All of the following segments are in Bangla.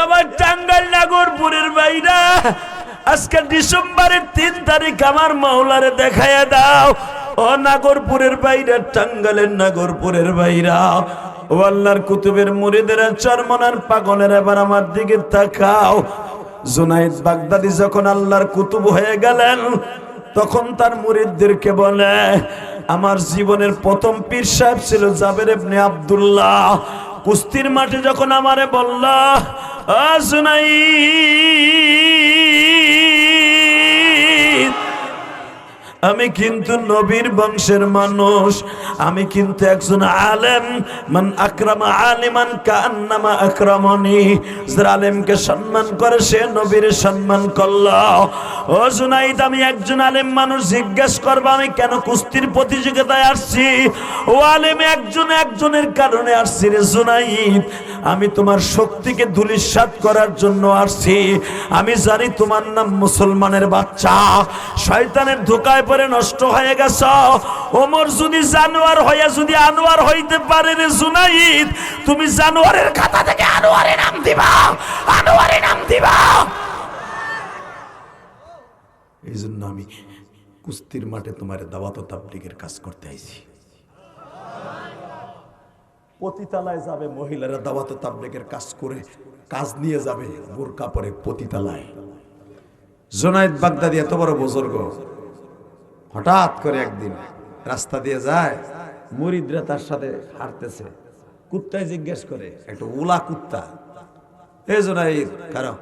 আমার টাঙ্গাইল নাগরপুরের বাইরা, আজকে ডিসেম্বরের 3 তারিখ আমার মাওলারে দেখাইয়া দাও। ও নাগরপুরের বাইরা, টাঙ্গাইলের নাগরপুরের বাইরা, ও আল্লাহর কুতুবের মুরিদেরা, চরমনার পাগলের, এবার আমার দিকে তাকাও। জুনাইদ বাগদাদি যখন আল্লাহর কুতুব হয়ে গেলেন, তখন তার মুরিদদেরকে বলে, আমার জীবনের প্রথম পীর সাহেব ছিল জাবের ইবনে আব্দুল্লাহ। কুস্তির মাঠে যখন আমারে বলল, জুনাইদ, আমি কিন্তু নবীর বংশের মানুষ, আমি কিন্তু একজন আলেম। মান আকরামা আলিমান কান্নামা আকরামনি, যারা আলেমকে সম্মান করে সে নবীর সম্মান করল। ও জুনাইদ, আমি একজন আলেম মানুষ, জিজ্ঞেস করবো আমি কেন কুস্তির প্রতিযোগিতায় আসছি? ও আলেম একজনের কারণে আসছি রে জুনাইদ। আমি তোমার শক্তিকে ধূলিসাৎ করার জন্য আসছি। আমি জানি তোমার নাম মুসলমানের বাচ্চা, শয়তানের ধোকায় পরে নষ্ট হয়ে গেছ। ওমর যদি জানোয়ার হইয়া যদি আনোয়ার হইতে পারে রে জুনাইদ, তুমি জানোয়ারের খাতা থেকে আনোয়ারে নাম দিবা, আনোয়ারে নাম দিবা। এই জন্য আমি কুস্তির মাঠে তোমার দাওয়াত ও তাবলীগের কাজ করতে আইছি। পতিতালায় যাবে মহিলারা, দাওয়াত ও তাবলীগের কাজ করে কাজ নিয়ে যাবে বোরকা পরে পতিতালায়। জুনাইদ বাগদাদি এত বড় বুজুর্গ, হঠাৎ করে একদিন রাস্তা দিয়ে যায়, মুরিদরা তার সাথে হাঁটতেছে, কুত্তায় জিজ্ঞেস করে, একটা উলা কুত্তা, এ জুনাইদ কারো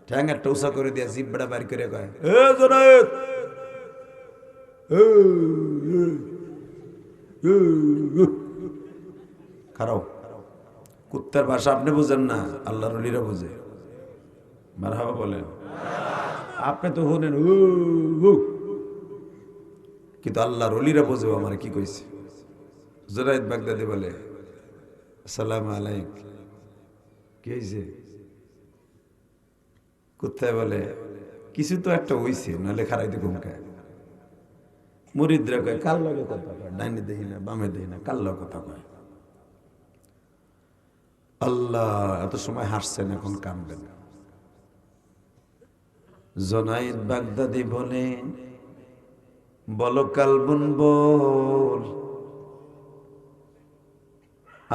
ঠ্যাং একটা উঁচা করে দিয়ে জিব্বাটা বাইর করে কয়, এ জুনাইদ, খারাও। কুত্তার ভাষা আপনি বুঝেন না, আল্লাহর ওলিরা বুঝে। মারহাবা বলেন। আপনি তো শুনেন কিন্তু আল্লাহর ওলিরা বুঝেও আমার কি কইছে। জুনাইদ বাগদাদি বলে, আসসালামু আলাইকুম। কি হয়েছে? কোথায় বলে, কিছু তো একটা হইছে, নাহলে খারাইতে ঘুমকায়। মুরিদরা কয়, কার লগে কথা কয়, ডাইনে দেখি না বামে দেখি না, কার লগে কথা কয়। আল্লাহ, এত সময় হাসছেন, এখন কাঁদবেন। জুনাইদ বাগদাদি বলে, বলো কালবুন বল,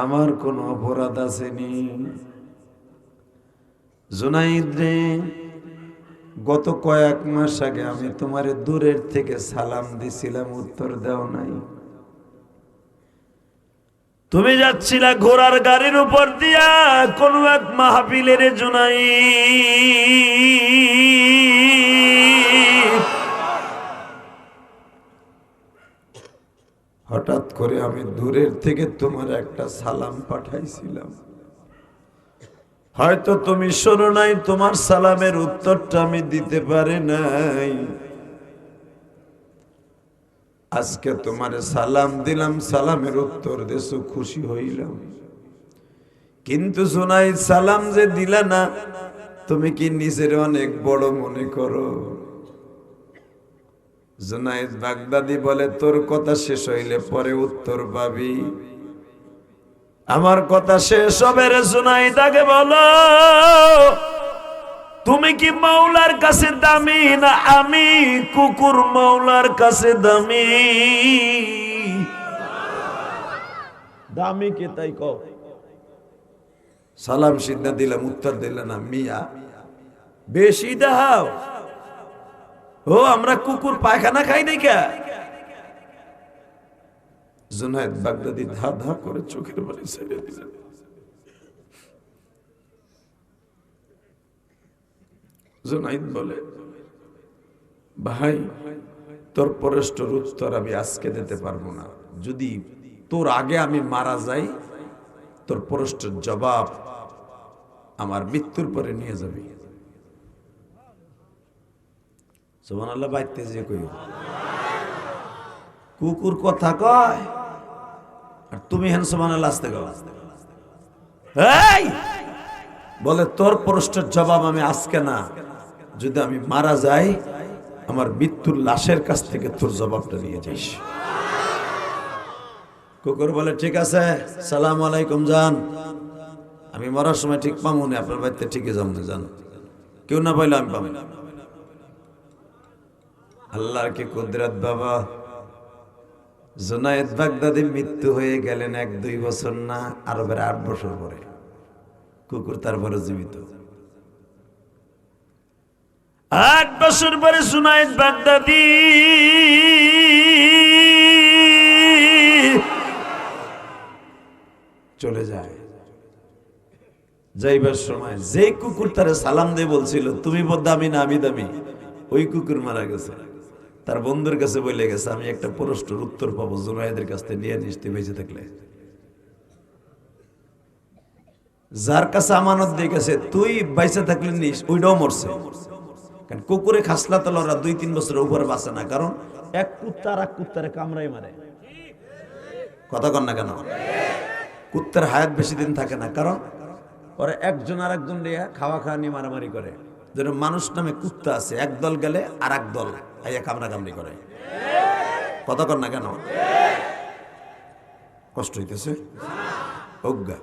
আমার কোন অপরাধ আসেনি? জুনাইদ রে, গত কয়েক মাস আগে আমি তোমারে দূরের থেকে সালাম দিছিলাম, উত্তর দাও নাই। তুমি যাচ্ছিলা ঘোড়ার গাড়ির উপর দিয়া কোন এক মাহফিলের জুনাইদ। হঠাৎ করে আমি দূরের থেকে তোমার একটা সালাম পাঠাইছিলাম, হয়তো তুমি শোনো নাই, তোমার সালামের উত্তরটা আমি দিতে পারি নাই। আজকে তোমারে সালাম দিলাম, সালামের উত্তর দেছো, খুশি হইলাম। কিন্তু জুনাইদ, সালাম যে দিলা না, তুমি কি নিজের অনেক বড় মনে করো? জুনাইদ বাগদাদি বলে, তোর কথা শেষ হইলে পরে উত্তর পাবি, আমার কথা শেষ হবে রে জুনাইদ। আগে বলো, তুমি কি মাওলার কাছে দামি না আমি কুকুর মাওলার কাছে দামি? দামি কে তাই কও। সালাম সিদ্ধা দিলাম, উত্তর দিল না, মিয়া বেশি দাও। ও আমরা কুকুর পায়খানা খাই দেখা? জুনাইদ বাগদাদি ধা ধা করে চোখের পানি ছেড়ে দিলেন। জুনাইদ বলে, ভাই, তোর প্রশ্নের উত্তর আমি আজকে দিতে পারবো না, যদি তোর আগে আমি মারা যাই, তোর প্রশ্নের জবাব আমার মৃত্যুর পরে নিয়ে যাবি। সুবহানাল্লাহ। বাইতে যে কই কুকুর কথা কয় আর তুমি হেন সুবহানাল্লাহ আসতে গো। এই বলে, তোর প্রশ্নের জবাব আমি আজকে না, যদি আমি মারা যাই, আমার মৃত্যুর লাশের কাছ থেকে তোর জবাবটা নিয়ে যাইস। কুকুর বলে, ঠিক আছে, সালাম আলাইকুম যান। আমি মরার সময় ঠিক পাবো না, আপনার বাড়িতে ঠিকই যাবো না, জানো, কেউ না পাইলে আমি পাবো না। আল্লাহর কি কুদরত বাবা। জুনায়েদ বাগদাদি মৃত্যু হয়ে গেলেন 1-2 বছর না, আরো 8 বছর পরে। কুকুর তারপরে জীবিত। 8 বছর পরে জুনায়েদ বাগদাদি চলে যায়। যাইবার সময় যে কুকুর তারে সালাম দিয়ে বলছিল তুমি দামি না আমি দামি, ওই কুকুর মারা গেছে। তার বন্ধুর কাছে বলে গেছে আমি একটা প্রশ্নের উত্তর পাবো জুনায়েদের কাছ থেকে নিয়ে নিস বেঁচে থাকলে। যার কাছে আমানত দিয়ে গেছে তুই বেঁচে থাকলে নিস, ওইটাও মরছে। কারণ কুকুরে খাসলা তলরা 2-3 বছরের উপরে বাঁচে না, কারণ এক কুত্তা আর এক কুত্তারে কামড়াই মারে। কথা কন না কেন? কুত্তার হায়াত বেশি দিন থাকে না, কারণ ওরা একজন আর একজন খাওয়া নিয়ে মারামারি করে। যেন মানুষ নামে কুত্তা আছে, একদল গেলে আর এক দল আইয়া কামড়া কামড়ি করে। কথা কন না কেন? কষ্ট হইতেছে অজ্ঞা।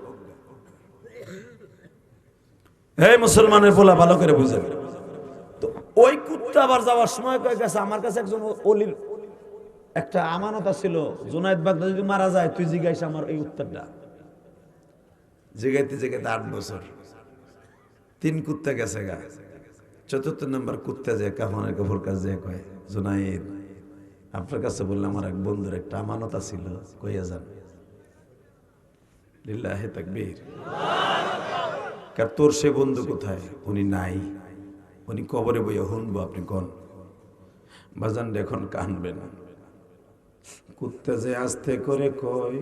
এই মুসলমানের পোলা ভালো করে বুঝেন তো, ওই কুত্তা আবার যাওয়ার সময় কয়ে গেছে আমার কাছে একজন অলির একটা আমানত ছিল, জুনায়েদ বাগদাদি যদি মারা যায় তুই জিগাইস আমার এই উত্তরটা। জিগাইতে জিগাইতে 8 বছর 3 কুত্তা গেছে গা। 4th নম্বর কুত্তা যে কাফনের কাপড় কাছে কয় জুনায়েদ আপনার কাছে বললাম আমার এক বন্ধুর একটা আমানত ছিল, কইয়া যান। লিল্লাহি তাকবীর। কার তোর সে বন্ধু কোথায়? উনি নাই, উনি কবরে বইয়া শুনবো, আপনি কোন বাজান এখন কানবেন। কুত্তা যে আস্তে করে কয়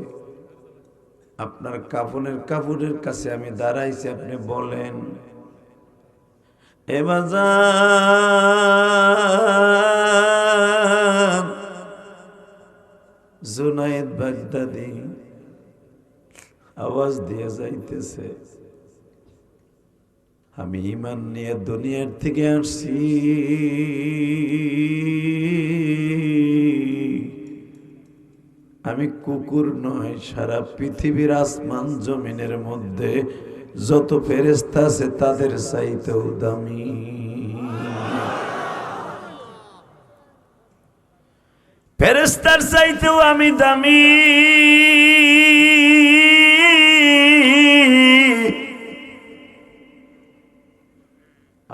আপনার কাফনের কাপড়ের কাছে আমি দাঁড়াইছি, আপনি বলেন। এ বাজান জুনায়েদ বাগদাদি আওয়াজ দিয়ে যাইতেছে আমি ঈমান নিয়ে দুনিয়ার থেকে আসছি, আমি কুকুর নয়, সারা পৃথিবীর আসমান জমিনের মধ্যে যত ফেরেশতা আছে তাদের চাইতেও দামি। ফেরেশতার চাইতেও আমি দামি।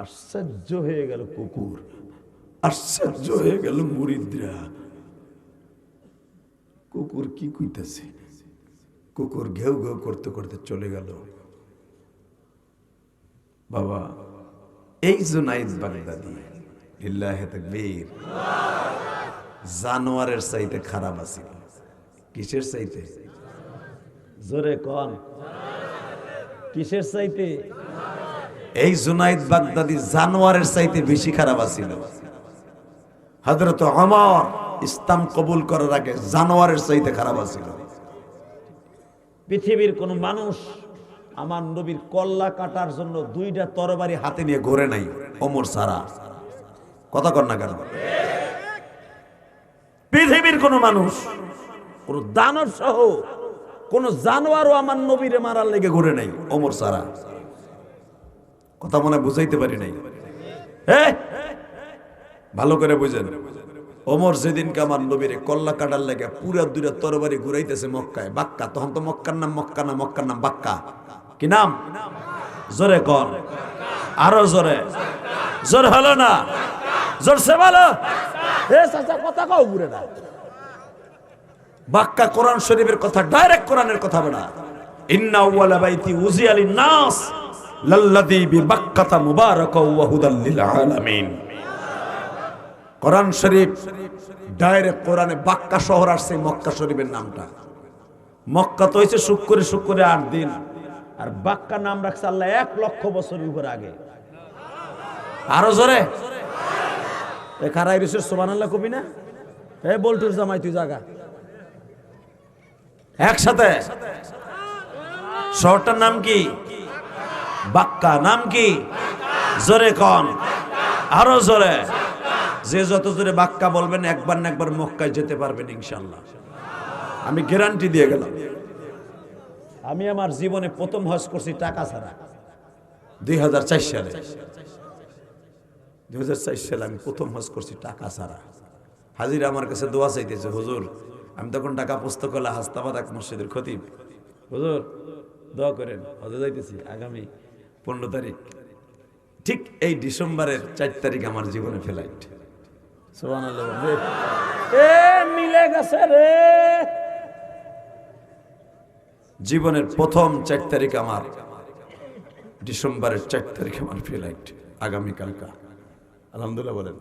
আশ্চর্য হয়ে গেল কুকুর, আশ্চর্য হয়ে গেল মুরিদরা। কুকুর কি কইতেছে? কুকুর ঘেউ ঘেউ করতে করতে চলে গেল। বাবা এই জুনায়েদ বাগদাদি লিল্লাহি তাকবীর জানোয়ারের চাইতে খারাপ আছিল। কিসের চাইতে? জোরে কোন, কিসের চাইতে? এই জুনায়েদ বাগদাদি জানোয়ারের চাইতে বেশি খারাপ আছিল। হযরত ওমর ইসলাম কবুল করার আগে জানোয়ারের চাইতে খারাপ আছিল। পৃথিবীর কোন মানুষ আমার নবীর কল্লা কাটার জন্য 2টা তরবারি হাতে নিয়ে ঘোরে নাই ওমর ছাড়া। কথা কর না কেন? পৃথিবীর কোন মানুষ, কোন দানব সহ কোন জানোয়ারও আমার নবীরে মারার লেগে ঘুরে নাই ওমর ছাড়া। কথা মনে বুঝাইতে পারি নাই? ভালো করে বুঝেন। ওমর যেদিনকে আমার নবীরে কল্লা কাটার লেগে পুরা 2টা তরবারি ঘুরাইতেছে মক্কায়, বাক্কা, তখন তো মক্কার নাম মক্কা না, মক্কার নাম বাক্কা। কি নাম? জোরে কর, আরো জোরে। জোর হলো না? জোরসে বলো। কথা কও ঘুরে না। বাক্কা কোরআন শরীফের কথা, ডাইরেক্ট কোরআনের কথা বলা। ইন্না আউওয়ালা বাইতি উযিয়া লিন-নাস লাল্লাযী বিবাক্কাতা মুবারাকাও ওয়া হুদাল লিল আলামিন। কোরআন শরীফ ডাইরেক্ট কোরআনে বাক্কা শহর আসছে মক্কা শরীফের নামটা। মক্কা তো হইছে শুক্রে শুক্রে 8 দিন, আর বাক্কা নাম রাখছে আল্লাহ 1 লক্ষ বছর উপর আগে। আরো জোরে এ খারাই রসুল সুবহানাল্লাহ কবি না? এ বলটুর জামাই তুই জাগা একসাথে। শহরটার নাম কি? বাক্কা। নাম কি? জোরে কন, আরো জোরে। যে যত জোরে বাক্কা বলবেন একবার না একবার মক্কায় যেতে পারবেন ইনশাআল্লাহ, আমি গ্যারান্টি দিয়ে গেলাম। আমি আমার জীবনে প্রথম হজ করছি টাকা ছাড়া 2004 সালে। 2004 সালে আমি প্রথম হজ করছি টাকা ছাড়া। হাজির আমার কাছে দোয়া চাইতেছে, হুজুর আমি তখন ঢাকা পুস্তকালয় হাস্তাবাদ এক মসজিদের খতিব, হুজুর দোয়া করেন, হজে যাইতেছি আগামী 15 তারিখ। ঠিক এই ডিসেম্বরের 4 তারিখ আমার জীবনে ফ্লাইট। সুবহানাল্লাহ, মিলে গেছে রে। জীবনের প্রথম 4 তারিখ আমার, ডিসেম্বরের 4 তারিখ আমার ফ্লাইট, আগামীকালকা। আলহামদুলিল্লাহ বলেন।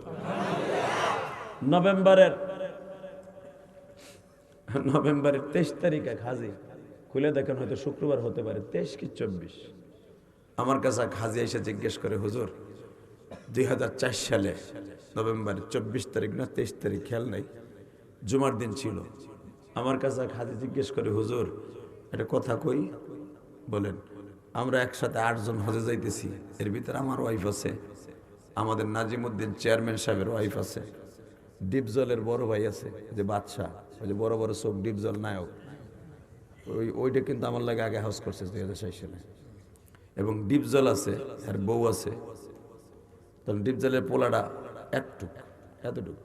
নভেম্বরের 23 তারিখ এক হাজি, খুলে দেখেন হয়তো শুক্রবার হতে পারে, 23 কি 24। আমার কাছে এক হাজি এসে জিজ্ঞেস করে, হুজুর 2004 সালে নভেম্বরের 24 তারিখ না 23 তারিখ খেয়াল নাই, জুমার দিন ছিল। আমার কাছে এক হাজি জিজ্ঞেস করে, হুজুর এটা কথা কই, বলেন। আমরা একসাথে 8 জন হজে যাইতেছি, এর ভিতরে আমার ওয়াইফ আছে, আমাদের নাজিমউদ্দিন চেয়ারম্যান সাহেবের ওয়াইফ আছে, ডিপজলের বড় ভাই আছে, যে বাদশাহ, ওই যে বড় বড় চোখ ডিপজল নায়ক, ওইটা কিন্তু আমার লাগে আগে হজ করছে 2006 সালে। এবং ডিপজল আছে, আর বউ আছে। তখন ডিপজলের পোলাটা এতটুক।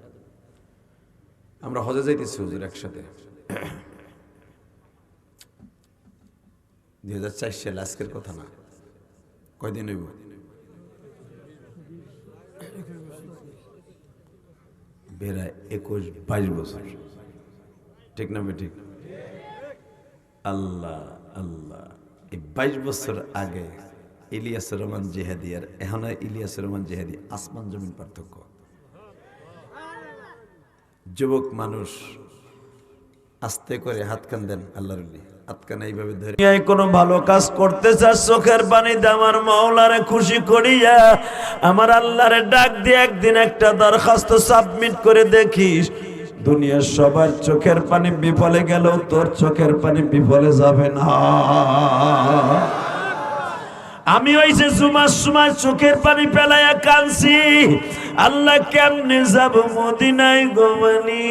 আমরা হজে যাইতেছি হুজুর একসাথে। 2004 সালে, আজকের কথা না। কয়দিন হইব? বেড়ায় 21-22 বছর, ঠিক না ঠিক? আল্লাহ আল্লাহ, এই 22 বছর আগে ইলিয়াসুর রহমান জিহাদি আর এখন ইলিয়াসুর রহমান জিহাদি আসমান জমিন পার্থক্য। যুবক মানুষ আস্তে করে হাত কান দেন, আল্লাহর হাত কান এইভাবে ধরে। কোনো ভালো কাজ করতে চাস, চোখের পানিতে আমার মাওলারে খুশি করিয়া আমার আল্লাহরে ডাক দিয়ে একদিন একটা দরখাস্ত সাবমিট করে দেখিস, দুনিয়ার সবার চোখের পানি বিফলে গেল, তোর চোখের পানি বিফলে যাবে না। আমি ওই যে জুমার সময় চোখের পানি ফেলাইয়া কাঁদছি, আল্লাহ কেমনে যাব মদিনায় গোমানি।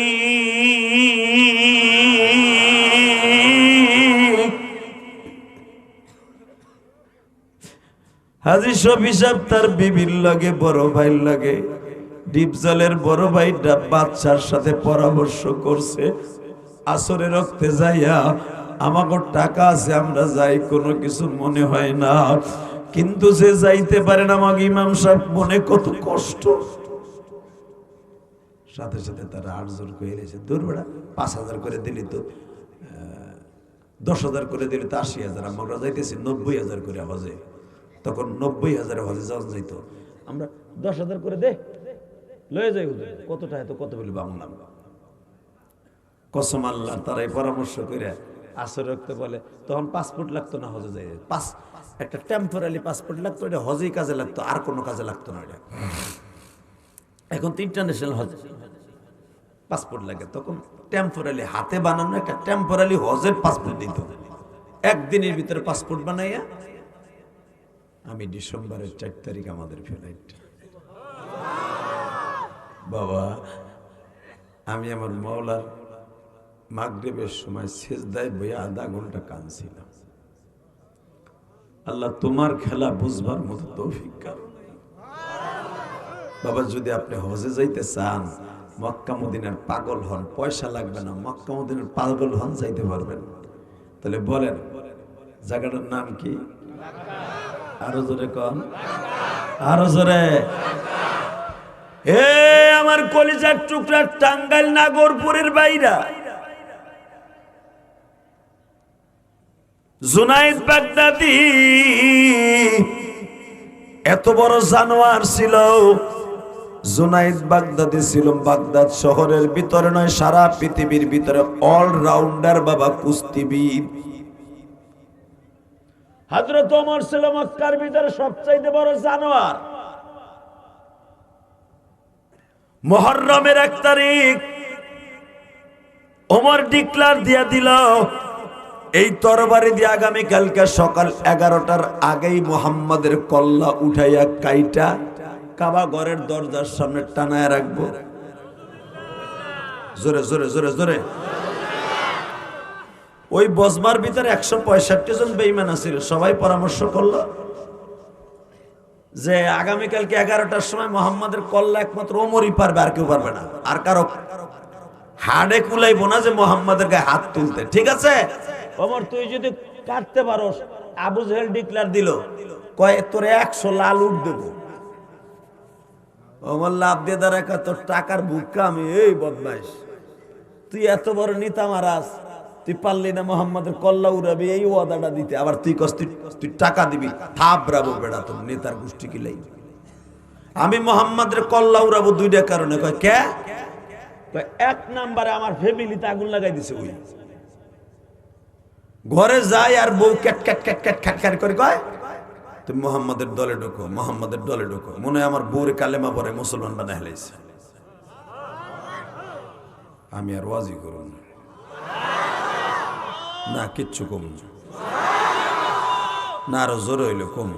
হাজী শফি সাহেব তার বিবির লাগে, বড় ভাইয়ের লাগে, ডিপজলের বড় ভাইটা বাদশার সাথে পরামর্শ করছে, আসরে রক্তে যাইয়া আমাকে টাকা আছে আমরা যাই, কোনো কিছু মনে হয় না। কিন্তু সে যাইতে পারে না, আমাকে ইমাম সাহেব মনে কত কষ্ট। সাথে সাথে তারা 8 জন কয়ে গেছে, দূর বেড়া 5,000 করে দিলি তো, 10,000 করে দিলি তো 80,000, আমরা যাইতেছি 90,000 করে হজে। তখন 90,000 হজে যাওয়া যাইতো, আমরা 10,000 করে দে লয়ে যাই, হুজুর কত টাকা তো কত বলি বাংলাম। কসম আল্লাহ, তারাই পরামর্শ করে আসর রাখতে বলে। তখন পাসপোর্ট লাগতো না হজে যাই, একটা টেম্পোরারি পাসপোর্ট লাগতো, এটা হজেই কাজে লাগতো, আর কোনো কাজে লাগতো না এটা। এখন তো ইন্টারন্যাশনাল হজ পাসপোর্ট লাগে, তখন টেম্পোরারি হাতে বানানো একটা টেম্পোরারি হজের পাসপোর্ট দিত। একদিনের ভিতরে পাসপোর্ট বানাইয়া আমি ডিসেম্বরের 4 তারিখ আমাদের ফ্লাইট। বাবা, আমি আমার মাওলার মাগরিবের সময় সিজদায় বইয়া আধা ঘন্টা কাঁদছিলাম, আল্লাহ তোমার খেলা বুঝবার মতো তৌফিক করো। বাবা, যদি আপনি হজে যাইতে চান, মক্কা মদিনার পাগল হন, পয়সা লাগবে না, মক্কা মদিনার পাগল হন, যাইতে পারবেন। তাহলে বলেন জায়গাটার নাম কি? আরো জোরে কন, আরো জোরে। এ আমার কলিজার টুকরা টাঙ্গাইল নাগরপুরের বাইরা, জুনাইদ বাগদাদি এত বড় জানোয়ার ছিল। জুনাইদ বাগদাদি ছিল বাগদাদ শহরের ভিতরে নয়, সারা পৃথিবীর ভিতরে অলরাউন্ডার বাবা, কুস্তিবিদ। হযরত ওমর ছিল মক্কার ভিতরে সবচাইতে বড় জানোয়ার। মুহররমের 1 তারিখ ওমর ডিক্লার দিয়া দিল, এই তরবারি দিয়ে আগামী কালকে সকাল 11টার আগেই মুহাম্মাদের কল্লা উঠাইয়া কাইটা কাবা ঘরের দরজার সামনে টানায় রাখবো। জোরে জোরে জোরে জোরে। ওই বজমার ভিতরে 165 জন বেঈমান আছিল, সবাই পরামর্শ করলো যে আগামীকালকে 11টার সময় মোহাম্মদের কল্লা একমাত্র ওমরই পারবে, আর কেউ পারবে না, আর কারো হাড়ে কুলাইবো না যে মোহাম্মদের গায়ে হাত তুলতে। ঠিক আছে ওমর, তুই যদি কাটতে পারোস, আবু জেহেল ডিক্লার দিল, কয় তোরে 100 লাল উঠ দেবো। ওমর লাভ দিয়ে দাঁড়ায়, তোর টাকার বুকা আমি, এই বদমাইশ, তুই এত বড় নেতা মারাস, তুই পারলি না মোহাম্মদের কল্লা উড়াবি, এই ওয়াদাটা দিতে, আবার তুই কস তুই টাকা দিবি, থাপড়াবো বেড়া তোর নেতার গোষ্ঠী কিলাই। আমি মোহাম্মদের কল্লা উড়াবো দুইটা কারণে। কয় কে? এক নাম্বারে আমার ফ্যামিলিতে আগুন লাগাই দিছে। ওই ঘরে যায় আর বউ ক্যাট ক্যাট ক্যাট ক্যাট খ্যাট খ্যাট করে কয়, তুমি মোহাম্মদের দলে ঢোকো, মোহাম্মদের দলে ঢোকো। মনে হয় আমার বউরে কালেমা পড়ে মুসলমান বানায় হেলাইছে। আমি আর ওয়াজি করুন না, কিচ্ছু কম না, আরো জোরে হইল কম।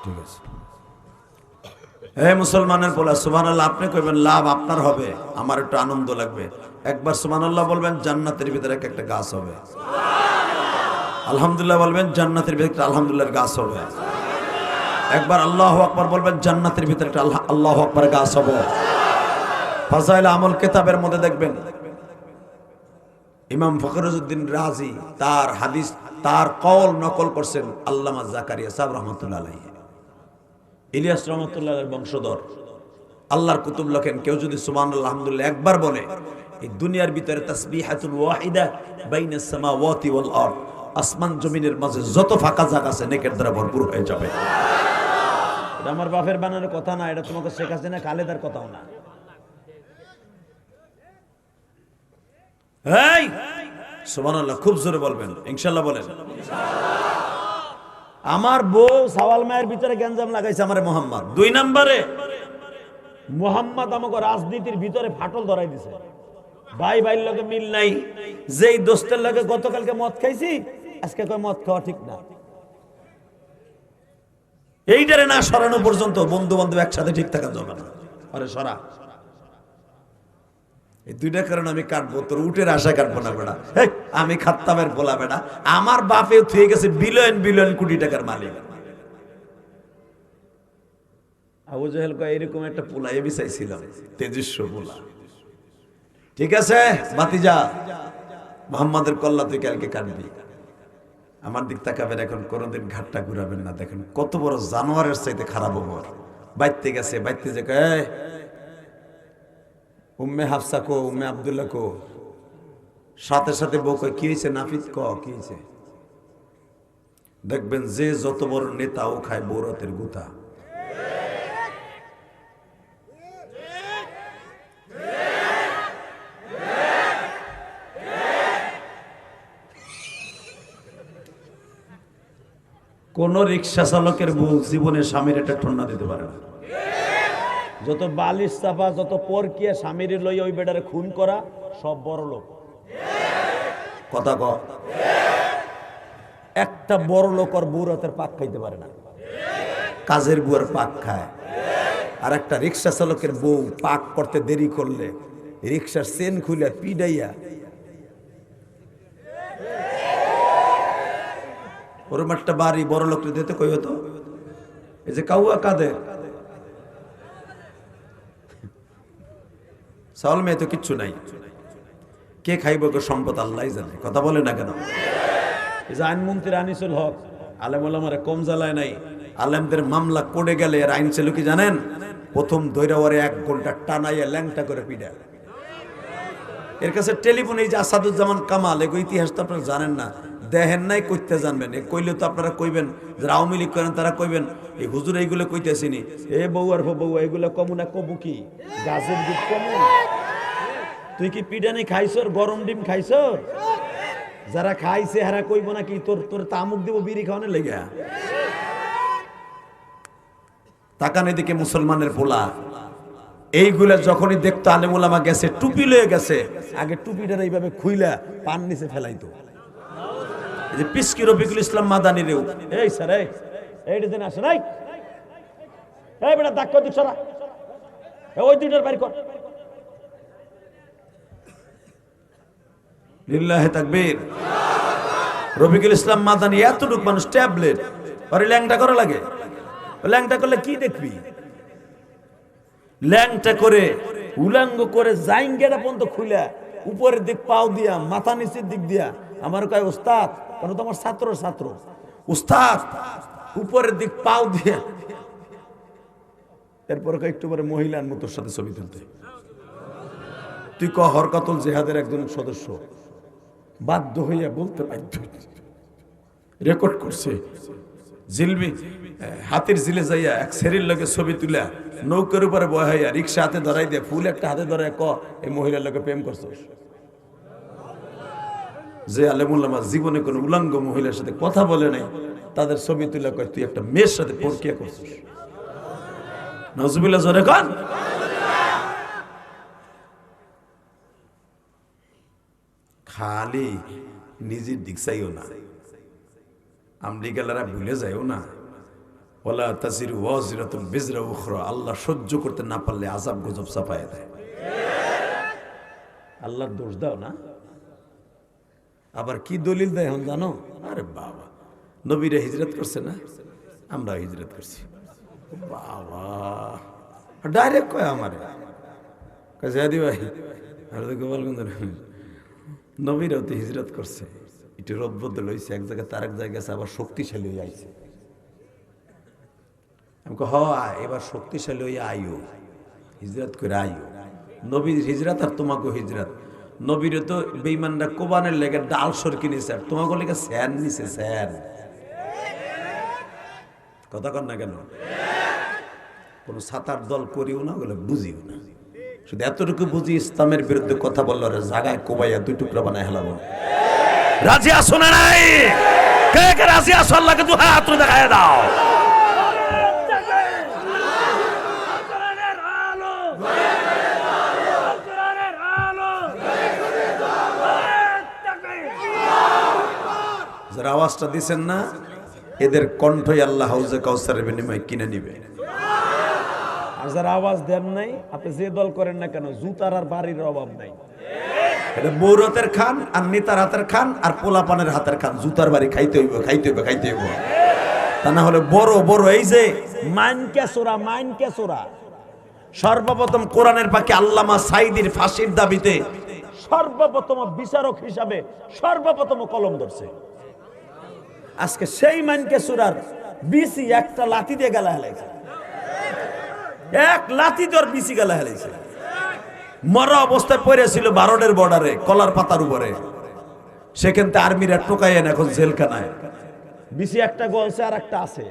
ঠিক আছে, হে মুসলমানের বলা সুবহানাল্লাহ আপনি কইবেন, লাভ আপনার হবে, আমার একটু আনন্দ লাগবে। একবার সুবহানাল্লাহ বলবেন, জান্নাতের ভিতরে একটা গাছ হবে। আলহামদুলিল্লাহ বলবেন, জান্নাতের ভিতরে আলহামদুলিল্লাহর গাছ হবে। একবার আল্লাহু আকবার বলবেন, জান্নাতের ভিতরে একটা আল্লাহু আকবার গাছ হবে। ফাজাইল আমল কিতাবের মধ্যে দেখবেন, ইমাম ফখরুদ্দিন রাজি তার হাদিস, তার কওল নকল করছেন আল্লামা জাকারিয়া সাহেব রহমাতুল্লাহ আলাইহি। ইলিয়াস রহমাতুল্লাহের বংশধর, আল্লাহর কুতুব লেখেন, কেউ যদি সুবহানাল্লাহ আলহামদুলিল্লাহ একবার বলে, এই দুনিয়ার ভিতরে তাসবিহাতুল ওয়াহিদা বাইনাস সামাওয়াতি ওয়াল আরদ, আসমান জমিনের মাঝে যত ফাঁকা জায়গা আছে নেকের দ্বারা ভরপুর হয়ে যাবে। এটা আমার বাপের বানানোর কথা না, এটা তোমাকে শেখ হাসিনা খালেদার কথাও না। এই সুবহানাল্লাহ খুব জোরে বলবেন, ইনশাআল্লাহ বলেন। আমার বউ সাওয়াল মায়ের ভিতরে গ্যাঞ্জাম লাগাইছে আমারে মোহাম্মদ। 2 নম্বরে মোহাম্মদ আমাকে রাজনীতির ভিতরে ফাটল ধরাই দিছে। ভাই ভাইয়ের লগে মিল নাই, যেই দোস্তের লগে গতকালকে মদ খাইছি আজকে কয় মদ খাওয়া ঠিক না। এইটারে না সরানো পর্যন্ত বন্ধু বান্ধব একসাথে ঠিক থাকা যাবে না। আরে সরা, এই 2টা কারণ আমি কাটবো, তোর উটের আশা কাটবো না বেড়া। আমি খাত্তাবের বলা বেড়া, আমার বাপে থুয়ে গেছে বিলিয়ন বিলিয়ন কোটি টাকার মালিক। আবু জেহেল কয় এরকম একটা পোলা আমি চাইছিলাম, তেজস্ব পোলা। ঠিক আছে ভাতিজা, মোহাম্মদের কল্লা তুই কালকে কাটবি। আমার দিক তাকাবেন, এখন কোনোদিন ঘাটটা ঘুরাবেন না। দেখেন কত বড় জানোয়ারের চাইতে খারাপ ওমর। বাইতে গেছে, বাইতে যে কয় উম্মে হাফসা কো, উম্মে আব্দুল্লাহ কো, সাথে সাথে বউ কয় কি হয়েছে নাফিদ, ক কি হয়েছে? দেখবেন যে যত বড় নেতা ও খায় বৌরাতের গুতা। কোন রিক্সা চালকের বউ জীবনে স্বামীর একটা ঠন্না দিতে পারে না। যত বালিশ চাপা, যত পরকিয়া স্বামীর লইয়া ওই বেটারে খুন করা, সব বড় লোক। কথা ক, একটা বড় লোক আর বৌরাতের পাক খাইতে পারে না, কাজের বুয়ার পাক খায়। আর একটা রিক্সা চালকের বউ পাক করতে দেরি করলে রিক্সার চেন খুলে পিডাইয়া ওরম একটা বাড়ি বড় লোক দিতে কই হতো। এই যে কাউয়া কাঁদে, চাউল মেয়ে তো কিচ্ছু নাই, কে খাইব সম্পদ আল্লাহ জানে। কথা বলে না কেন? এই যে আইনমন্ত্রী আনিসুল হক আলেম ওলামারে কম জ্বালায় নাই। আলেমদের মামলা পড়ে গেলে এর আইন ছিল কি জানেন? প্রথম দৈরাওয়ারে 1 ঘন্টা টানাইয়া ল্যাংটা করে পিডা। এর কাছে টেলিফোন, এই যে আসাদুজ্জামান কামাল, এগো ইতিহাস তো আপনারা জানেন না, দেখেন নাই, কইতে জানবেন। কইলে তো আপনারা কইবেন যারা আওয়ামী লীগ করেন তারা কইবেন এই হুজুর এইগুলো কইতেছিনি, এ বউ আর বউ এগুলো কমু না, কবু কি গাছের দুধ কমু? তুই কি পিডানি খাইছ, গরম ডিম খাইছ? যারা খাইছে হারা কইব না কি তোর তোর তামুক দিব বিড়ি খাওয়ানোর লেগে? তাকান এদিকে মুসলমানের পোলা, এইগুলা যখনই দেখতো আলেম ওলামা গেছে, টুপি লয়ে গেছে, আগে টুপিটা এইভাবে খুইলা পান নিচে ফেলাইতো। এই যে পিসকি রফিকুল ইসলাম মাদানিরেও, এই স্যার এইটা দিন আসে নাই, এই বেটা দাগ কর, দিক সরা, ওই দুইটার বাইর কর। লিল্লাহি তাকবীর। রফিকুল ইসলাম মাদানী এতটুক মানুষ ট্যাবলেট আরে ল্যাংটা করা লাগে, ল্যাংটা করলে কি দেখবি? ল্যাংটা করে উলাঙ্গ করে জাইঙ্গেটা পর্যন্ত খুলে উপরের দিক পাও দিয়া মাথা নিচের দিক দিয়া আমার কয় ওস্তাদ, কারণ তো আমার ছাত্র উস্তাদ উপরের দিক পাও দিয়া, এরপরে একটু পরে মহিলার মতো সাথে ছবি তুলতে। তুই ক হরকাতুল জিহাদের একজন সদস্য বাধ্য হইয়া বলতে বাধ্য রেকর্ড করছে জিলবি হাতির জিলে যাইয়া এক সেরির লগে ছবি তুলা নৌকার উপরে বহাইয়া রিক্সা হাতে ধরাই দিয়ে ফুল একটা হাতে ধরাই ক এই মহিলার লগে প্রেম করছিস। যে আলেমুল্লামা জীবনে কোনো উলঙ্গ মহিলার সাথে কথা বলে নাই তাদের ছবি তুলে কয় তুই একটা মেয়ের সাথে পরকিয়া করছিস। নাউজুবিল্লাহ জোরে কন। খালি নিজের দিক চাইও না, আমেরিকালারা ভুলে যায়ও না। ওয়ালা তাজিরু ওয়াজিরাতুন বিজরা উখরা, আল্লাহ সহ্য করতে না পারলে আযাব গজব চাপায় দেয়। আল্লাহর দোষ দাও না। আবার কি দলিল দেয় এখন জানো? আরে বাবা, নবীরা হিজরত করছে না, আমরা হিজরত করছি। বাবা ডাইরেক্ট কয় আমারে কাজী ভাই আর গোপালগঞ্জ নবীরাও তো হিজরত করছে, একটু রদ বদল হয়েছে, এক জায়গায় তার এক জায়গায় আবার শক্তিশালী হয়ে আইছে। আমি হ এবার শক্তিশালী হয়ে আইও, হিজরত করে আইও। নবীর হিজরত আর তোমাকে হিজরত। নবীরে তো বেঈমানরা কোবানের লেগে ডাল সর কিনেছে আর তোমাকে লেগে স্যান নিছে স্যান। কথা কন না কেন? কোন সাতার দল করিও না, ওগুলো বুঝিও না। শুধু এতটুকু বুঝি ইসলামের বিরুদ্ধে কথা বললো জায়গায় কোবাইয়া দুই টুকরা বানায় হেলাবো। রাজি আসো না নাই? কে কে রাজি আসো? আল্লাহকে দু হাত দেখায় দাও। যারা আওয়াজটা দিচ্ছেন না এদের কণ্ঠই আল্লাহ হাউজে কাউসারের বিনিময়ে কিনে নিবে। আর যারা আওয়াজ দেন নাই, আপনি যে দল করেন না কেন, জুতার আর বাড়ির অভাব নাই। এটা বৌরতের খান আর নেতার হাতের খান আর পোলাপানের হাতের খান, জুতার বাড়ি খাইতে হইব খাইতে হইব খাইতে হইব। তা না হলে বড় বড় এই যে মাইনকে চোরা সর্বপ্রথম কোরআনের পাখি আল্লামা সাইদির ফাঁসির দাবিতে সর্বপ্রথম বিচারক হিসাবে সর্বপ্রথম কলম ধরছে। আজকে সেই মাইনকে চোরার বিসি একটা লাঠি দিয়ে গালা হেলাইছে, এক লাঠি তোর বিসি গালা হেলাইছে। মরা অবস্থায় পড়েছিল ভারতের বর্ডারে কলার পাতার উপরে, সেখান থেকে আর্মিরা টোকাইয়েন এখন জেলখানায়। বিসি একটা গলছে আর একটা আছে।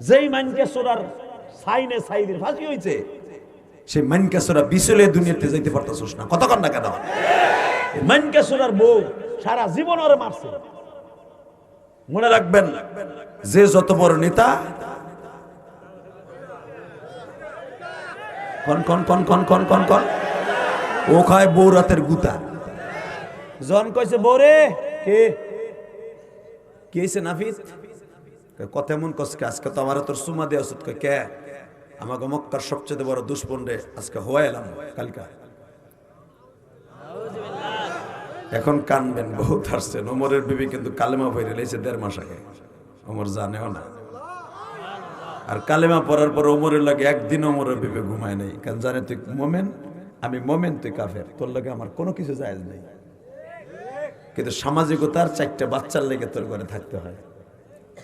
যেই মাইনকে চোরার সাইনে সাইদের ফাঁসি হয়েছে, সেই মাইনকে চোরা বিচলে দুনিয়াতে যাইতে পারতেছিস না। কতক্ষণ না কেন? মাইনকে চোরার বউ সারা জীবন ওরে মারছে। মনে রাখবেন, যে যত বড় নেতা কন কন কন কন কন কন কন ও খায় বউ রাতের গুতা। জন কইছে বউরে কে কেছে নাফিস কথা এমন কসকে আজকে তো আমার তোর সুমা দেওয়া উচিত। কে? আমাকে মক্কার সবচেয়ে বড় দুশ্মন রে আজকে হওয়া এলাম কালকা। এখন কানবেন, বহুত হাসছেন। ওমরের বিবি কিন্তু কালেমা পড়ে লেছে 1.5 মাস আগে, ওমর জানেও না। আর কালেমা পড়ার পর ওমরের লাগে একদিন ওমরের বিবি ঘুমায় নাই, কারণ জানে তুই মোমেন, আমি মোমেন, তুই কাফের, তোর লাগে আমার কোনো কিছু জায়েজ নেই। কিন্তু সামাজিকতার 4টা বাচ্চার লেগে তোর ঘরে থাকতে হয়।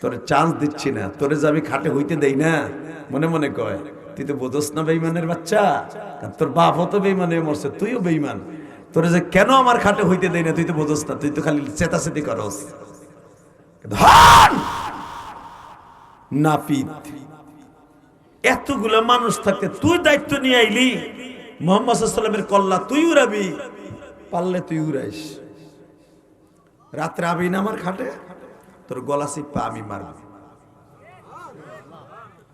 তোরে চান্স দিচ্ছি না, তোরে যে আমি খাটে হইতে দেই না, মনে মনে কয় তুই তো বোঝস না বেঈমানের বাচ্চা, তোর বাপও তো বেঈমানে মরছে, তুইও বেঈমান। তোরে যে কেন আমার খাটে হইতে দেই না তুই তো বোঝস না, তুই তো খালি চেতাচেতি করস। নাপিত এতগুলো মানুষ থাকতে তুই দায়িত্ব নিয়ে আইলি, মুহাম্মদ সাল্লাল্লাহু আলাইহি ওয়াসাল্লামের কল্লা তুই উড়াবি, পারলে তুই উড়াইস। রাত্রে আবি না আমার খাটে, তোর গলা চিপা আমি মারব।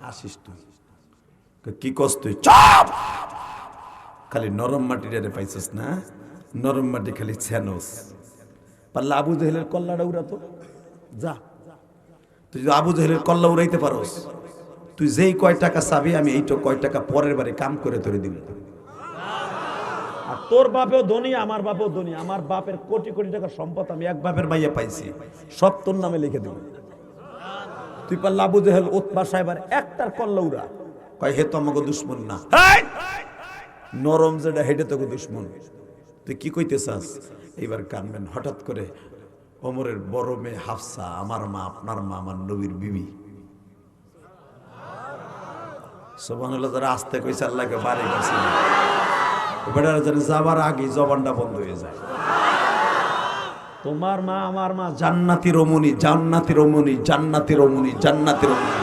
আসিস তুই কি কস? তুই চুপ, খালি নরম মাটিটারে পাইছিস না, নরম মাটি খালি ছেনস। পারলে আবু জেহেলের কল্লাটা উড়াতো, যা। তুই যদি আবু জেহেলের কল্লা উড়াইতে পারোস, তুই যেই কয় টাকা চাবি আমি এইটা কয় টাকা পরের বারে কাম করে তোরে দিব। আর তোর বাপেও ধনী, আমার বাপেও ধনী। আমার বাপের কোটি কোটি টাকার সম্পদ আমি এক বাপের মাইয়া পাইছি, সব তোর নামে লিখে দেব। তুই পারলে আবু জেহেল, উতবা সাহেবের একটার কল্লৌরা কয় হে তো আমাকে দুশ্মন না, নরম যেটা হেঁটে তোকে দুশ্মন। তুই কি কইতে চাস? এইবার কানবেন। হঠাৎ করে ওমরের বড় মেয়ে হাফসা, আমার মা, আপনার মা, আমার নবীর বিবি, সুবহানাল্লাহ, যারা আসতে কইছে আল্লাহকে বাড়ি গেছে, বেটারা যেন যাবার আগে জবানটা বন্ধ হয়ে যায়। তোমার মা, আমার মা জান্নাতি রমণী, জান্নাতি রমণী, জান্নাতি রমণী, জান্নাতি রমণী।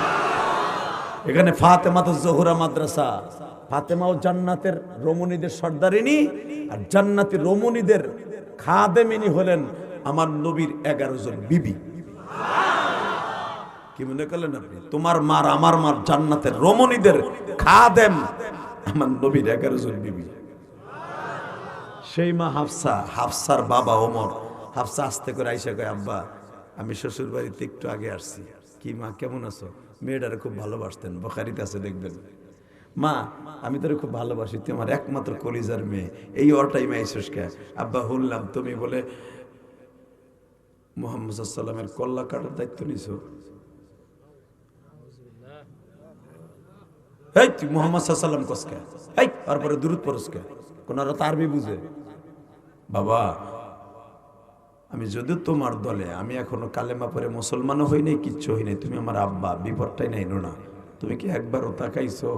এখানে ফাতেমা তো জোহরা মাদ্রাসা, ফাতেমাও জান্নাতের রমণীদের সর্দারিনী, আর জান্নাতি রমণীদের খাদেমিনী হলেন আমার নবীর 11 জন বিবি। কি মনে করলেন আপনি? তোমার মার, আমার মার জান্নাতের রমণীদের খাদেম আমার নবীর 11 জন বিবি। সেই মা হাফসা, হাফসার বাবা ওমর। হাফসা আস্তে করে আইসা কয়, আব্বা আমি শ্বশুর বাড়িতে একটু আগে আসছি। কি মা, কেমন আছো? মেয়েটারে খুব ভালোবাসতেন, বুখারীতে আছে দেখবেন। মা আমি তোরে খুব ভালোবাসি, তুই আমার একমাত্র কলিজার মেয়ে, এই ওর টাইমে আইসস কে? আব্বা শুনলাম তুমি বলে মুহাম্মদ সাল্লাল্লাহু আলাইহি ওয়াসাল্লামের কল্লা কাটার দায়িত্ব নিছো। এই তুই মুহাম্মদ সাল্লাল্লাহু আলাইহি ওয়াসাল্লাম কসকে, এই তারপরে দুরূদ পড়সকে, কোন আর আরবি বুঝে? বাবা আমি যদি তোমার দলে, আমি এখনো কালেমা পড়ে মুসলমানও হই নাই, কিচ্ছু হই নাই, তুমি আমার আব্বা, বিপদটাই নাই না। তুমি কি একবারও তাকাইছো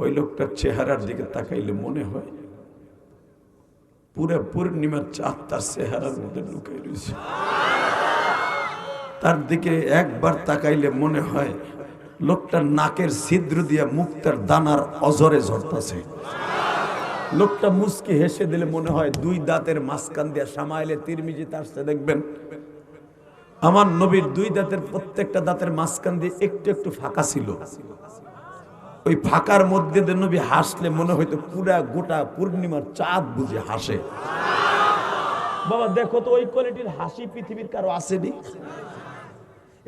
ওই লোকটার চেহারার দিকে? তাকাইলে মনে হয় পুরো পূর্ণিমার চাঁদ তার চেহারার মধ্যে লুকাই রয়েছে। তার দিকে একবার তাকাইলে মনে হয় লোকটার নাকের ছিদ্র দিয়া মুক্তার দানার অজরে ঝরতাছে। লোকটা মুস্কি হেসে দিলে মনে হয় দুই দাঁতের মাঝখান দিয়া সামাইলে তিরমিজিতে আসছে দেখবেন, আমার নবীর দুই দাঁতের প্রত্যেকটা দাঁতের মাঝখান দিয়ে একটু একটু ফাঁকা ছিল। ওই ফাঁকার মধ্যে দিয়ে নবী হাসলে মনে হয়তো পুরা গোটা পূর্ণিমার চাঁদ বুঝে হাসে। বাবা দেখো তো, ওই কোয়ালিটির হাসি পৃথিবীর কারো আসেনি।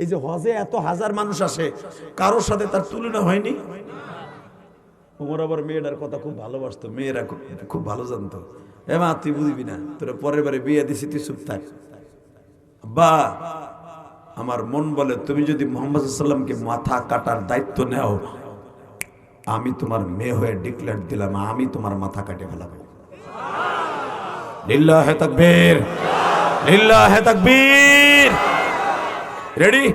এই যে হজে এত হাজার মানুষ আসে, কারোর সাথে তার তুলনা হয়নি। ওমর আবার মেয়েটার কথা খুব ভালোবাসতো, মেয়েরা খুব ভালো জানতো। এ মা তুই বুঝবি না, তোরা পরের বারে বিয়ে দিছি, তুই চুপ থাক। বা আমার মন বলে তুমি যদি মুহাম্মদ সাল্লাল্লাহু আলাইহি ওয়াসাল্লামকে মাথা কাটার দায়িত্ব নেও, আমি তোমার মেয়ে হয়ে ডিক্লেয়ার দিলাম, আমি তোমার মাথা কাটে ফেলাবো। লিল্লাহে তাকবীর, লিল্লাহে তাকবীর। রেডি?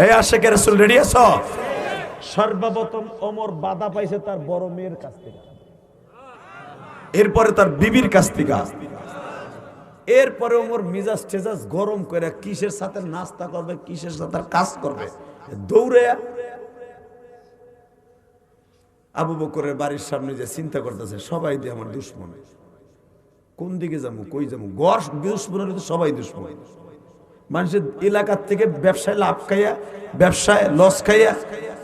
এই আশিকে রাসূল রেডি আছো? সর্বপ্রথম ওমর বাধা পাইছে তার বড় মেয়ের কাছ থেকে, এরপরে তার বিবির কাছ থেকে, এরপরে ওমর মিজাজ টেজাজ গরম করে কিসের সাথে নাস্তা করবে, কিসের সাথে কাজ করবে, দৌড়ে আবু বকরের বাড়ির সামনে যে চিন্তা করতেছে, সবাই দিয়ে আমার দুশ্মন, কোন দিকে যাবো, কই যাবো, গড় দুশ্মনের তো সবাই দুশ্মন। মানুষের এলাকার থেকে ব্যবসায় লাভ খাইয়া, ব্যবসায় লস খাইয়া,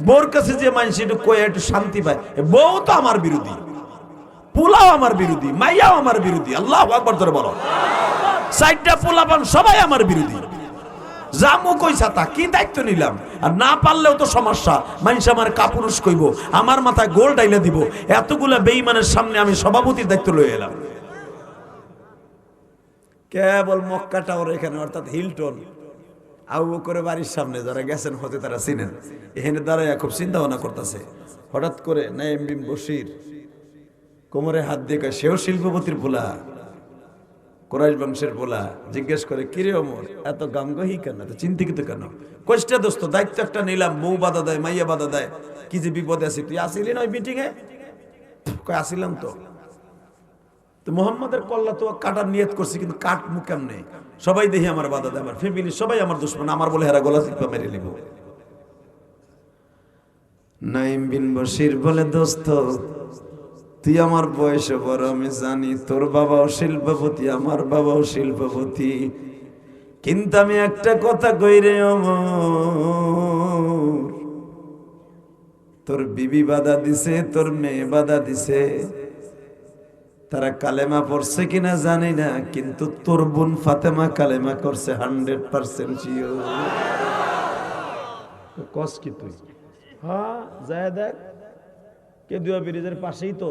বউর কাছে যে মানুষ একটু কয়ে একটু শান্তি পায়, বউ তো আমার বিরোধী, পোলাও আমার বিরোধী, মাইয়াও আমার বিরোধী। আল্লাহু আকবার জোরে বলো। সাইডটা পোলাপান সবাই আমার বিরোধী। জামু কই ছাতা, কি দায়িত্ব নিলাম? আর না পারলেও তো সমস্যা, মানুষ আমার কাপুরুষ কইব, আমার মাথায় গোল ডাইলে দিব। এতগুলা বেঈমানের সামনে আমি সভাপতির দায়িত্ব লয়ে এলাম। কেবল মক্কা টাওয়ার এখানে, অর্থাৎ হিলটন, আবু বকরের বাড়ির সামনে যারা গেছেন হতে তারা চিনেন, এখানে দাঁড়াইয়া খুব চিন্তা ভাবনা করতেছে। হঠাৎ করে নাঈম বিন বশির কোমরে হাত দিয়ে কয়, সেও শিল্পপতির পোলা, কুরাইশ বংশের পোলা। জিজ্ঞেস করে, কিরে ওমর এত গামগহি কেন, এত চিন্তিত কেন? কষ্টে দোস্ত, দায়িত্ব একটা নিলাম, বউ বাধা দেয়, মাইয়া বাধা দেয়, কি যে বিপদে আছি। তুই আসিলি না ওই মিটিং এ? কয় আসিলাম তো। মুহাম্মাদের কল্লা তো কাটার নিয়ত করছি, কিন্তু কাট মুকাম নেই। সবাই দেখি আমার বাধা দেয়, আমার ফ্যামিলি সবাই আমার দুশমন, আমার বলে হেরা গলা চিপা মেরে নিব। নাঈম বিন বশির বলে, দোস্ত তুই আমার বয়সে বড়, আমি জানি তোর বাবাও শিল্পপতি, আমার বাবাও শিল্পপতি, কিন্তু আমি একটা কথা কই রে ওমর, তোর বিবি বাধা দিছে, তোর মেয়ে বাধা দিছে, তারা কালেমা পড়ছে কিনা জানি না, কিন্তু তোর বোন ফাতেমা কালেমা করছে 100% শিওর। কস কি তুই? হ্যাঁ যায় দেখ, কেদুয়া ব্রিজের পাশেই তো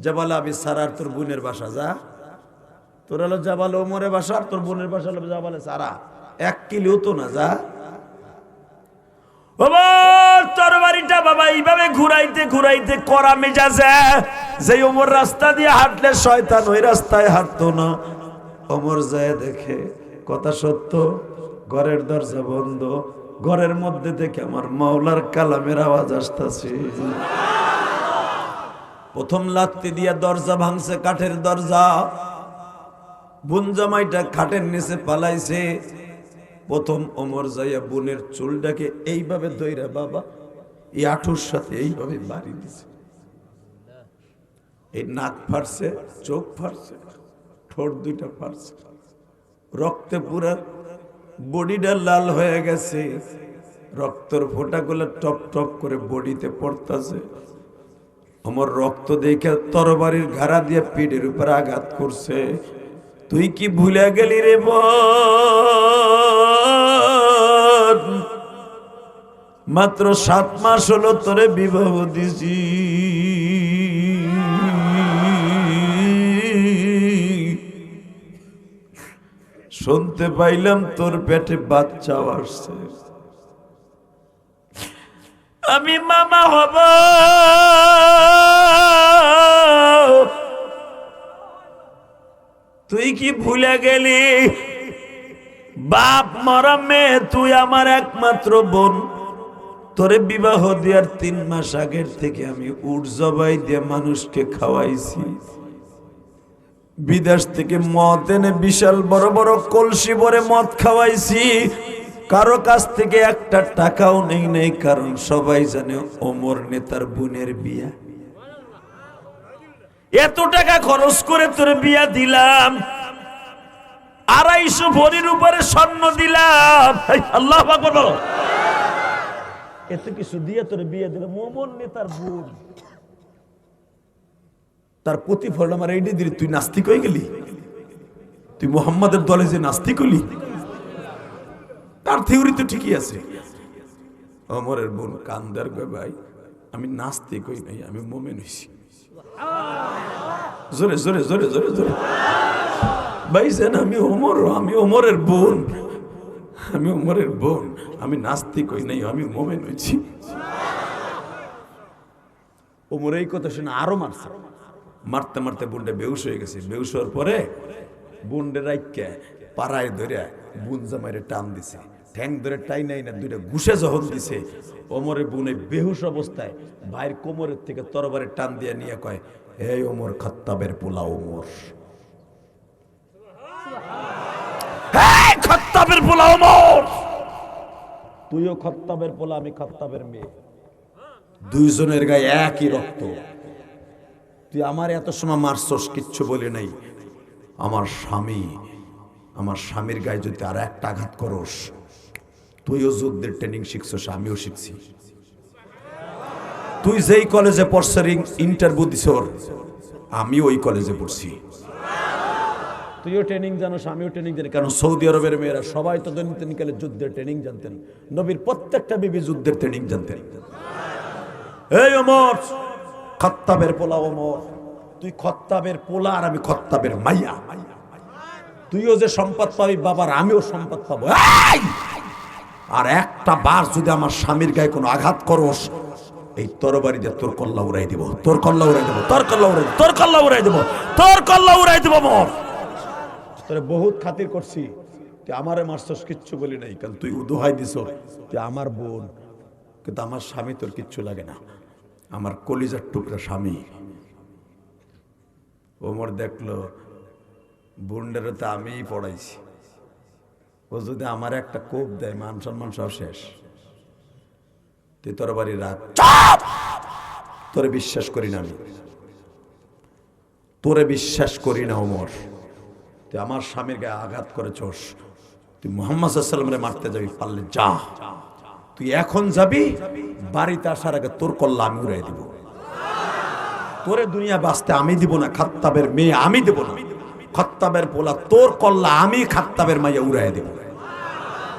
জাবাল আবি সারার তোর বোনের বাসা, যা। তোর হলো জাবাল ওমরের বাসা, আর তোর বোনের বাসা হলো জাবালে সারা, 1 কিলো তো না, যা। তরবারিটা বাবা এইভাবে ঘুরাইতে ঘুরাইতে করা মেজাজে, যে ওমর রাস্তা দিয়ে হাঁটলে শয়তান ওই রাস্তায় হাঁটতো না। ওমর যায় দেখে কথা সত্য, ঘরের দরজা বন্ধ, ঘরের মধ্যে থেকে আমার মাওলার কালামের আওয়াজ আসতেছে। প্রথম লাত্তি দিয়া দরজা ভাঙছে, কাঠের দরজা। বোন জামাইটা খাটের নিচে পালাইছে। প্রথম ওমর যাইয়া বোনের চুলটাকে এইভাবে ধইরা বাবা এই আঁঠুর সাথে এইভাবে বাড়ি দিছে। এই নাক ফাটছে, চোখ ফাটছে, ঠোঁট দুইটা ফাটছে, রক্তে পুরা বডিটা লাল হয়ে গেছে। রক্তর ফোঁটাগুলো টপ টপ করে বডিতে পড়তেছে। আমার রক্ত দেখে তরবারির ঘাড়া দিয়ে পিঠের উপর আঘাত করছে। তুই কি ভুলে গেলি রে বোন, মাত্র 7 মাস হলো তোরে বিবাহ দিছি। শুনতে পাইলাম তোর পেটে বাচ্চাও আসছে। আমি মামা হব, তুই কি ভুলে গেলি? বাপ মরা মেয়ে, তুই আমার একমাত্র বোন। তোরে বিবাহ দেওয়ার 3 মাস আগের থেকে আমি উট জবাই দিয়ে মানুষকে খাওয়াইছি। বিদেশ থেকে মদ এনে বিশাল বড় বড় কলসি ভরে মদ খাওয়াইছি। কারো কাছ থেকে একটা টাকাও নেই নাই, কারণ সবাই জানে ওমর নেতার বোনের বিয়া। এত টাকা খরচ করে তোর বিয়া দিলাম, 250 ভরির উপরে স্বর্ণ দিলাম। আল্লাহু আকবার বলো। এত কিছু দিয়ে তোর বিয়ে দিলাম, ওমর নেতার বোন। তার প্রতিফলন আমার এইটা দিলি, তুই নাস্তিক হয়ে গেলি? তুই মুহাম্মাদের দলে যে নাস্তিক হলি? তার থিওরি তো ঠিকই আছে। ওমরের বোন কান্দার কয়, ভাই আমি নাস্তিক হই নাই, আমি মুমিন হইছি। জোরে জোরে জোরে জোরে জোরে ভাই জান, আমি ওমরের বোন, আমি ওমরের বোন, আমি নাস্তিক হই নাই, আমি মুমিন হইছি। ওমর এই কথা শুনে আরো মারছে। মারতে মারতে বোনটা বেহুশ হয়ে গেছে। বেহুশ হওয়ার পরে বোনটা রাইকা পাড়ায় ধরে বোন জামাইরে টান দিছে। ঠ্যাং ধরে টাই নাই না, 2টা ঘুষে যখন দিছে, ওমরের বোনে বেহুশ অবস্থায় ভাইয়ের কোমরের থেকে তরবারে টান দিয়ে নিয়ে কয়, এই ওমর খাত্তাবের পোলা ওমর, খাত্তাবের পোলা ওমর, তুইও খাত্তাবের পোলা, আমি খাত্তাবের মেয়ে, দুইজনের গায়ে একই রক্ত। তুই আমার এত সময় মারছস, কিচ্ছু বলে নাই। আমার স্বামীর গায়ে যদি আর একটা আঘাত করস, তুইও যুদ্ধের ট্রেনিং শিখছস, আমিও শিখছি। তুই যেই কলেজে পড়ছস, ইন্টারভিউ দিছ, আমি ওই কলেজে পড়ছি। তুইও ট্রেনিং জানোস, আমিও ট্রেনিং জানি। কারণ সৌদি আরবের মেয়েরা সবাই তো দৈনিকালে যুদ্ধের ট্রেনিং জানতেন। নবীর প্রত্যেকটা বিবি যুদ্ধের ট্রেনিং জানতেন। এই ওমর, খাত্তাবের পোলা ওমর, তুই খাত্তাবের পোলা আর আমি খাত্তাবের মাইয়া। তুইও যে সম্পদ পাবি বাবার, আমিও সম্পদ পাবো। আর একটা বার যদি আমার স্বামীর গায়ে কোনো আঘাত করস, এই তরবারি দিয়ে তোর কল্লা উড়াই দিব, তোর কল্লা উড়াই দেবো, তোর কল্লা উড়াই, তোর কল্লা উড়াই দেবো, তোর কল্লা উড়াই দেবো। মোর তোরে বহুত খাতির করছি, তুই আমারে মারছস, কিচ্ছু বলি নাই, কারণ তুই দোহাই দিছ তুই আমার বোন। কিন্তু আমার স্বামী তোর কিচ্ছু লাগে না, আমার কলিজার টুকরা স্বামী। ওমর দেখলো বোনটারে তো আমিই পড়াইছি, ও যদি আমার একটা কোপ দেয়, মান সম্মান সব শেষ। তুই তরবারি রাখ। তোরে বিশ্বাস করি না আমি, তোরে বিশ্বাস করি না ওমর। তুই আমার স্বামীর গায়ে আঘাত করেছস, তুই মুহাম্মদ সাল্লাল্লাহু আলাইহি ওয়াসাল্লামরে মারতে যাবি, পারলে যা। তুই এখন যাবি, বাড়িতে আসার আগে তোর কল্লা আমি উড়াই দিব। তোরে দুনিয়া বাঁচতে আমি দিব না, খাত্তাবের মেয়ে আমি দেব না, খাত্তাবের পোলা তোর কল্লা আমি খাত্তাবের মাইয়া উড়াই দেব।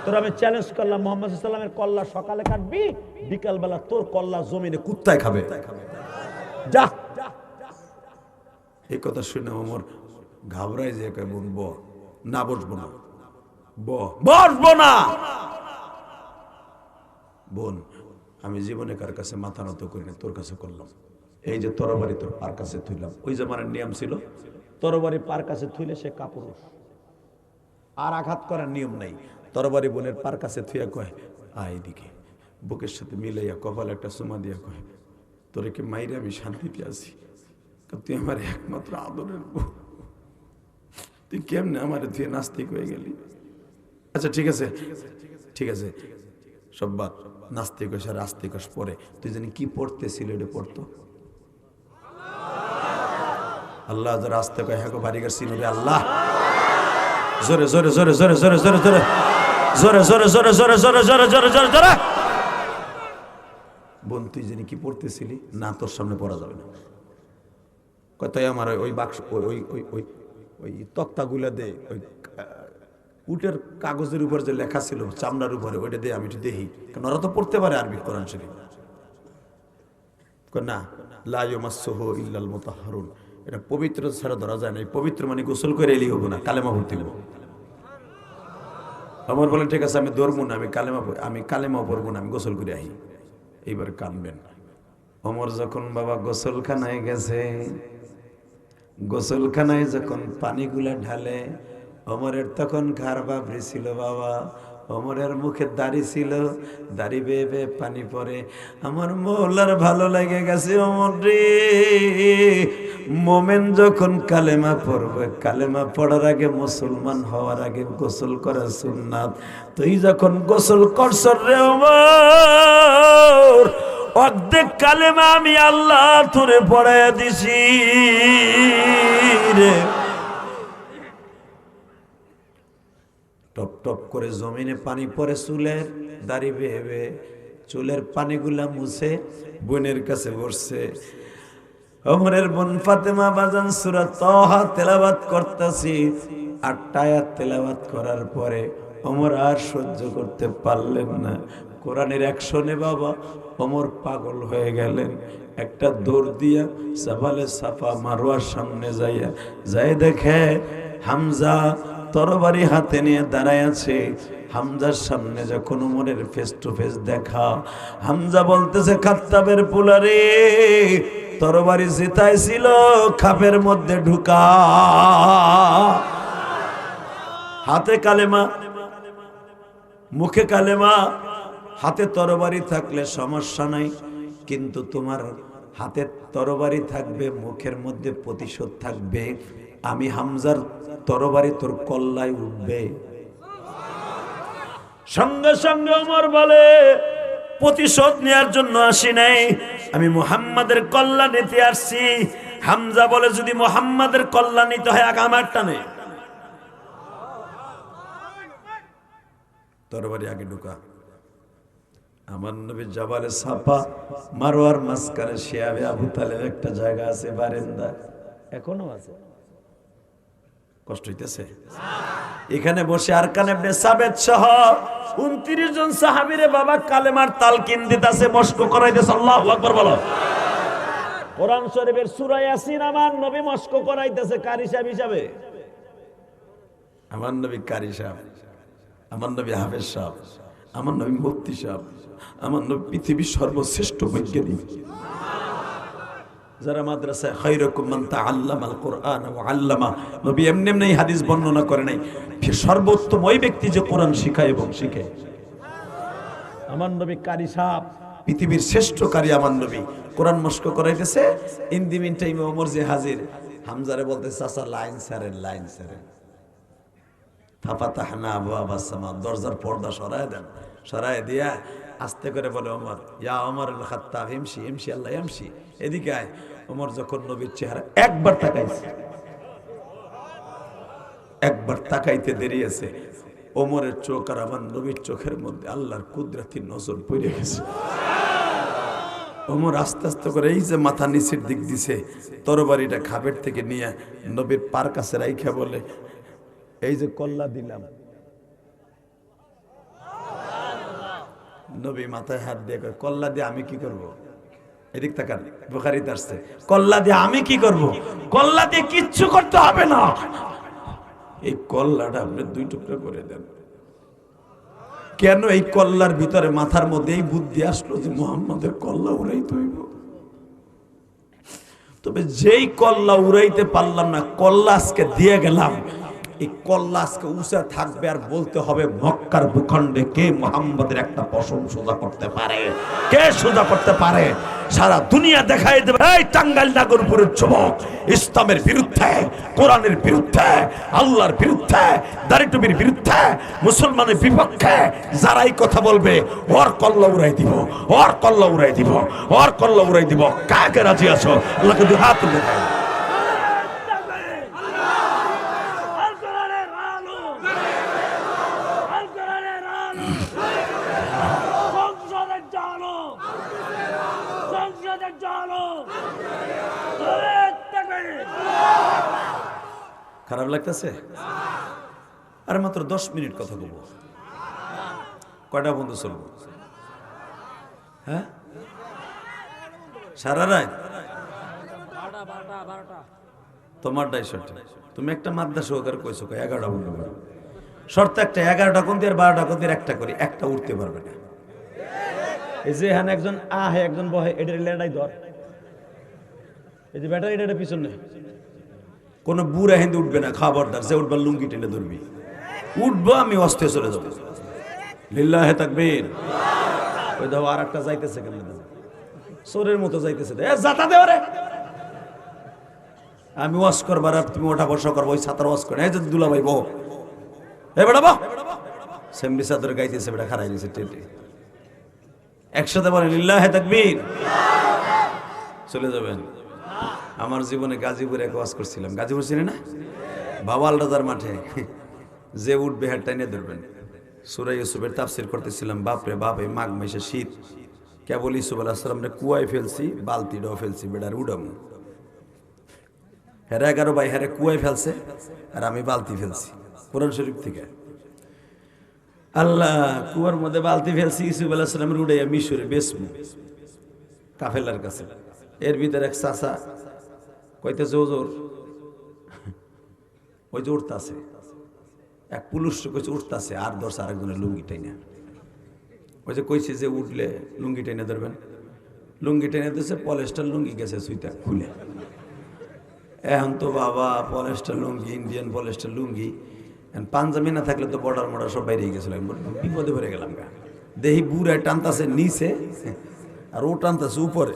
তোর আমি চ্যালেঞ্জ করলাম, মুহাম্মদ সাল্লাল্লাহু আলাইহি ওয়াসাল্লামের কল্লা সকালে কাটবি, বিকাল বেলা তোর কল্লা জমিনে কুত্তায় খাবে। যা, এই কথা শুনে ওমর ঘাবড়ায় যে কয় বোন ব না, বসবো না, বসবো না। বোন আমি জীবনে কার কাছে মাথা নত করি না, তোর কাছে করলাম। এই যে তরবারি তোর পার কাছে থুইলাম। ওই জামানের নিয়ম ছিল তরবারি পার কাছে থুইলে সে কাপুরুষ, আর আঘাত করার নিয়ম নাই। তরবারি বোনের পার কাছে থুইয়া কয় এদিকে, বুকের সাথে মিলাইয়া কপালে একটা চুমা দিয়া কয় তোরে কি মাইরে আমি শান্তিতে আছি, তুই আমার একমাত্র আদরের বউ, তুই কেমনে আমার তুই নাস্তিক হয়ে গেলি। আচ্ছা ঠিক আছে, ঠিক আছে, সব বাদ, নাস্তিক হস আর আস্তিক হস পরে, তুই জানি কি পড়তেছিল এটা পড়তো আল্লাহ রাস্তে কয় হ্যাঁ বাড়িঘর চিনবে আল্লাহ, জোরে জোরে জোরে জোরে জোরে জোরে জোরে জোরে জোরে জোরে জোরে জোরে জোরে জোরে জোরে জোরে। বোন তুই জানি কি পড়তেছিলি? না তোর সামনে পড়া যাবে না। কত আমার ওই বাক্স ওই ওই ওই ওই তক্তাগুলা দে, ওই উটের কাগজের উপর যে লেখা ছিল চামড়ার উপরে, ওইটা দিয়ে আমি একটু দেখি, কারণ ওরা তো পড়তে পারে আরবি কোরআন শরীফ। না লা ইয়ামাসসুহু ইল্লাল মুতাহহারুন, এটা পবিত্র ছাড়া ধরা যায় না। পবিত্র মানে গোসল করে এলি হবো না, কালেমা পড়তে হবো। আমার বলে ঠিক আছে আমি ধরবো না, আমি কালেমা পড়বো না, আমি গোসল করে আহি। এইবার কানবেন। ওমর যখন বাবা গোসলখানায় গেছে, গোসলখানায় যখন পানিগুলা ঢালে, ওমরের তখন ঘাড় বাবরি ছিল বাবা, ওমরের মুখে দাড়ি ছিল, দাড়ি বেয়ে বেয়ে পানি পড়ে। আমার মৌলার ভালো লেগে গেছে। ওমর রে, মোমেন যখন কালেমা পড়বে, কালেমা পড়ার আগে, মুসলমান হওয়ার আগে গোসল করা সুন্নাত। তুই যখন গোসল করছ রে ওমর, অর্ধেক কালেমা আমি আল্লাহ তোরে পড়াইয়া দিছি রে। টপ টপ করে জমিনে পানি পড়ে, চুলের দাড়ি বেয়ে বেয়ে চুলের পানিগুলা মুছে বোনের কাছে বসছে। ওমরের বোন ফাতেমা বাজান সূরা তাহা তেলাওয়াত করতেছি। 8টা আয়াত তেলাওয়াত করার পরে ওমর আর সহ্য করতে পারলেন না। কোরআনের অ্যাকশনে বাবা ওমর পাগল হয়ে গেলেন। একটা দৌড় দিয়া সাবালে সাফা মারওয়ার সামনে যাই দেখে হামজা তরবারি হাতে নিয়ে দাঁড়ায় আছে। হামজার সামনে যখন ওমরের ফেস টু ফেস দেখা, হামজা বলতেছে খাত্তাবের পুলারে, তরবারি জিতাইছিল খাপের মধ্যে ঢুকা, হাতে কালেমা মুখে কালেমা, হাতে তরবারি থাকলে সমস্যা নাই, কিন্তু তোমার হাতে তরবারি থাকবে, মুখের মধ্যে প্রতিশোধ থাকবে। আমি হামজার তরবারি তোর কল্লায় উঠবে। সঙ্গে সঙ্গে ওমর বলে প্রতিশোধ নেওয়ার জন্য আসি নাই, আমি মুহাম্মাদের কল্লা নিতে আসছি। হামজা বলে যদি মুহাম্মাদের কল্লা নিতে হয় আগে আমারটা নে, তরবারি আগে ঢুকা। আমার নবী জাবালে সাফা মারওয়ার মাঝখানে শিয়াবে আবু তালেব একটা জায়গা আছে, বারান্দা এখনো আছে, কষ্ট হইতেছে। এখানে বসে আরকান ইবনে সাবেত সহ 29 জন সাহাবীরে বাবা কালেমার তালকিন দিতেছে, মস্ক করাইতেছে। আল্লাহু আকবার বলো। কোরআন শরীফের সূরা ইয়াসিন আমার নবী মস্ক করাইতেছে কারি সাহেব হিসাবে। আমার নবী কারি সাহেব, আমার নবী হাফেজ সাহেব, আমার নবী মুফতি সাহেব, আমার নবী পৃথিবীর সর্বশ্রেষ্ঠ বৈজ্ঞানিক। যারা মাদ্রাসায় খায়রুকুম মান তাআল্লামাল কুরআন ওয়া আল্লামা, নবী এমনি এমনি হাদিস বর্ণনা করে নাই, সর্বোত্তম ওই ব্যক্তি যে কোরআন শিখায় এবং শিখে। আমার নবী কারি সাহেব, পৃথিবীর শ্রেষ্ঠ কারি আমার নবী, কোরআন মস্ক করাইতেছে। ইন দি মিন টাইমে ওমর যে হাজির, হামজারে বলতে চাচা লাইন সারেন, লাইন সারেন। ফাতাহনা আবওয়াবাস সামা, দরজার পর্দা সরায় দেন, সরায় দিয়া আস্তে করে বলে ওমর, ইয়া ওমর আল খাত্তাব ইমশি ইমশি আল্লাহ ইমশি, এদিকে আয়। ওমর যখন নবীর চেহারা একবার তাকাইছে, একবার তাকাইতে দেরি আছে, ওমরের চোখ আর আমার নবীর চোখের মধ্যে আল্লাহর কুদরতি নজর পড়ে গেছে। ওমর আস্তে আস্তে করে এই যে মাথা নিচের দিক দিছে, তরবারিটা খাবের থেকে নিয়ে নবীর পার কাছে রাইখা বলে, এই যে কল্লা দিলাম। নবী মাথায় হাত দিয়ে কয়, কল্লা দিয়ে আমি কি করব? এদিক তাকান, বুখারীতে আসছে কল্লা দিয়ে আমি কি করব? কল্লা দিয়ে কিচ্ছু করতে হবে না, এই কল্লাটা আপনি 2 টুকরা করে দেন। কেন এই কল্লার ভিতরে মাথার মধ্যে এই বুদ্ধি আসলো যে মুহাম্মাদের কল্লা উড়াইতে হইব? তবে যেই কল্লা উড়াইতে পারলাম না, কল্লা আজকে দিয়ে গেলাম, এই কল্লা আজকে উঁচা থাকবে আর বলতে হবে মক্কার ভূখণ্ডে কে মুহাম্মাদের একটা পশম সোজা করতে পারে, কে সোজা করতে পারে। সারা দুনিয়া দেখাই দেবে এই টাঙ্গাইল নাগরপুরের যুবক ইসলামের বিরুদ্ধে, কোরআনের বিরুদ্ধে, আল্লাহর বিরুদ্ধে, দাড়িটুপির বিরুদ্ধে, মুসলমানের বিপক্ষে যারাই কথা বলবে ওর কল্লা উড়াই দিব, ওর কল্লা উড়াই দিব, ওর কল্লা উড়াই দিব। কাকে রাজি আছো? আল্লাহকে দুই হাত তুলে দাও। খারাপ লাগতেছে? আরে মাত্র 10 মিনিট কথা বলবো, কয়টা বন্ধু চলবো? হ্যাঁ, সারা রাত তোমারটাই সঠিক। তুমি একটা মাদ্দা সহকারে কইছো 11টা বন্ধু করো, শর্ত একটা 11টা কোন দিয়ে 12টা কোন দিয়ে একটা করি, একটা উঠতে পারবে না। এই যে এখানে একজন আহে একজন বহে, এটার লেডাই ধর, এই যে ব্যাটারি এটা পিছনে কোন বুড়া হিন্দু উঠবে না, খবরদার। যে উঠবার লুঙ্গি টেনে ধরবি, উঠবো আমি অস্তে চলে যাবো। লিল্লাহে তাকবীর। ওই দাও আর একটা যাইতেছে, কেন সোরের মতো যাইতেছে, যাতা দে ওরে। আমি ওয়াশ করবার আর তুমি ওঠা বসা করবো, ওই ছাতার ওয়াশ করে। এই যে দুলা ভাই বহ, এ বেটা বহ, সেমরি চাদর গাইতেছে, বেটা খারাই দিয়েছে টেটে। একসাথে বলেন লিল্লাহে তাকবীর। চলে যাবেন। আমার জীবনে গাজীপুরে এক ওয়াজ করছিলাম, গাজীপুর ছিলেন না, বাবাল রাজার মাঠে। যে উঠবে হেড টাইনে ধরবেন। সূরা ইউসুফের তাফসীর করতেছিলাম। বাপরে বাপ, এই মাঘ মাসে শীত, কেবল ইউসুফ আলাইহিস সালামরে কুয়ায় ফেলছি, বালতিটাও ফেলছি, বেটার উড়ামু। হেরা 11 ভাই হেরে কুয়ায় ফেলছে আর আমি বালতি ফেলছি, কোরআন শরীফ থেকে। আল্লাহ, কুয়ার মধ্যে বালতি ফেলছি, ইউসুফ আলাইহিস সালামের উড়াইয়া মিশরে বেসমু কাফেলার কাছে। এর ভিতরে এক চাচা কইতেছে হুজুর, ওই যে উঠতাছে, এক পুলিশ কইছে উঠতাছে, আর ধরছে আরেকজনের লুঙ্গি টাইনা। ওই যে কইছে যে উঠলে লুঙ্গি টাইনা ধরবেন, লুঙ্গি টাইনা দিচ্ছে, পলেস্টার লুঙ্গি গেছে সুইটা খুলে। এখন তো বাবা পলেস্টার লুঙ্গি, ইন্ডিয়ান পলেস্টার লুঙ্গি, পাঞ্জাবি না থাকলে তো বর্ডার মর্ডার সব বাইরে গেছিল। বিপদে পড়ে গেলাম গা। দেহি বুড়ায় টানতাছে নিচে আর ও টানতাছে উপরে,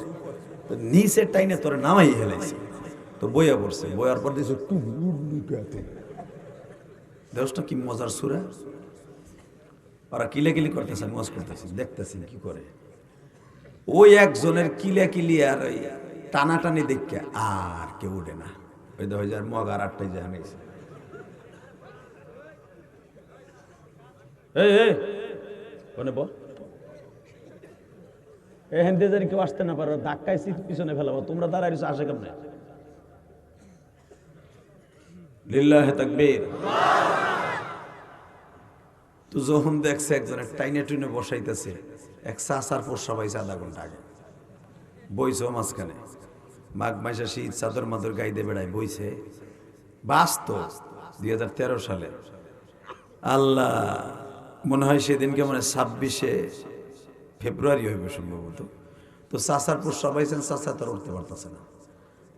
তো নিচে টাইনে তোরে নামাই হেলাইছে, তো বইয়া পড়ছে। বইয়ার পর দিয়েছে দেশটা কি মজার সুরা। ওরা কিলাকিলি করতেছে, মজ করতেছে, দেখতেছি কি করে। ওই একজনের কিলাকিলি আর ওই টানাটানি দেখে আর কেউ উঠে না। ওই 2000 মগ আর 8টাই যায় গেছে। হেন্দে জানি কেউ আসতে না পারো, ধাক্কায় পিছনে ফেলাবো, তোমরা দাঁড়াইছো আসে কেমনে? লিল্লাহে তাকবীর। তো যখন দেখছে একজনের টাইনে টুইনে বসাইতেছে, এক চাচার পোষ সবাইছে আধা ঘন্টা আগে, বইছে মাঝখানে। মাঘ মাসে শীত, চাদর মাদর গাইতে বেড়ায় বইছে। বাস্ত 2013 সালে, আল্লাহ মনে হয় সেদিনকে মানে 26শে ফেব্রুয়ারি হইবে সম্ভবত। তো চাচার পোষ সবাইছেন, চাচা তোর উঠতে পারতেছে না।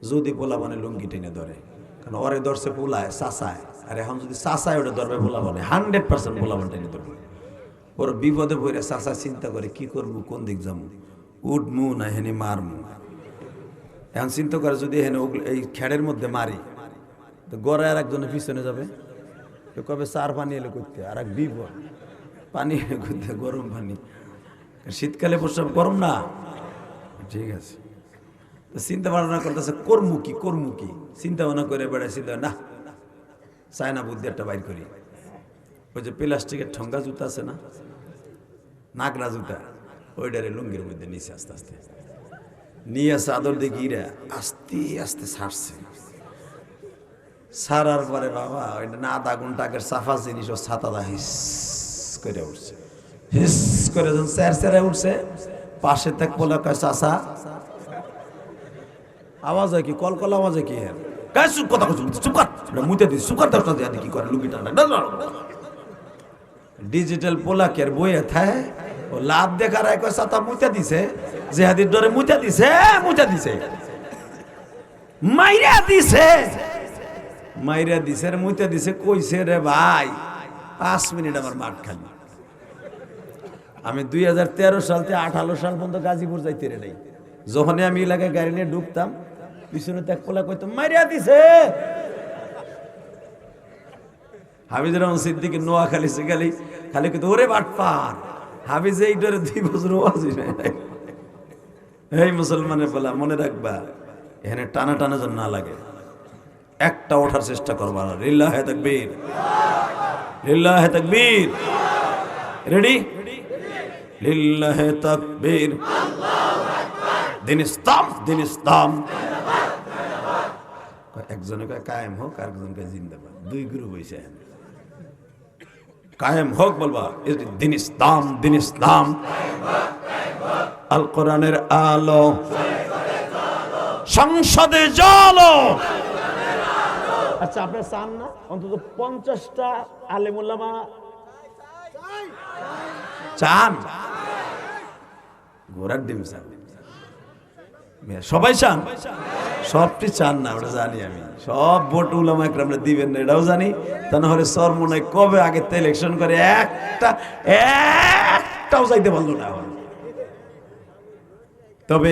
যদি পোলা মানে লুঙ্গি টেনে ধরে, কারণ ওরে ধরছে পোলায় চাচায়, আর এখন যদি চাচায় ওটা ধরবে পোলা মানে 100% পোলা মানে টেনে ধরবে। ওর বিপদে পড়ে চাচা চিন্তা করে কি করবো, কোন দিক যাবো, উঠমু না হেনে মারমু। এখন চিন্তা করে যদি হেনে এই খেড়ের মধ্যে মারি, তো গড়ে আর একজনের পিছনে যাবে, কবে চার পানি এলে করতে, আর এক বিপদ পানি এলে করতে, গরম পানি। শীতকালে প্রস্রাব গরম না, ঠিক আছে। চিন্তা ভাবনা করতেছে কর্মু কি, চিন্তা ভাবনা করে বেড়ায়, চিন্তা না চায়না বুদ্ধি একটা বাইর করি। ওই যে প্লাস্টিকের ঠঙ্গা জুতা আছে না, নাগরা জুতা, ওইটারে লুঙ্গির মধ্যে নিচে আস্তে আস্তে নিয়ে চাদর দিয়ে গিরা আস্তে আস্তে ছাড়ছে। ছাড়ার পরে বাবা ওইটা না আধা ঘন্টা আগের সাফা জিনিস ও ছাতাদা হিস করে উঠছে, হিস করে যখন চের চেরে উঠছে, পাশে থাক বলে কয় চাচা আওয়াজ হয় কি কলকল আওয়াজ হয় কি গায়ে চুপ কথা চুপ কর মুইতে দিস চুপ কর দশটা দিয়ে কি করে লুকিটা না ডিজিটাল পোলাকের বইয়ে থায় ও লাভ দেখার এক সাতা মুইতে দিছে জেহাদির ডরে মুইতে দিছে মাইরা দিছে রে মুইতে দিছে কইছে রে ভাই 5 মিনিট আমার মাঠ খালি আমি 2013 সাল থেকে 18 সাল পর্যন্ত গাজীপুর যাইতে রে নাই যখনই আমি এলাকায় গাড়ি নিয়ে ঢুকতাম পিছনে ত্যাগ পোলা কইতো মাইরা দিছে হাফিজুর রহমান সিদ্দিকী নোয়াখালী সেখালি খালি কইতো ওরে বাটপার হাফিজ এই ডরে 2 বছর ওয়াজি নাই এই মুসলমানের বলা মনে রাখবা এখানে টানা টানা যেন না লাগে একটা ওঠার চেষ্টা করবা লিল্লাহে তাকবীর লিল্লাহে তাকবীর রেডি লিল্লাহে তাকবীর আল্লাহু আকবার দিন ইসলাম একজনে কয় কায়েম হোক আর একজন কয় জিন্দাবাদ দুই গ্রুপ হইছে কায়েম হোক বলবা দিন ইসলাম আল কোরআনের আলো সংসদে জ্বালো আচ্ছা আপনারা চান না অন্তত 50টা আলেম উলামা চান ঘোড়ার ডিম চান সবাই চান সবটি চান না আমরা জানি আমি সব ভোট উলামা একরামরা দিবেন না এটাও জানি তা না হলে সরমনায় কবে আগে তো ইলেকশন করে একটাও চাইতে পারলো না তবে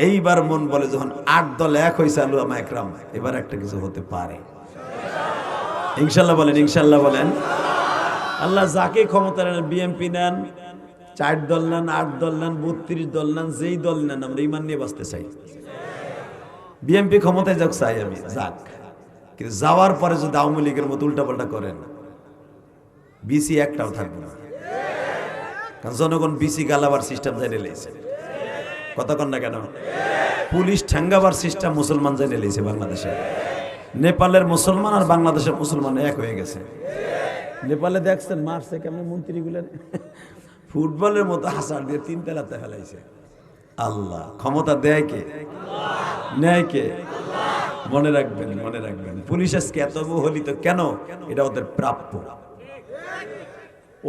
এইবার মন বলে যখন 8 দল এক হয়েছে উলামা একরাম এবার একটা কিছু হতে পারে ইনশাআল্লাহ বলেন আল্লাহ যাকে ক্ষমতা নেন বিএনপি নেন 4 দল নেন 8 দল নেন 32 দল নেন যেই দল নেন আমরা ইমান নিয়ে বাঁচতে চাই বিএনপি ক্ষমতায় যাক চাই আমি যাক কিন্তু যাওয়ার পরে যদি আওয়ামী লীগের মতো উল্টাপাল্টা করেন বিসি একটাও থাকবে না কারণ জনগণ বিসি গালাবার সিস্টেম জেনে লেছে কথা কন না কেন পুলিশ ঠ্যাঙ্গাবার সিস্টেম মুসলমান জেনে লেছে বাংলাদেশে নেপালের মুসলমান আর বাংলাদেশের মুসলমান এক হয়ে গেছে নেপালে দেখছেন মারছে কেমন মন্ত্রীগুলো ফুটবলের মতো হাসার দিয়ে 3 তলাতে ফেলাইছে আল্লাহ ক্ষমতা দেয় কে নেয় কে মনে রাখবেন পুলিশ আজকে এত বহলিত কেন এটা ওদের প্রাপ্য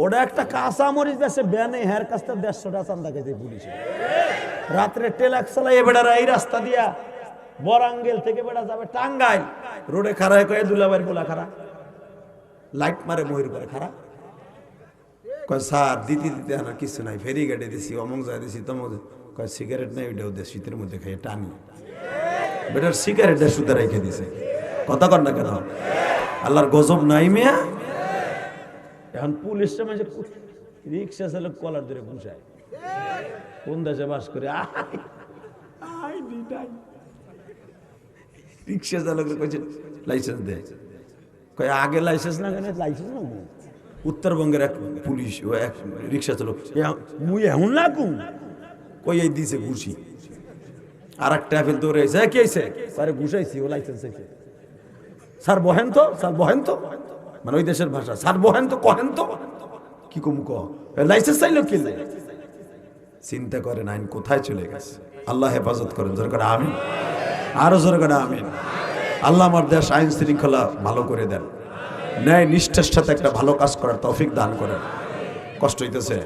ওটা একটা কাঁচা মরিচ দেশে ব্যানে হের কাছটা 150টা চান্দা খাইছে পুলিশে রাত্রে টেলাক চালাই বেড়ারা এই রাস্তা দিয়া বরাঙ্গেল থেকে বেড়া যাবে টাঙ্গাইল রোডে খাড়ায় কয়ে দুলাবাড়ি পোলা খাড়া লাইট মারে ময়ূর করে খাড়া কয় স্যার দিতে আর কিছু নাই ফেরি গাড়ি দিছি অমুক যা দিছি তমুক কয় সিগারেট নাই ওইটাও দে শীতের মধ্যে খাইয়ে টানি বেটার সিগারেটটা সুদে রেখে দিছে কথা কর না কেন আল্লাহর গজব নাই মিয়া এখন পুলিশটা মানে রিক্সা চালক কলার ধরে ঘুষায় কোন দেশে বাস করে রিক্সা চালকের কইছে লাইসেন্স দে কয় আগে লাইসেন্স না কেন লাইসেন্স না উত্তরবঙ্গের এক পুলিশ ও এক রিক্সা চালক মুই এখন লাগুম কই এই দিছে ঘুষি আর একটা ফেল দৌড়ে এসে কি হয়েছে স্যার ঘুষাইছি ও লাইসেন্স আছে স্যার বহেন তো মানে ওই দেশের ভাষা স্যার বহেন তো কহেন তো কি কম লাইসেন্স চাইলো কি চিন্তা করেন আইন কোথায় চলে গেছে আল্লাহ হেফাজত করেন জোরে করে আমিন আরো জোরে করে আমিন আল্লাহ আমার দেশ আইন শৃঙ্খলা ভালো করে দেন ন্যায় নিষ্ঠার সাথে একটা ভালো কাজ করার তৌফিক দান করেন কষ্ট হইতেছে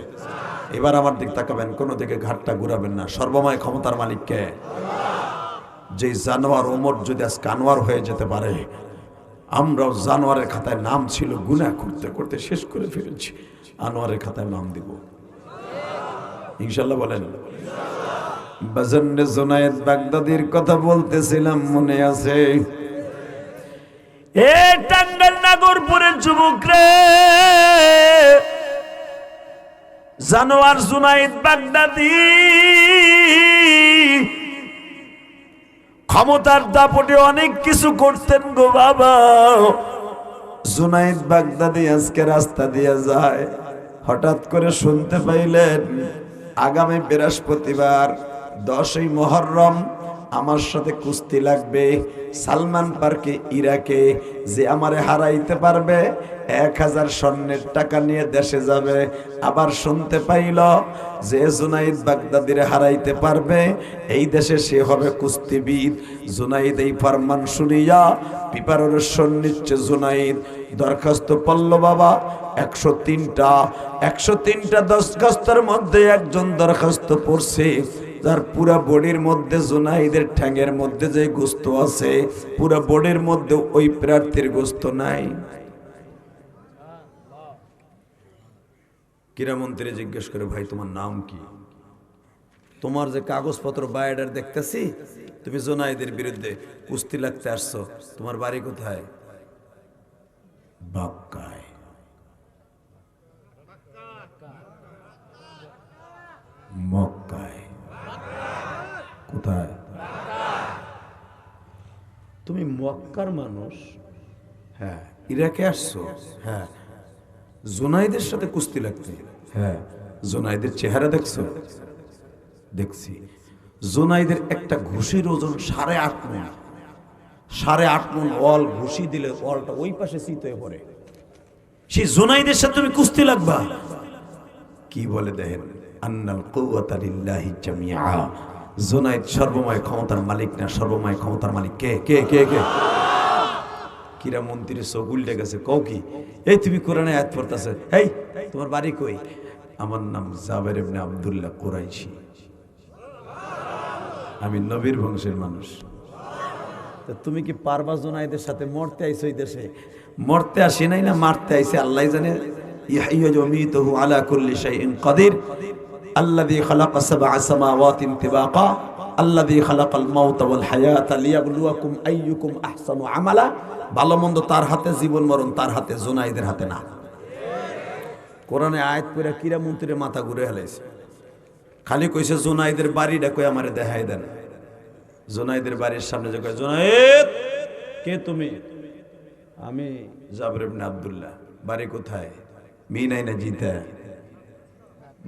এবার আমার দিক তাকাবেন কোনো দিকে ঘাটটা ঘুরাবেন না সর্বময় ক্ষমতার মালিককে যে জানোয়ার ওমর যদি আজ কানোয়ার হয়ে যেতে পারে আমরাও জানোয়ারের খাতায় নাম ছিল গুনাহ করতে করতে শেষ করে ফেলেছি আনোয়ারের খাতায় নাম দিব ইনশাআল্লাহ বলেন বাজন্নে জুনায়েদ বাগদাদির কথা বলতেছিলাম মনে আছে এ টাঙ্গাইল নাগরপুরের যুবক রে জানোয়ার জুনায়েদ বাগদাদি ক্ষমতার দাপটে অনেক কিছু করতেন গো বাবা জুনায়েদ বাগদাদি আজকে রাস্তা দিয়ে যায় হঠাৎ করে শুনতে পাইলেন আগামী বৃহস্পতিবার 10ই মুহররম আমার সাথে কুস্তি লাগবে সালমান পার্কে ইরাকে, যে আমারে হারাইতে পারবে 1000 স্বর্ণের টাকা নিয়ে দেশে যাবে। আবার শুনতে পাইল যে জুনাইদ বাগদাদিরে হারাইতে পারবে এই দেশে সে হবে কুস্তিবিদ। জুনাইদ এই ফরমান শুনিয়া প্রিপারেশন নিচ্ছে জুনাইদ। দরখাস্ত পড়ল বাবা 103টা দরখাস্তের মধ্যে একজন দরখাস্ত পড়ছে যার পুরা বডির মধ্যে জুনাইদের ঠ্যাঙের মধ্যে যে গোস্ত আছে পুরা বডির মধ্যে ওই প্রার্থীর গোস্ত নাই। ক্রীড়ামন্ত্রী জিজ্ঞেস করে, ভাই তোমার নাম কি? তোমার যে কাগজপত্র বায়োডাটা দেখতেছি তুমি জুনাইদের বিরুদ্ধে কুস্তি লাগতে আসছো, তোমার বাড়ি কোথায়? মক্কায়। মক্কায় কোথায়? তুমি মক্কার মানুষ? হ্যাঁ। ইরাকে আসছো? হ্যাঁ। জুনাইদের সাথে কুস্তি লাগছে? হ্যাঁ। জুনাইদের চেহারা দেখছো? দেখছি। জুনাইদের একটা ঘুষির ওজন 8.5 মণ। 8.5 মণ অল ঘুষি দিলে অলটা ওই পাশে চিত হয়ে পড়ে। সেই জুনাইদের সাথে তুমি কুস্তি লাগবা? কি বলে দেখেন, আন্নাল কুওয়াতা লিল্লাহি জামিআ। জুনাইদ সর্বময় ক্ষমতার মালিক না, সর্বময় ক্ষমতার মালিক কে? কে কে কে? কিরা মন্ত্রীর চোখ উল্টে গেছে। কও কি? এই তুমি কোরআনে আয়াত পড়তাছে। এই তোমার বাড়ি কই? আমার নাম জাবের ইবনে আব্দুল্লাহ কুরাইশি, আমি নবীর বংশের মানুষ। তুমি কি পারবা জুনাইদের সাথে মরতে আইছো? এই দেশে মরতে আসি নাই না মারতে আইছে আল্লাহ জানে। ইয়াহইয়ু ওয়ামিতুহু আলা কুল্লি শাইইন কাদির আল্লাযী খালাকা সাবআ সামাওয়াতিন তিবাকা আল্লাযী খালাকাল মাউতা ওয়াল হায়াতা লিয়াবলুয়াকুম আইয়ুকুম আহসানু আমালা। ভালো মন্দ তার হাতে, জীবন মরণ তার হাতে, জুনাইদের হাতে না। কোরআনে আয়াত পড়ে কিরা মন্ত্রীর মাথা ঘুরে হেলাইছে। খালি কইছে জুনাইদের বাড়িটা কই আমারে দেখাই দেন। জুনাইদের বাড়ির সামনে যে কয়, জুনাইদ কে তুমি? আমি জাবের ইবনে আব্দুল্লাহ। বাড়ি কোথায়? মিনাইনা জিতা,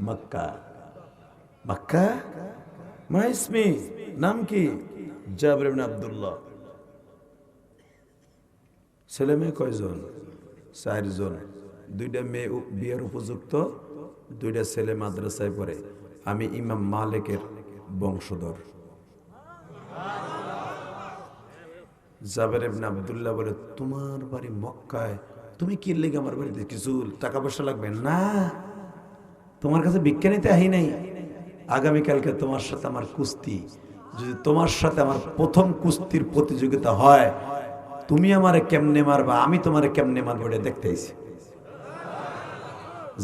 মক্কা। মক্কা? মা ইসমি, নাম কি? জাবের ইবনে আব্দুল্লাহ। ছেলে মেয়ে কয়জন? 4 জন। 2টা মেয়ে বিয়ের উপযুক্ত, 2টা ছেলে মাদ্রাসায় পড়ে। আমি ইমাম মালিকের বংশধর। জাবের ইবনে আব্দুল্লাহ বলে, তোমার বাড়ি মক্কায়, তুমি কি লেগে আমার বাড়িতে? কিছু টাকা পয়সা লাগবে না, তোমার কাছে ভিক্ষা নিতে আহি নাই। আগামীকালকে তোমার সাথে আমার কুস্তি, যদি তোমার সাথে আমার প্রথম কুস্তির প্রতিযোগিতা হয়, তুমি আমারে কেমনে মারবা, আমি তোমারে কেমনে মারবো এটা দেখতে আইছি।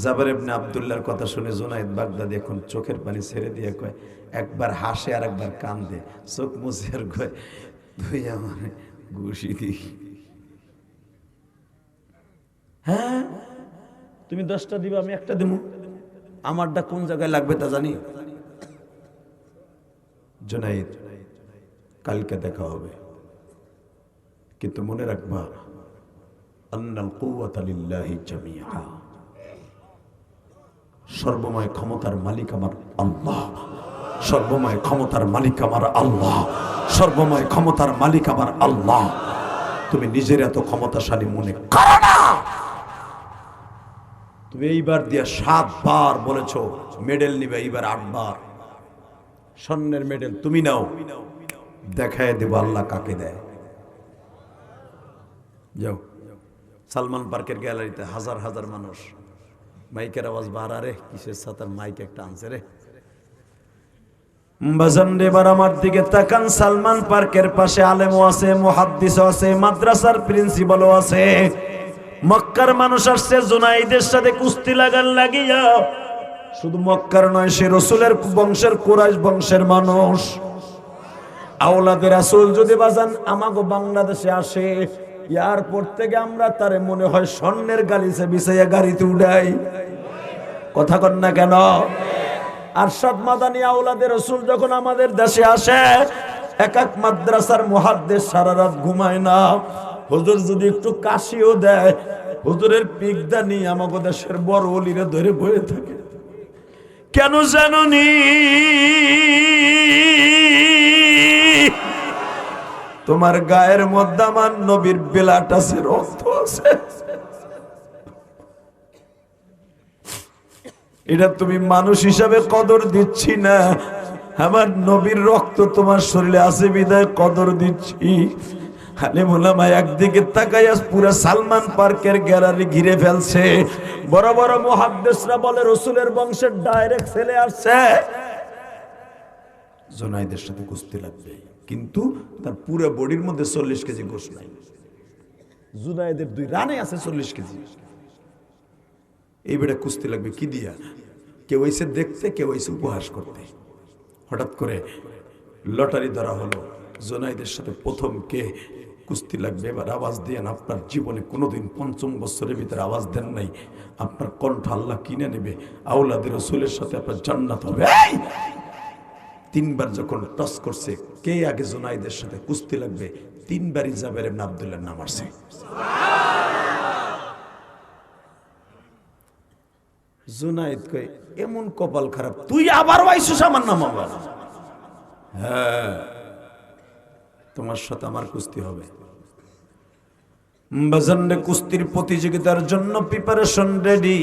জাবের ইবনে আব্দুল্লাহর কথা শুনে জুনাইদ বাগদাদি এখন চোখের পানি ছেড়ে দিয়ে কয়, একবার হাসে আর একবার কান্দে, চোখ মুছে আর কয়, তুই আমারে ঘুষি দি। হ্যাঁ, তুমি 10টা দিবা, আমি একটা দেবো। আমারটা কোন জায়গায় লাগবে তা জানি। জুনাইদ, কালকে দেখা হবে, কিন্তু মনে রাখবা আন্নাল কুওয়াতা লিল্লাহি জামিআ। সর্বময় ক্ষমতার মালিক আমার আল্লাহ, সর্বময় ক্ষমতার মালিক আমার আল্লাহ, সর্বময় ক্ষমতার মালিক আমার আল্লাহ। তুমি নিজের এত ক্ষমতাশালী মনে করো না। তুমি এইবার দিয়া 7 বার বলেছো মেডেল নিবে, এইবার 8 বার স্বর্ণের মেডেল তুমি নাও, দেখায় দেব আল্লাহ কাকে দেয়। যাও। সালমান পার্কের গ্যালারিতে হাজার হাজার মানুষ, মাইকের আওয়াজ বাড়া রে, কিসের সাতার মাইক একটা আনছে রে। বাজান এবার আমার দিকে তাকান। সালমান পার্কের পাশে আলেমও আছে, মুহাদ্দিসও আছে, মাদ্রাসার প্রিন্সিপালও আছে। মক্কার মানুষ আসছে জুনাইদের সাথে কুস্তি লাগান লাগিয়া। শুধু মক্কার নয়, সে রাসূলের বংশের, কুরাইশ বংশের মানুষ। আওলাদের রাসূল যদি বাজান আমাগো বাংলাদেশে আসে, এয়ারপোর্ট থেকে আমরা তারে মনে হয় স্বর্ণের গালিচে বিছাইয়া গাড়িতে উঠাই। কথা কন না কেন? আরশাদ মাদানী আওলাদের রাসূল যখন আমাদের দেশে আসে, এক এক মাদ্রাসার মুহাদ্দিস সারা রাত ঘুমায় না। হুজুর যদি একটু কাশিও দেয়, হুজুরের পিকদানি আমাগো দেশের বড় ওলিরে ধরে বয়ে থাকে। কেন জানুনি? তোমার গায়ের মধ্যে আমার নবীর ব্লাড আছে, রক্ত আছে। এটা তুমি মানুষ হিসাবে কদর দিচ্ছি না, আমার নবীর রক্ত তোমার শরীরে আছে বিদায় কদর দিচ্ছি। আলেম ওলামা একদিকে তাকাইয়া পুরো সালমান পার্কের গ্যালারি ঘিরে ফেলছে। বড় বড় মুহাদ্দিসরা বলে রাসূলের বংশের ডাইরেক্ট ছেলে আসছে, জুনাইদের সাথে কুস্তি লাগবে, কিন্তু তার পুরো বডির মধ্যে 40 কেজি গোশ নাই। জুনাইদের 2 রানে আছে 40 কেজি। এই বেড়া কুস্তি লাগবে কি দিয়া? কেউ এসে দেখতে, কেউ এসে উপহাস করতে। হঠাৎ করে লটারি ধরা হলো, জুনাইদের সাথে প্রথম কে কুস্তি লাগবে। এবার আওয়াজ দিয়ে, আপনার জীবনে কোনোদিন ৫০ বছরের ভিতরে আওয়াজ দেন নাই, আপনার কণ্ঠ আল্লাহ কিনে নেবে, আওলাদের রাসূলের সাথে আপনার জান্নাত হবে। 3বার যখন টস করছে কে আগে জুনাইদের সাথে কুস্তি লাগবে, 3বারই জাবের ইবনে আব্দুল্লাহর নাম আসছে। জুনাইদ কই, এমন কপাল খারাপ, তুই আবার আইছিস আমার নাম আবার? হ্যাঁ, তোমার সাথে আমার কুস্তি হবে। বাজারে কুস্তির প্রতিযোগিতার জন্য প্রিপারেশন রেডি।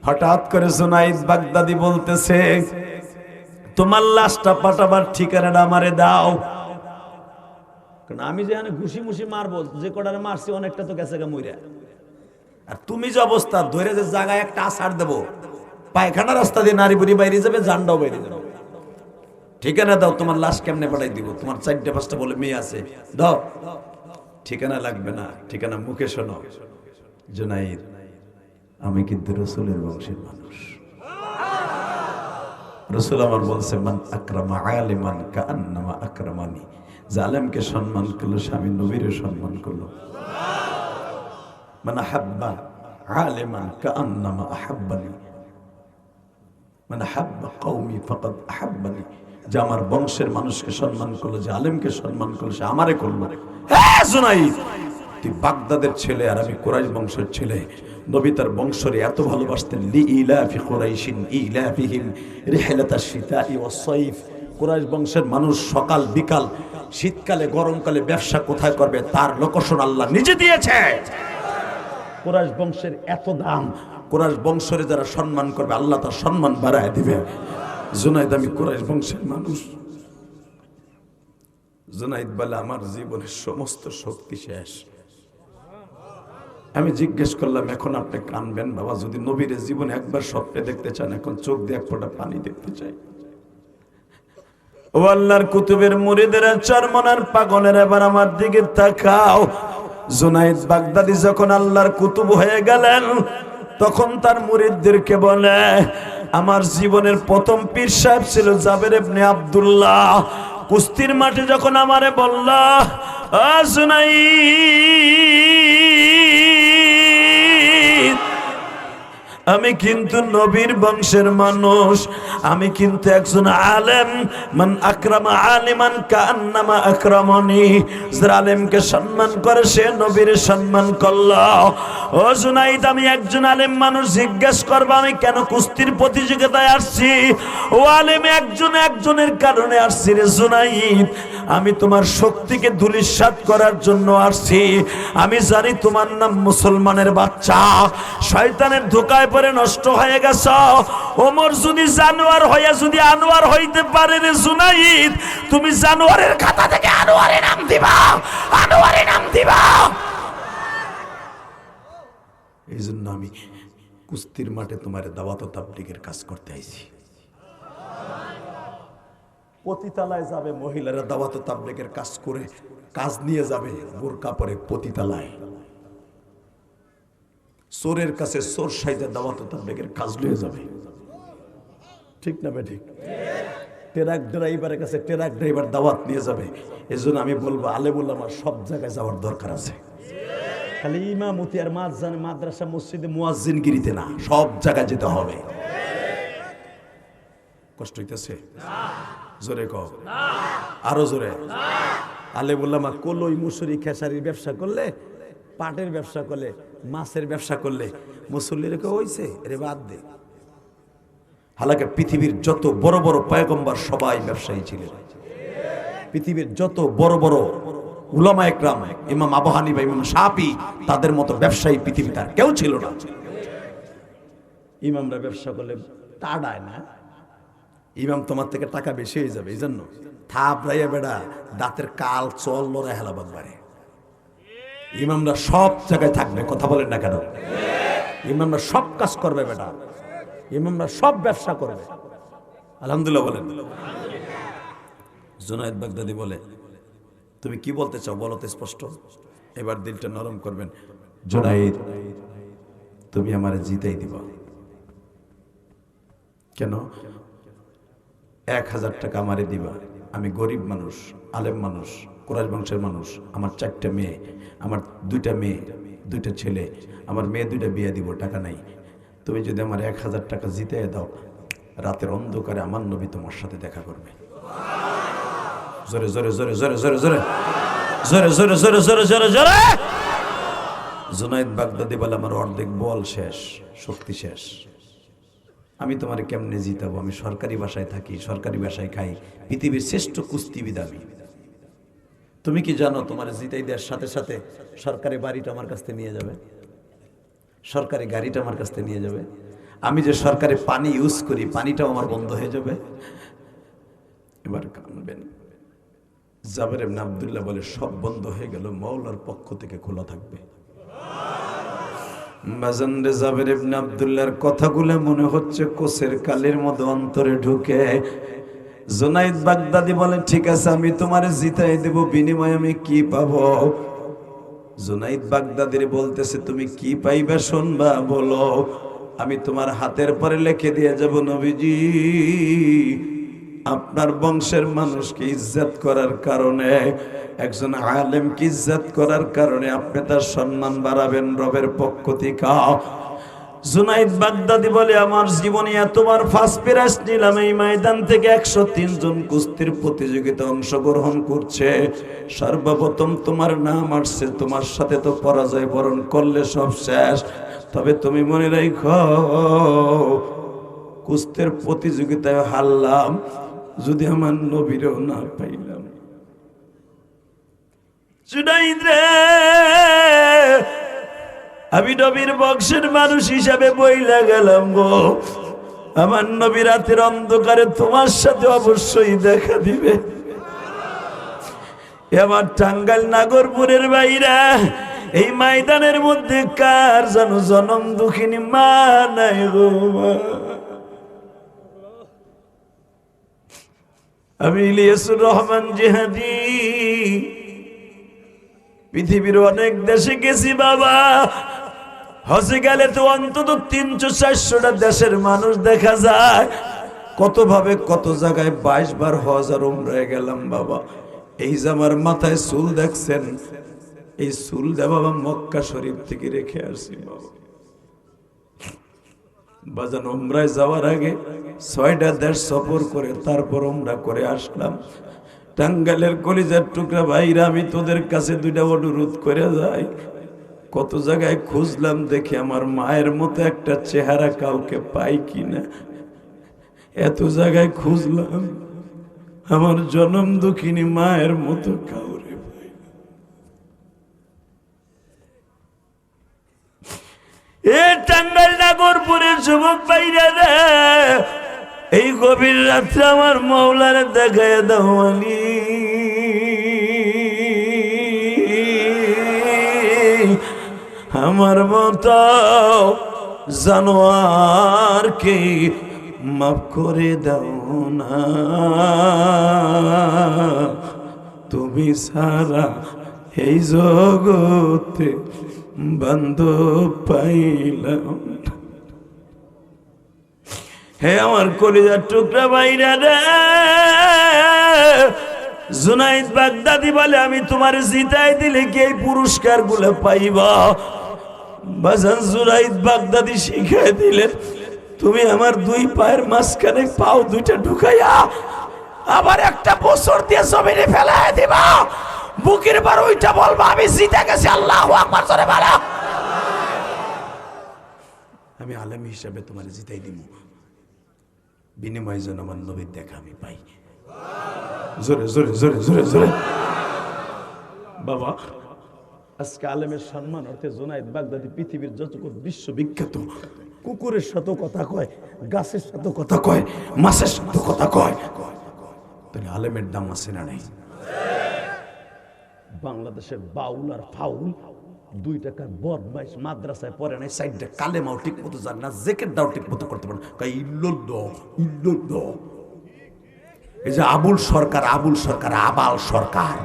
হঠাৎ করে জুনাইদ বাগদাদি বলতেছে, তোমার লাশটা পাঠাবার ঠিকানাটা আমারে দাও। কারণ আমি যেখানে ঘুষি মুষি মারবো, যে কটারে মারছি অনেকটা তো গেছে গা মইরা। আর তুমি যে অবস্থা ধরে যে জায়গায় একটা আছাড় দেবো, পায়খানা রাস্তা দিয়ে নারী বুড়ি বাইরে যাবে, জানটাও বাইরে যাবে। ঠিকানা দাও, তোমার লাশ কেমনে পাঠাই দিব? তোমার 4-5টা বলে মেয়ে আছে, দাও। ঠিকানা লাগবে না, ঠিকানা মুখে শোনো। জুনাইদ, আমি কিন্তু রাসূলের বংশের মানুষ। রাসূল আমার বলছে, মান আকরামা আলিমান কাআন্নামা আকরামানি। জালেমকে সম্মান করলো, স্বামী নবীর সম্মান করলো। মান আহাব্বা আলিমান কাআন্নামা আহাব্বানি, মান আহাব্বা কওমি ফাকাদ আহাব্বানি। যে আমার বংশের মানুষকে সম্মান করলো, যে আলেমকে সম্মান করলো, সে আমারে করলো। হ্যাঁ জুনাইদ, তুই বাগদাদের ছেলে আর আমি কুরাইশ বংশের ছেলে। নবী তার বংশরে এত ভালোবাসতেন। লিইলাফি কুরাইশিন ইলাফিহিম রিহলাতাশ শিতাই ওয়াস সাইফ। কুরাইশ বংশের মানুষ সকাল বিকাল, শীতকালে গরমকালে ব্যবসা কোথায় করবে তার লোকেশন আল্লাহ নিজে দিয়েছে। কুরাইশ বংশের এত দাম, কুরাইশ বংশরে যারা সম্মান করবে আল্লাহ তার সম্মান বাড়ায় দিবে। জুনাইদ, আমি কুরাইশ বংশের মানুষ। জুনাইদ বলে, আমার জীবনের সমস্ত শক্তি শেষ। আমি জিজ্ঞেস করলাম, এখন আপনি কানবেন বাবা? যদি নবীর জীবনে একবার স্বপ্নে দেখতে চান, এখন চোখ দিয়ে এক ফোঁটা পানি দেখতে চাই। ও আল্লাহর কুতুবের মুরিদেরা, চরমনার পাগলের, এবার আমার দিকে তাকাও। জুনাইদ বাগদাদি যখন আল্লাহর কুতুব হয়ে গেলেন, তখন তার মুরিদদেরকে বলে, আমার জীবনের প্রথম পীর সাহেব ছিল জাবের ইবনে আব্দুল্লাহ। কুস্তির মাঠে যখন আমারে বলল, জুনাইদ, আমি কিন্তু নবীর বংশের মানুষ, আমি কিন্তু একজন আলেম। মান আকরামা আলিমান কাআন্নামা আকরামানি। যারা আলেমকে সম্মান করে সে নবীর সম্মান করলো। ও জুনাইদ, আমি একজন আলেম মানুষ, জিজ্ঞেস করবো আমি কেন কুস্তির প্রতিযোগিতায় আসছি? ও আলেম একজনের কারণে আসছি রে জুনাইদ। আমি তোমার শক্তিকে ধূলিসাৎ করার জন্য আসছি। আমি জানি তোমার নাম মুসলমানের বাচ্চা, শয়তানের ধোকায় পরে নষ্ট হয়ে গেছ। ওমর যদি জানোয়ার হইয়া যদি আনোয়ার হইতে পারে রে জুনাইদ, তুমি জানোয়ারের খাতা থেকে আনোয়ারে নাম দিবা, আনোয়ারে নাম দিবা। এই জন্য আমি কুস্তির মাঠে তোমার দাওয়াত ও তাবলীগের কাজ করতে আইছি। পতিতালায় যাবে মহিলারা, দাওয়াত ও তাবলীগের কাজ করে কাজ নিয়ে যাবে বোরকা পরে পতিতালায়। চোরের কাছে চোর সাইজে দাওয়াত ও তাবলীগের কাজ নিয়ে যাবে। ঠিক না বেঠিক? ট্রাক ড্রাইভারের কাছে ট্রাক ড্রাইভার দাওয়াত নিয়ে যাবে। এজন্য আমি বলবো, আলেম উলামা সব জায়গায় যাওয়ার দরকার আছে। খালি ইমামতি আর মাদ্রাসা মসজিদে মুয়াজ্জিনগিরিতে না, সব জায়গায় যেতে হবে। কষ্ট হইতেছে? জোরে কও, আরো জোরে। আলেম উলামা কলই মুসুরি খেসারির ব্যবসা করলে, পাটের ব্যবসা করলে, মাছের ব্যবসা করলে মুসল্লির কেউ হইছে রে বাদ দে। হালাকে পৃথিবীর যত বড় বড় পয়গম্বর সবাই ব্যবসায়ী ছিলেন। পৃথিবীর যত বড় বড় উলামা একরাম, ইমাম আবু হানিফা, ইমাম শাফি, তাদের মতো ব্যবসায়ী পৃথিবীতে আর কেউ ছিল না। ইমামরা ব্যবসা করলে টাডায় না, ইমাম তোমার থেকে টাকা বেশি হয়ে যাবে, এই জন্য থাপ রাইয়া বেড়া দাঁতের কাল চল লড়াই হেলাবাদ বাড়ে। ইমামরা সব জায়গায় থাকবে, কথা বলেন না কেন? ইমামরা সব কাজ করবে বেটা, ইমামরা সব ব্যবসা করবে। আলহামদুলিল্লাহ বলেন। জুনায়েদ বাগদাদি বলে, তুমি কি বলতে চাও বলো তো স্পষ্ট। এবার দিলটা নরম করবেন। জুনায়েদ, তুমি আমারে জিতাই দিবা। কেন? 1000 টাকা আমারে দিবা। আমি গরিব মানুষ, আলেম মানুষ, কুরাইশ বংশের মানুষ, আমার 4টা মেয়ে, আমার 2টা মেয়ে, 2টা ছেলে, আমার মেয়ে 2টা বিয়ে দিব, টাকা নাই। তুমি যদি আমার 1000 টাকা জিতাই দাও, রাতের অন্ধকারে আমার নবী তোমার সাথে দেখা করবে। জোরে জোরে জোরে জোরে জোরে জোরে জোরে জোরে জোরে জোরে জোরে জোরে। জুনায়েদ বাগদাদি বলে, আমার অর্ধেক বল শেষ, শক্তি শেষ, আমি তোমার কেমনে জিতাবো? আমি সরকারি বাসায় থাকি, সরকারি বাসায় খাই, পৃথিবীর শ্রেষ্ঠ কুস্তিবিদ আমি। তুমি কি জানো তোমার জিতাই দেওয়ার সাথে সাথে সরকারি বাড়িটা আমার কাছ থেকে নিয়ে যাবে, সরকারি গাড়িটা আমার কাছ থেকে নিয়ে যাবে, আমি যে সরকারি পানি ইউজ করি পানিটাও আমার বন্ধ হয়ে যাবে। এবার কানবেন। জাবের ইবনে আব্দুল্লাহ বলে, সব বন্ধ হয়ে গেল, মাওলার পক্ষ থেকে খোলা থাকবে। বাজানরে, জাবের ইবনে আব্দুল্লাহর কথাগুলো মনে হচ্ছে কোসের কালির মতো অন্তরে ঢুকে। জুনায়েদ বাগদাদি বলেন, ঠিক আছে আমি তোমারে জিতাই দেব, বিনিময়ে আমি কি পাবো? জুনায়েদ বাগদাদির বলতেছে, তুমি কি পাইবা শুনবা, বলো। আমি তোমার হাতের পরে লিখে দিয়ে যাব, নবীজি আপনার বংশের মানুষকে ইজ্জত করার কারণে, একজন আলেমকে ইজ্জত করার কারণে আপনি তার সম্মান বাড়াবেন রবের পক্ষ থেকে। জুনায়েদ বাগদাদি বলে, আমার জীবনে এতবার ফার্স্ট প্রাইজ নিলাম, এই ময়দান থেকে 103 জন কুস্তির প্রতিযোগিতা অংশগ্রহণ করছে, সর্বপ্রথম তোমার নাম আসছে, তোমার সাথে তো পরাজয় বরণ করলে সব শেষ। তবে তুমি মনে রাখো, কুস্তির প্রতিযোগিতায় হারলাম, যদি আমার নবীরও না পাইলাম। জুনায়েদ রে, আমি নবীর বংশের মানুষ হিসাবে বইলা গেলাম গো, আমার নবী রাতের অন্ধকারে তোমার সাথে অবশ্যই দেখা দিবে। আমার টাঙ্গাইল নাগরপুরের বাইরা, এই ময়দানের মধ্যে কার যেন জনম দুঃখিনী মা নাই গো। আমি ইলিয়াসুর রহমান জিহাদি, পৃথিবীর অনেক দেশে গেছি বাবা, হজে গেলে তো অন্তত 300-400টা দেশের মানুষ দেখা যায়, কত ভাবে কত জায়গায় 22 বার হজ আর উমরায় গেলাম বাবা। এই যে আমার মাথায় চুল দেখছেন, এই চুল দে বাবা মক্কা শরীফ থেকে রেখে আসছি বাবা। বাজান, উমরায় যাওয়ার আগে 6টা দেশ সফর করে তারপর উমরা করে আসলাম। টাঙ্গাইলের কলিজার টুকরা ভাইরা, আমি তোদের কাছে 2টা অনুরোধ করে যাই, কত জায়গায় খুঁজলাম, দেখি আমার মায়ের মতো একটা চেহারা কাউকে পাই কিনা। এত জায়গায় খুঁজলাম, আমার জনম দুঃখিনী মায়ের মতো কাউরে পাই। এ টাঙ্গাইল নাগরপুরের যুবক ভাইরা রে, এই গভীর রাত্রে আমার মাওলার দেখায় দাও আলী। আমার মতো জানোয়ারকে মাফ করে দাও না, তুমি সারা এই জগতে বান্ধব পাইলাম। হে আমার কলিজার টুকরা ভাইরা রে, জুনায়েদ বাগদাদি বলে, আমি তোমার জিতাই দিলে কি এই পুরস্কার গুলো পাইবা? বাজান, জুনায়েদ বাগদাদি শিখাই দিলেন, তুমি আমার 2 পায়ের মাঝখানে পাও 2টা ঢুকাইয়া আবার একটা বছর দিয়ে জমিনে ফেলাই দিবা, বুকের পর ওইটা বলবা আমি জিতে গেছি, আল্লাহু আকবার জোরে বলো। আমি আলেম হিসাবে তোমার জিতাই দিব, বিনিময়ে যেন আমার নবীর দেখা আমি পাই। জোরে জোরে জোরে জোরে জোরে। বাবা, আজকে আলেমের সম্মান অর্থে জুনায়েদ বাগদাদি পৃথিবীর যতটুকু বিশ্ববিখ্যাত, কুকুরের সাথে কথা কয়, গাছের সাথে কথা কয়, মাছের সাথে কথা কয়, তাহলে আলেমের দাম আছে না নেই? বাংলাদেশের বাউল আর ফাউল 2 টাকার বদমাইশ, মাদ্রাসায় পড়ে নাই, সাইডে কালেমাও ঠিক মতো জানে না, জেকের দাও ঠিক মতো করতে পারে না, এই যে আবুল সরকার, আবুল সরকার, আবাল সরকার,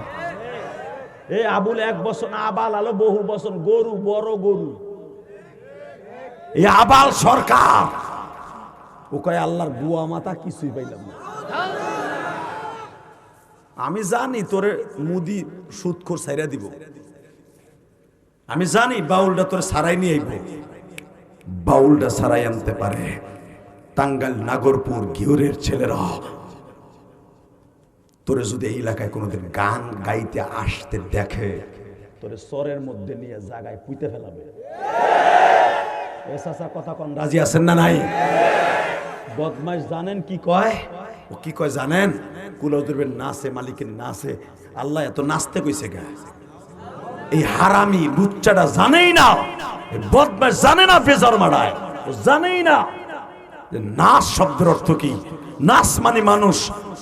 এই আবুল 1 বছর না, আবাল আলো বহু বছর, গরু বড় গরু, এই আবাল সরকার ও কয় আল্লাহর বুয়া মাতা কিছুই পাইলাম না। আমি জানি তোরে মুদি সুদখোর ছাইরা দিব, আমি জানি বাউলটা তোরে সারাই নিয়ে আইব, বাউলটা সারাই আনতে পারে টাঙ্গাইল, নাগরপুর, ঘিওরের ছেলেরা। তোরে যদি এই এলাকায় কোনোদিন গান গাইতে আসতে দেখে, তোরে সরের মধ্যে নিয়ে জায়গায় পুঁতে ফেলাবে। এসা কথা কোন রাজি আছেন না নাই? বদমাইশ জানেন কি কয়? ও কি কয় জানেন? কুলৌদুরের নাচে, মালিকের নাচে, আল্লাহ এত নাচতে কইছে গা। এই হারামি লুচ্চাটা জানেই না, এই বদমাইশ জানে না, বেজার মারায় ও জানেই না যে নাচ শব্দের অর্থ কি। নাচ মানে মানুষ।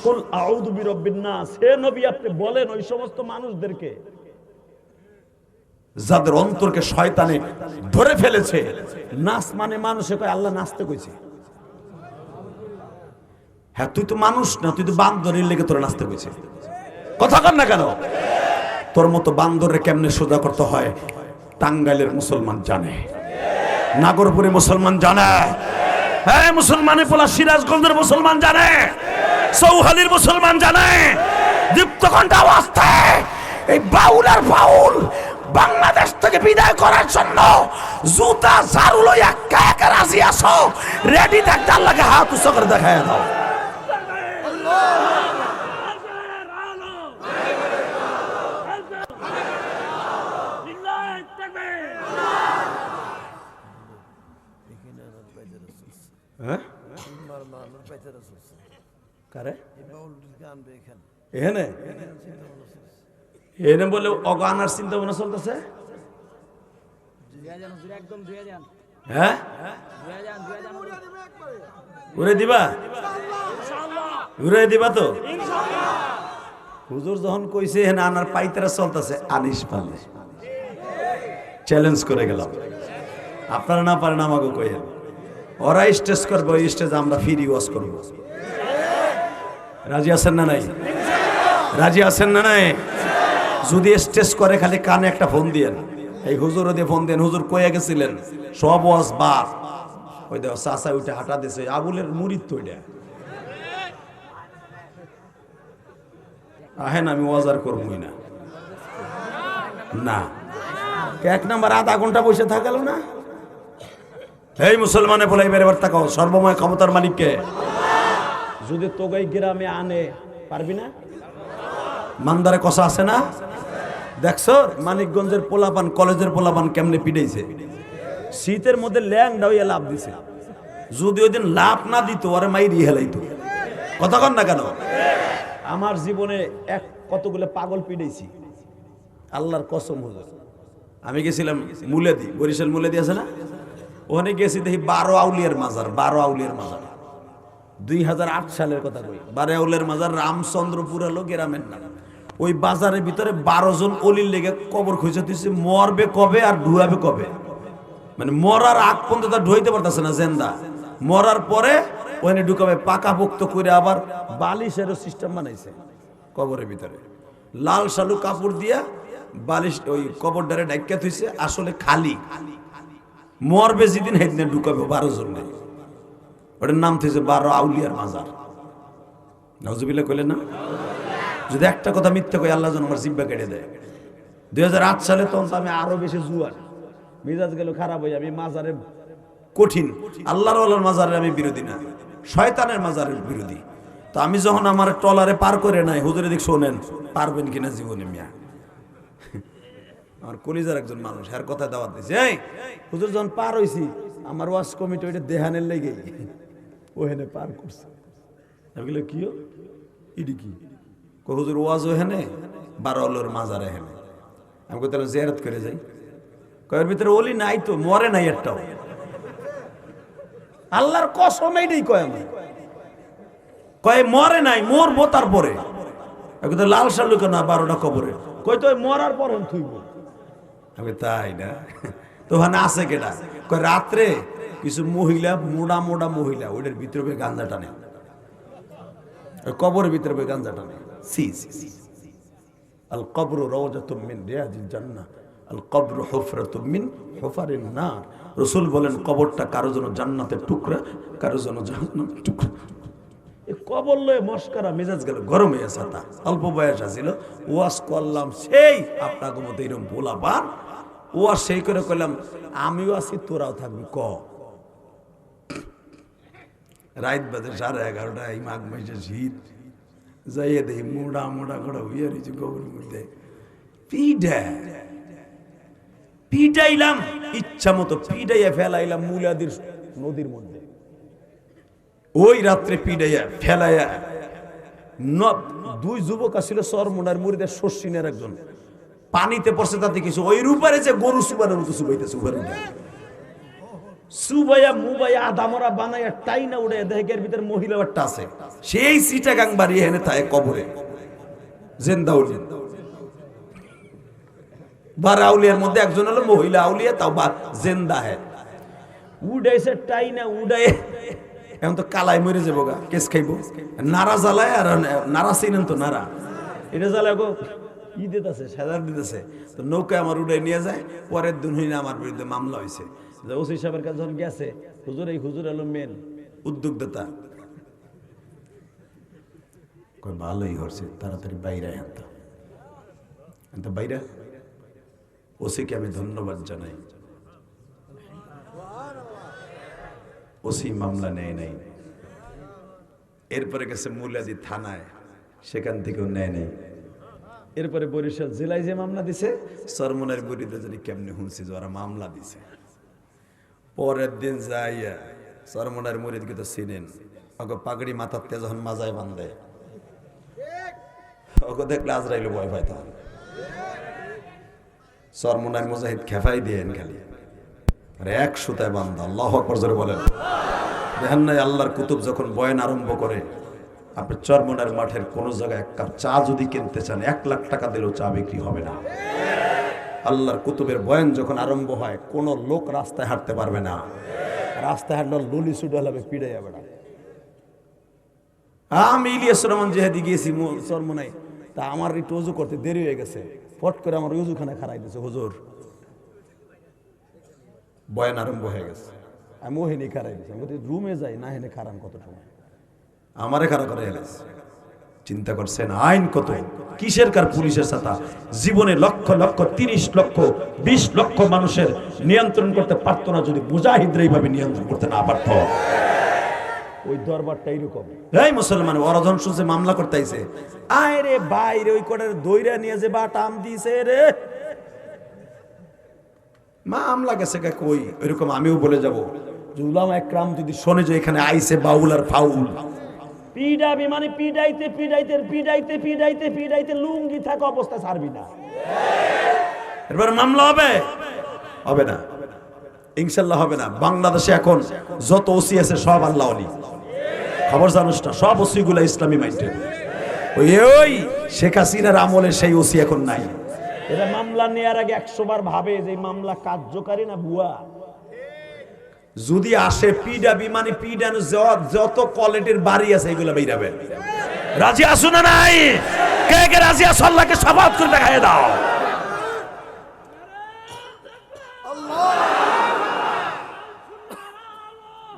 কুল আউযু বিরাব্বিন নাস, হে নবী আপনি বলেন ওই সমস্ত মানুষদেরকে যাদের অন্তরকে শয়তানে ধরে ফেলেছে। নাচ মানে মানুষে কয় আল্লাহ নাচতে কইছে। হ্যাঁ তুই তো মানুষ না, তুই তো বান্দরের লেগে তোরা নাচতে কইছে। কথা কর না কেন? তোর মতো বান্দরে কেমনে সোজা করতে হয় টাঙ্গাইলের মুসলমান জানে, নাগরপুরে মুসলমান জানে, হ্যাঁ মুসলমানে পোলা সিরাজগঞ্জের মুসলমান জানে, চৌহালির মুসলমান জানে। দীপ্তকণ্ঠ অবস্থা এই বাউল আর ফাউল বাংলাদেশ থেকে বিদায় করার জন্য জুতা ঝাড়ু লইয়া একা রাজি আছো, রেডি থাকতে আল্লাহকে হাত উঁচু করে দেখায় দাও। এখানে বলে অগানার চিন্তা ভাবনা চলতেছে। হ্যাঁ ঘুরে দিবা, ঘুরে দিবা তো। হুজুর যখন কইছে এখানে আনার পাইতারা চলতেছে, আনিস পারলে চ্যালেঞ্জ করে গেলাম। আপনারা না পারেন আমাকে কইেন, ওরা স্টেজ করবো, ওই স্টেজ আমরা ফ্রি ওয়াজ করবো। রাজি আছেন না নাই? রাজি আছেন না নাই? যদি স্টেজ করে খালি কানে একটা ফোন দিয়েন, এই হুজুর দিয়ে ফোন দেন, হুজুর কইয়া গেছিলেন সব ওয়াজ বাদ। ওই দেখো চাচা উঠে হাঁটা দিছে, আবুলের মুরিদ তো ওইটা। আহেন আমি ওয়াজার করবই না, না 1 নাম্বার আধা ঘন্টা বসে থাকালো না। এই মুসলমানে বলে এবার তাকাও, সর্বময় ক্ষমতার মালিককে। যদি তোগাই গ্রামে আনে পারবি না? মান্দারে কষা আছে না? দেখছো মানিকগঞ্জের পোলাপান, কলেজের পোলাপান কেমনে পিটাইছে। শীতের মধ্যে ল্যাংডা হইয়া লাভ দিছে। যদি ওই দিন লাভ না দিত ওরে মাইরি হেলাইতো। কথা কন না কেন? আমার জীবনে কতগুলো পাগল পিটাইছি, আল্লাহর কসম। হুজুর আমি গেছিলাম মুলেদি, বরিশাল মুলেদি আছে না, ওখানে গেছি দেখি 12 আউলিয়ার মাজার, 12 আউলিয়ার মাজার। 2008 সালের কথা কই। 12 আউলিয়ার মাজার রামচন্দ্রপুর হলো গ্রামের নাম। ওই বাজারের ভিতরে 12 জন অলির লেগে কবর খুঁজে দিচ্ছে, মরবে কবে আর ঢুয়াবে কবে। মানে মরার আগ পর্যন্ত তার ঢুইতে পারতেছে না জেন্দা, মরার পরে ওখানে ঢুকাবে পাকাপোক্ত করে। আবার বালিশেরও সিস্টেম বানাইছে কবরের ভিতরে, লাল শালু কাপড় দিয়া বালিশ ওই কবরটারে ঢাইকা থইছে, আসলে খালি। মরবে যেদিন সেদিনে ঢুকাবে 12 জন নেই। ওটার নাম থইছে 12 আউলিয়ার মাজার। নাউজুবিল্লাহ কইলে না? যদি একটা কথা মিথ্যা কই আল্লাহ যেন আমার জিব্বা কেটে দেয়। 2008 সালে তখন আমি আরো বেশি জুয়ার, মিজাজ গেল খারাপ হয়ে। আমি মাজারে কঠিন, আল্লাহর ওয়ালার মাজারের আমি বিরোধী না, শয়তানের মাজারের বিরোধী। তো আমি যখন আমার ট্রলারে পার করে নাই, হুজুরে দিক শোনেন পারবেন কিনা জীবনে। মিয়া আমার কলিজার একজন মানুষ, এর কথা দাওয়াত দিয়েছে। এই হুজুর যখন পার হইছি, আমার ওয়াজ কমিটি ওইটা দেহানের লেগে ওখানে পার করছে। আমি বলি কি ইডি কি হুজুর ওয়াজও হেনে বারোলোর মাজারে হেনে। আমি কই তাহলে জিয়ারত করে যাই। কয়ের ভিতরে ওলি নাই তো, মরে নাই একটাও। আল্লাহর কসম এইটাই কয় আমি, কয় মরে নাই, মরবো তারপরে। লাল শালু কেন 12টা কবরে, কই তো মরার পর থুইব। আমি তাই না, তো ওখানে আছে কেটা? কয় রাত্রে কিছু মহিলা, মোড়া মোড়া মহিলা, ওইটার ভিতরে গাঞ্জা টানে, কবরের ভিতরে গাঞ্জা টানে। সি সি, আল কবরু রাওজাতুম মিন রিয়াজিল জান্নাহ, আল কবরু হুফরাতুম মিন হুফারিন নার। রাসূল বলেন কবরটা কারো জন্য জান্নাতের টুকরা, কারো জন্য জাহান্নামের টুকরা। এই কবর লয়ে মস্করা, মেজাজ গেল গরম হয়ে সাতা। অল্প বয়স আছিল, ওয়াজ করলাম সেই আপনাকে মতো এরকম ভোলা পান, ওয়াজ সেই করে কইলাম আমিও আছি তোরাও থাকবি। রাত বাজে 11:30, এই মাঘ মাসে শীত, যাইয়ে দেখি মোড়া মোড়া করে হইয়া রয়েছে কবরের মধ্যে। পিটাইলাম ইচ্ছা মতো, পিটাইয়া ফেলাইলাম মুলাদির নদীর মধ্যে। ওই রাত্রে পিটাইয়া ফেলাইয়া, দুই যুবক আসছিল চরমোনার মুরিদের শশিনের একজন, পানিতে পড়ছে, তাতে কিছু ওই রূপারে যে গরু সুবারের মতো সুবাইতেছে, উপরে সুবাইয়া মুবাইয়া আদামরা বানাইয়া টাইনা উড়ে দেখের ভিতরে মহিলা একটা আছে, সেই সিটাগাং বাড়ি এনে থাকে কবরে জেন্দাউলি। বার আউলিয়ার মধ্যে একজন হলো মহিলা আউলিয়া, তাও বা জেন্দা হ্যাঁ, উড়াইছে টাইনা উড়াই। এখন তো কালাই মরে যাবো গা, কেস খাইব। নারা জ্বালায়, আর নারা চিনেন তো, নারা এটা জ্বালায় গো ই দিতেছে, সাজার দিতেছে। তো নৌকায় আমার উড়াই নিয়ে যায়। পরের দিন হইনা আমার বিরুদ্ধে মামলা হয়েছে। ওসি সাহেবের কাছে যখন গেছে, হুজুর এই হুজুর হলো মেন উদ্যোগদাতা। কয় ভালোই হচ্ছে, তাড়াতাড়ি বাইরে আনতো বাইরে। ওসিকে আমি ধন্যবাদ জানাই, ওসি মামলা নেয় নাই। এরপরে গেছে মুলাদি থানায়, সেখান থেকেও নেয় নাই। এরপরে বরিশাল জেলায় যে মামলা দিছে, চরমোনার মুরিদে যদি কেমনে শুনছি যে ওরা মামলা দিছে। পরের দিন যাইয়া চরমোনার মুরিদকে তো চিনেন, ওকে পাগড়ি মাথাতে যখন মাজায় বান্ধে, ওকে দেখলে আজরাইল ভয় পায়। তখন চরমোনার মুজাহিদ খেফাই দিয়েন খালি, আর এক সুতায় বান্ধা। আল্লাহু আকবার জোরে বলেন। দেখেন নাই আল্লাহর কুতুব যখন বয়ান আরম্ভ করে, আপনি চরমোনার মাঠের কোন জায়গায় এক কাপ চা যদি কিনতে চান, 1 লাখ টাকা দিলেও চা বিক্রি হবে না। আল্লাহর কুতুবের বয়ান যখন আরম্ভ হয়, কোন লোক রাস্তায় হাঁটতে পারবে না। রাস্তায় হাঁটলে লুলি সুডা হবে, পিড়ে যাবে না। আমি ইলিয়াস রহমান জেহাদি গিয়েছি চরমোনায়, তা আমার একটু উজু করতে দেরি হয়ে গেছে, ফট করে আমার উজুখানে খারাই দিয়েছে। হুজুর বয়ান আরম্ভ হয়ে গেছে, আমি ওহেনে খারাই দিয়েছি। আমি রুমে যাই না, হেনে খারান কত সময়, আমারে খারাপ করে এলেছে। চিন্তা করছেন আইন কত, কিসের কার পুলিশের সাথে জীবনে লক্ষ লক্ষ 30 লক্ষ 20 লক্ষ মানুষের নিয়ন্ত্রণ করতে পারতো না, যদি মুজাহিদরা এইভাবে নিয়ন্ত্রণ করতে না পারতো। ওই দরবারটা এইরকম। এই মুসলমান ওরাজন শুনছে মামলা করতে আইছে, আয় রে বাইরে ওই কোটার দইরা নিয়ে যে বাটাম দিছে রে, মামলা গেছে কই। ওইরকম আমিও বলে যাব, উলামা একরাম যদি শোনে যে এখানে আইছে বাউল আর ফাউল, পিডাবি মানে পিডাইতে পিডাইতে পিডাইতে পিডাইতে পিডাইতে লুঙ্গি থাকা অবস্থা ছাড়বি না। এরপর মামলা হবে? হবে না, ইনশাআল্লাহ হবে না। বাংলাদেশে এখন যত ওসি আছে সব আল্লাহ ওলি, খবর জানোস না? সব ওসি গুলা ইসলামী মাইন্ডেড। ওই শেখ হাসিনার আমলে সেই ওসি এখন নাই। এরা মামলা নেওয়ার আগে 100 বার ভাবে যে মামলা কার্যকারী না ভুয়া। যদি আসে পিডাবি মানে পিডানো যত কোয়ালিটির বাড়ি আছে এগুলো বেরাবে। রাজি আছো না নাই? কে কে রাজি আছো? আল্লাহকে শপথ করে দেখায় দাও।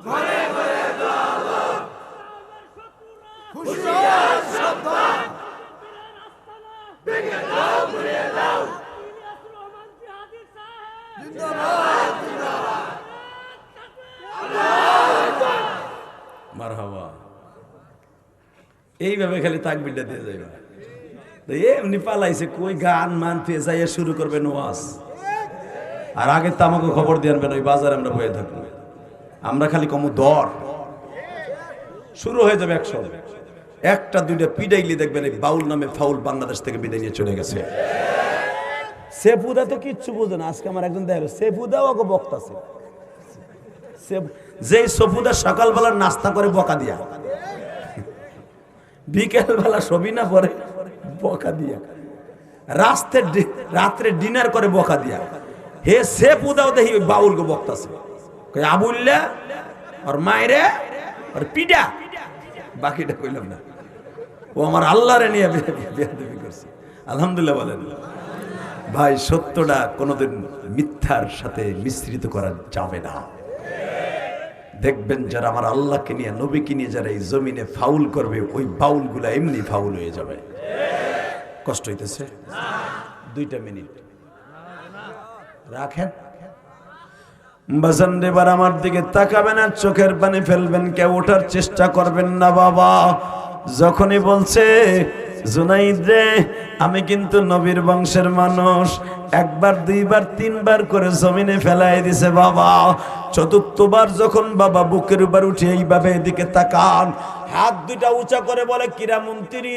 ঘরে ঘরে দাও খুশিয়ার শব্দ, ভেঙে দাও ঘুরিয়ে দাও, জিন্দাবাদ জিন্দাবাদ, মারহাবা। এইভাবে খালি তাকবীরটা দিয়ে যাইবা। তো এমনি পালাইছে, কই গান মানতে যাইয়া শুরু করবেন ওয়াজ। আর আগে তো আমাকে খবর দিয়ে আনবেন, ওই বাজারে আমরা বয়ে থাকবো, আমরা খালি কম দর শুরু হয়ে যাবে 100। একটা দুইটা পিডাইলি দেখবেন এই বাউল নামে ফাউল বাংলাদেশ থেকে বিদায় নিয়ে চলে গেছে। সেফুদা তো কিচ্ছু বোঝে না। আজকে আমার একজন দেখা সেফুদাও ওকে বক্তাছে। যেই সফুদা সকালবেলা নাস্তা করে বকা দিয়া, বিকেলবেলা সবই না পরে বকা দিয়া, রাত্রে ডিনার করে বকা দিয়া, হে সেফুদাও দেখি বাউল গো বক্তাছে আবুল্লা আর মায়েরে আর পিডা, বাকিটা কইলাম না। ও আমার আল্লাহরে নিয়ে বেয়াদবি করছে। আলহামদুলিল্লাহ বলেন ভাই, সত্যটা কোনোদিন মিথ্যার সাথে মিশ্রিত করা যাবে না। দেখবেন যারা আমার আল্লাহকে নিয়ে নবীকে নিয়ে যারা এই জমিনে ফাউল করবে, ওই বাউল গুলা এমনি ফাউল হয়ে যাবে। কষ্ট হইতেছে? 2 মিনিট রাখেন। বাজান এবার আমার দিকে তাকাবেন আর চোখের পানি ফেলবেন, কেউ ওঠার চেষ্টা করবেন না বাবা। যখনই বলছে জুনাইদ রে আমি কিন্তু নবীর বংশের মানুষ, একবার দুইবার তিনবার করে জমিনে ফেলাই দিছে বাবা। চতুর্থবার যখন বাবা বুকের উপর উঠে এইভাবে এদিকে তাকান, হাত দুইটা উঁচা করে বলে কিরা মন্ত্রী,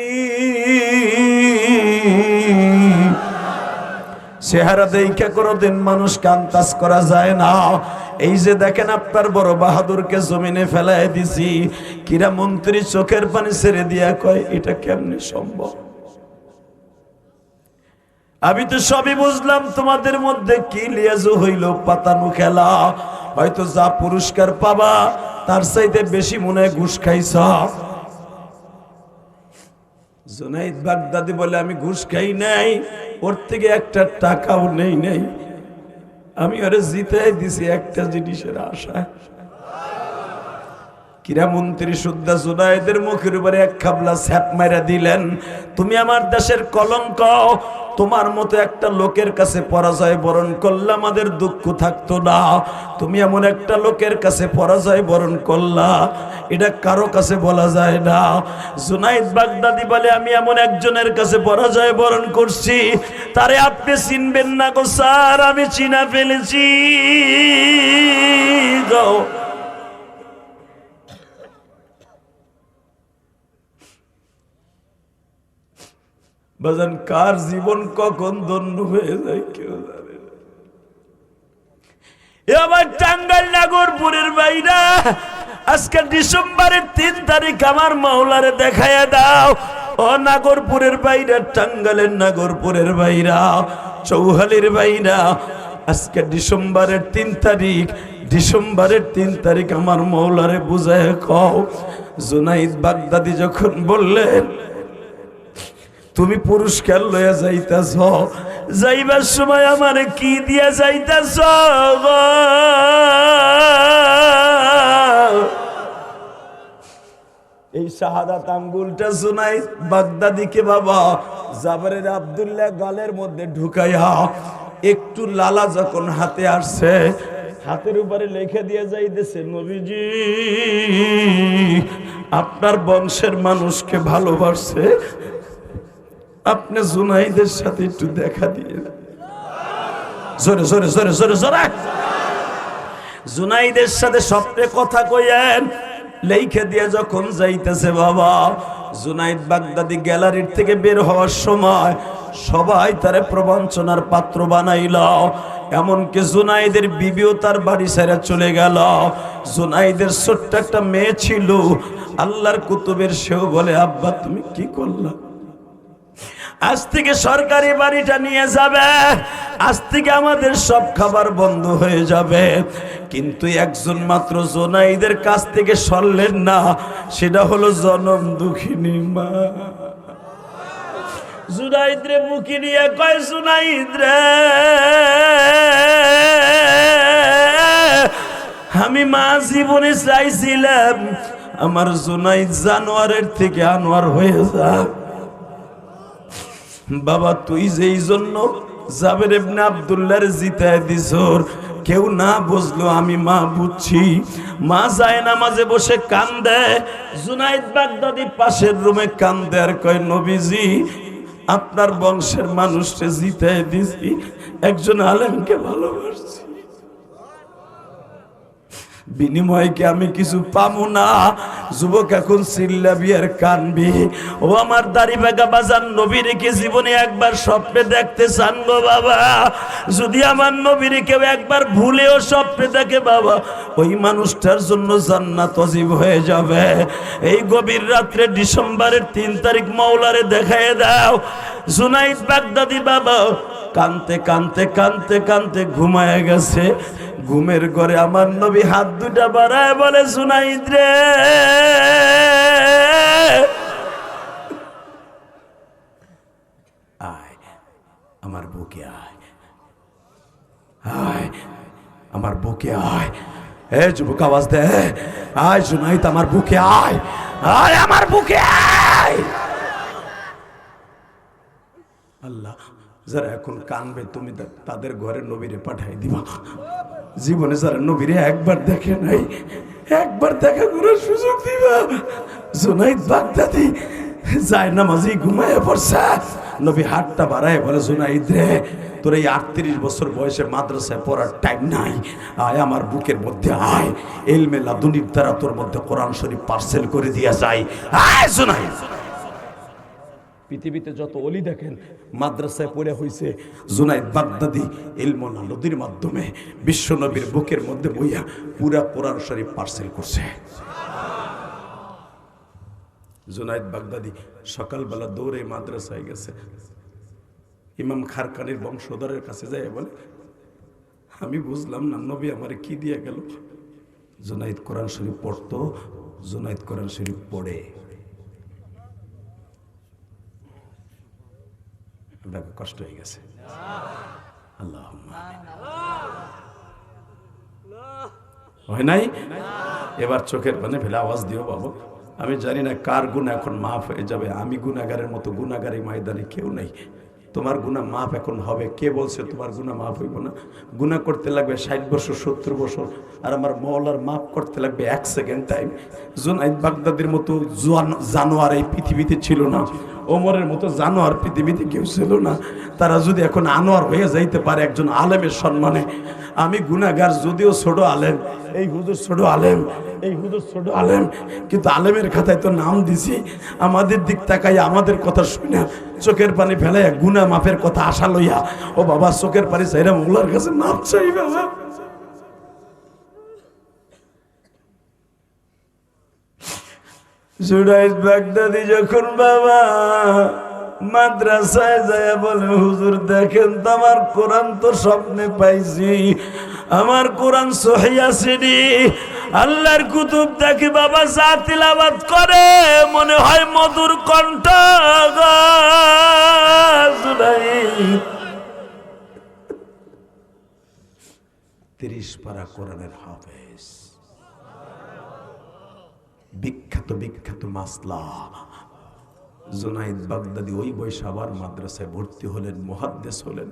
চেহারা দেখে কোনোদিন মানুষ কান্তাস করা যায় না। এই যে দেখেন আপনার বড় বাহাদুরকে জমিনে ফেলাই দিছি, কিরা মন্ত্রী চোখের পানি ছেড়ে দিয়া কয় এটা কেমনে সম্ভব? আমি তো সবই বুঝলাম, তোমাদের মধ্যে কি লিয়াজু হইল পাতানো খেলা, হয়তো যা পুরস্কার পাবা তার চাইতে বেশি মনে হয় ঘুষ খাইছ। জুনাইদ বাগদাদি বলে আমি ঘুষ খাই নাই, ওর থেকে একটা টাকাও নেই নাই, আমি ওরে জিতাই দিছি একটা জিনিসের আশায়। কিরা মন্ত্রী সুদ্ধা জুনাইদের মুখের উপরে এক খাবলা ছ্যাপ মাইরা দিলেন, তুমি আমার দেশের কলঙ্ক, তোমার মতো একটা লোকের কাছে পরাজয় বরণ করলে আমাদের দুঃখ থাকতো না। তুমি এমন একটা লোকের কাছে পরাজয় বরণ করলা, এটা কারো কাছে বলা যায় না। জুনাইদ বাগদাদি বলে আমি এমন একজনের কাছে পরাজয় বরণ করছি, তারে আপনি চিনবেন না গো স্যার, আমি চিনা ফেলেছি গো। বাজান কার জীবন কখন ধন্য হয়ে যায় কেউ জানে না। আমার টাঙ্গাইল নাগরপুরের বাইরা, আজকে ডিসেম্বরের 3 তারিখ আমার মাওলারে দেখাইয়া দাও। ও নাগরপুরের বাইরা, টাঙ্গাইলের নাগরপুরের বাইরা, চৌহালির বাইরা, আজকে ডিসেম্বরের 3 তারিখ, ডিসেম্বরের 3 তারিখ আমার মাওলারে বুঝায় কও। জুনাইদ বাগদাদি যখন বললেন তুমি পুরস্কার লইয়া যাইতাছ, যাইবার সময় আমারে কি দিয়া যাইতাছ? এই শাহাদাত আঙ্গুলটা জুনাইদ বাগদাদিকে বাবা জাবরের আব্দুল্লাহ গালের মধ্যে ঢুকাইয়া একটু লালা যখন হাতে আসছে, হাতের উপরে লিখে দিয়ে যাইতেছে নবীজি আপনার বংশের মানুষকে ভালোবাসে, আপনি জুনাইদের সাথে একটু দেখা দিয়ে। জোরে জোরে জোরে জোরে জোরে জুনাইদের সাথে স্বপ্নে কথা কইয়েন। লেখে দিয়ে যখন যাইতেছে বাবা, জুনাইদ বাগদাদি গ্যালারির থেকে বের হওয়ার সময় সবাই তারে প্রবঞ্চনার পাত্র বানাইল, এমনকি জুনাইদের বিবিও তার বাড়ি ছেড়ে চলে গেল। জুনাইদের ছোট্ট একটা মেয়ে ছিল, আল্লাহর কুতুবের, সেও বলে আব্বা তুমি কি করলা? আজ থেকে সরকারি বাড়িটা নিয়ে যাবে, আজ থেকে আমাদের সব খাবার বন্ধ হয়ে যাবে। কিন্তু একজন মাত্র জুনাইদের কাছ থেকে সরলেন না, সেটা হলো জনম দুঃখিনী মা। জুনাইদ রে মুখে নিয়ে কয় জুনাইদ রে আমি মা জীবনে চাইছিলাম আমার জুনাইদ জানোয়ারের থেকে আনোয়ার হয়ে যাক। বাবা তুই যেই জন্য জাবের ইবনে আব্দুল্লাহর জিতায় দিছর, কেউ না বুঝলো আমি মা বুঝছি। মা যায় নামাজে বসে কান্দে, জুনাইদ বাগদাদি পাশের রুমে কান্দে আর কয় নবীজি আপনার বংশের মানুষকে জিতায় দিছি, একজন আলেমকে ভালোবাসছি। বিনিময়ে কি আমি কিছু পাবো না? যুবক এখন চিল্লাবি আর কানবি। ও আমার দাড়ি বাঁকা বাজান, নবীরে কি জীবনে একবার স্বপ্নে দেখতে চান গো বাবা? যদি আমার নবীরে কেউ একবার ভুলেও স্বপ্নে দেখে বাবা, ওই মানুষটার জন্য জান্নাত ওয়াজিব হয়ে যাবে। এই গভীর রাত্রে ডিসেম্বরের 3 তারিখ মাওলারে দেখায় দাও। জুনাইদ বাগদাদি বাবা কানতে কানতে কানতে কানতে ঘুমায় গেছে। ঘুমের ঘরে আমার নবী হাত দুটা বাড়ায় বলে, জুনাইদ রে, আয় আমার বুকে আয়, আয় আমার বুকে আয়। এ যুবক আওয়াজ দে, আয় জুনাইদ আমার বুকে আয়, আয় আমার বুকে আয়। আল্লাহ, যারা এখন কানবে তুমি তাদের ঘরে নবীরে পাঠাই দিবা। জীবনে যারা নবীরে একবার দেখে নাই, একবার দেখা করার সুযোগ দিবা। জুনাইদ বাগদাদি যায় নামাজি ঘুমায় পড়ছে। নবী হাতটা বাড়ায় বলে, জুনাইদ রে, তোর এই 38 বছর বয়সে মাদ্রাসায় পড়ার টাইম নাই, আয় আমার বুকের মধ্যে আয়। ইলমে লাদুনির দ্বারা তোর মধ্যে কোরআন শরীফ পার্সেল করে দিয়া যায়। আয় জুনাইদ। পৃথিবীতে যত ওলি দেখেন মাদ্রাসায় পড়ে হয়েছে, জুনাইদ বাগদাদি ইলমুল নদীর মাধ্যমে বিশ্ব নবীর বুকের মধ্যে বইয়া পুরা কোরআন শরীফ পার্সেল করছে। জুনাইদ বাগদাদি সকালবেলা দৌড়ে মাদ্রাসায় গেছে। ইমাম খারকানির বংশধরের কাছে যায় বলে, আমি বুঝলাম না নবী আমারে কি দিয়ে গেল। জুনাইদ কোরআন শরীফ পড়তো, জুনাইদ কোরআন শরীফ পড়ে। কষ্ট হয়ে গেছে। আল্লাহুম্মা হয় নাই? এবার চোখের পানে ফেলে আওয়াজ দিও বাবু। আমি জানি না কার গুনাহ এখন মাফ হয়ে যাবে। আমি গুনাহগারের মতো গুনাহগার এই ময়দানে কেউ নেই। তোমার গুনাহ মাফ এখন হবে। কে বলছে তোমার গুনাহ মাফ হইব না? গুনাহ করতে লাগবে 60 বছর 70 বছর, আর আমার মওলার মাফ করতে লাগবে 1 সেকেন্ড টাইম। জুনাইদ বাগদাদির মতো জানোয়ার এই পৃথিবীতে ছিল না, ওমরের মতো জানোয়ার পৃথিবীতে কেউ ছিল না। তারা যদি এখন আনোয়ার হয়ে যাইতে পারে একজন আলেমের সম্মানে, আমি গুনাহগার, যদিও ছোট আলেম, এই হুজুর ছোট আলেম, এই হুজুর ছোট আলেম, কিন্তু আলেমের খাতায় তো নাম দিছি। আমাদের দিক তাকাই, আমাদের কথা শুনে চোখের পানি ফেলে গুনাহ মাফের কথা আশা লইয়া, ও বাবা চোখের পানি চাইরা মোল্লার কাছে মাফ চাই বাবা। জুনাইদ বাগদাদি যখন বাবা মাদ্রাসায় যায় বলে, হুজুর দেখেন তো আমার কোরআন তো স্বপ্নে পাইছি, আমার কোরআন সহিহ আছে নি। আল্লাহর কুতুব দেখে বাবা যা তিলাওয়াত করে মনে হয় মধুর কণ্ঠ। জুনাইদ 30 পারা কোরআনের হাফেজ, বিখ্যাত বিখ্যাত মাসলা। জুনাইদ বাগদাদি ওই বয়সে আবার মাদ্রাসায় ভর্তি হলেন, মুহাদ্দিস হলেন,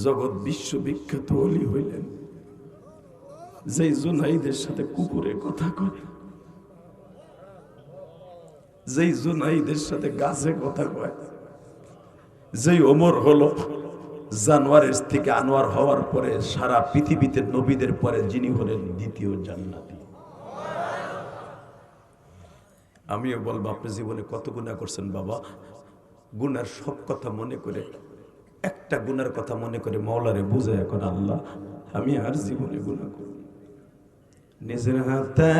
জগৎ বিশ্ব বিখ্যাত ওলি হইলেন। যেই জুনাইদের সাথে কুকুরে কথা কয়, যেই জুনাইদের সাথে গাছে কথা কয়, যেই ওমর হলো জানোয়ারের থেকে আনোয়ার হওয়ার পরে সারা পৃথিবীতে নবীদের পরে যিনি হলেন দ্বিতীয় জান্নাতি। আমিও বলবো, আপনি জীবনে কত গুনাহ করছেন বাবা? গুনার সব কথা মনে করে, একটা গুনার কথা মনে করে মাওলারে বুঝে, এখন আল্লাহ আমি আর জীবনে গুনাহ করব। নিজের হাতে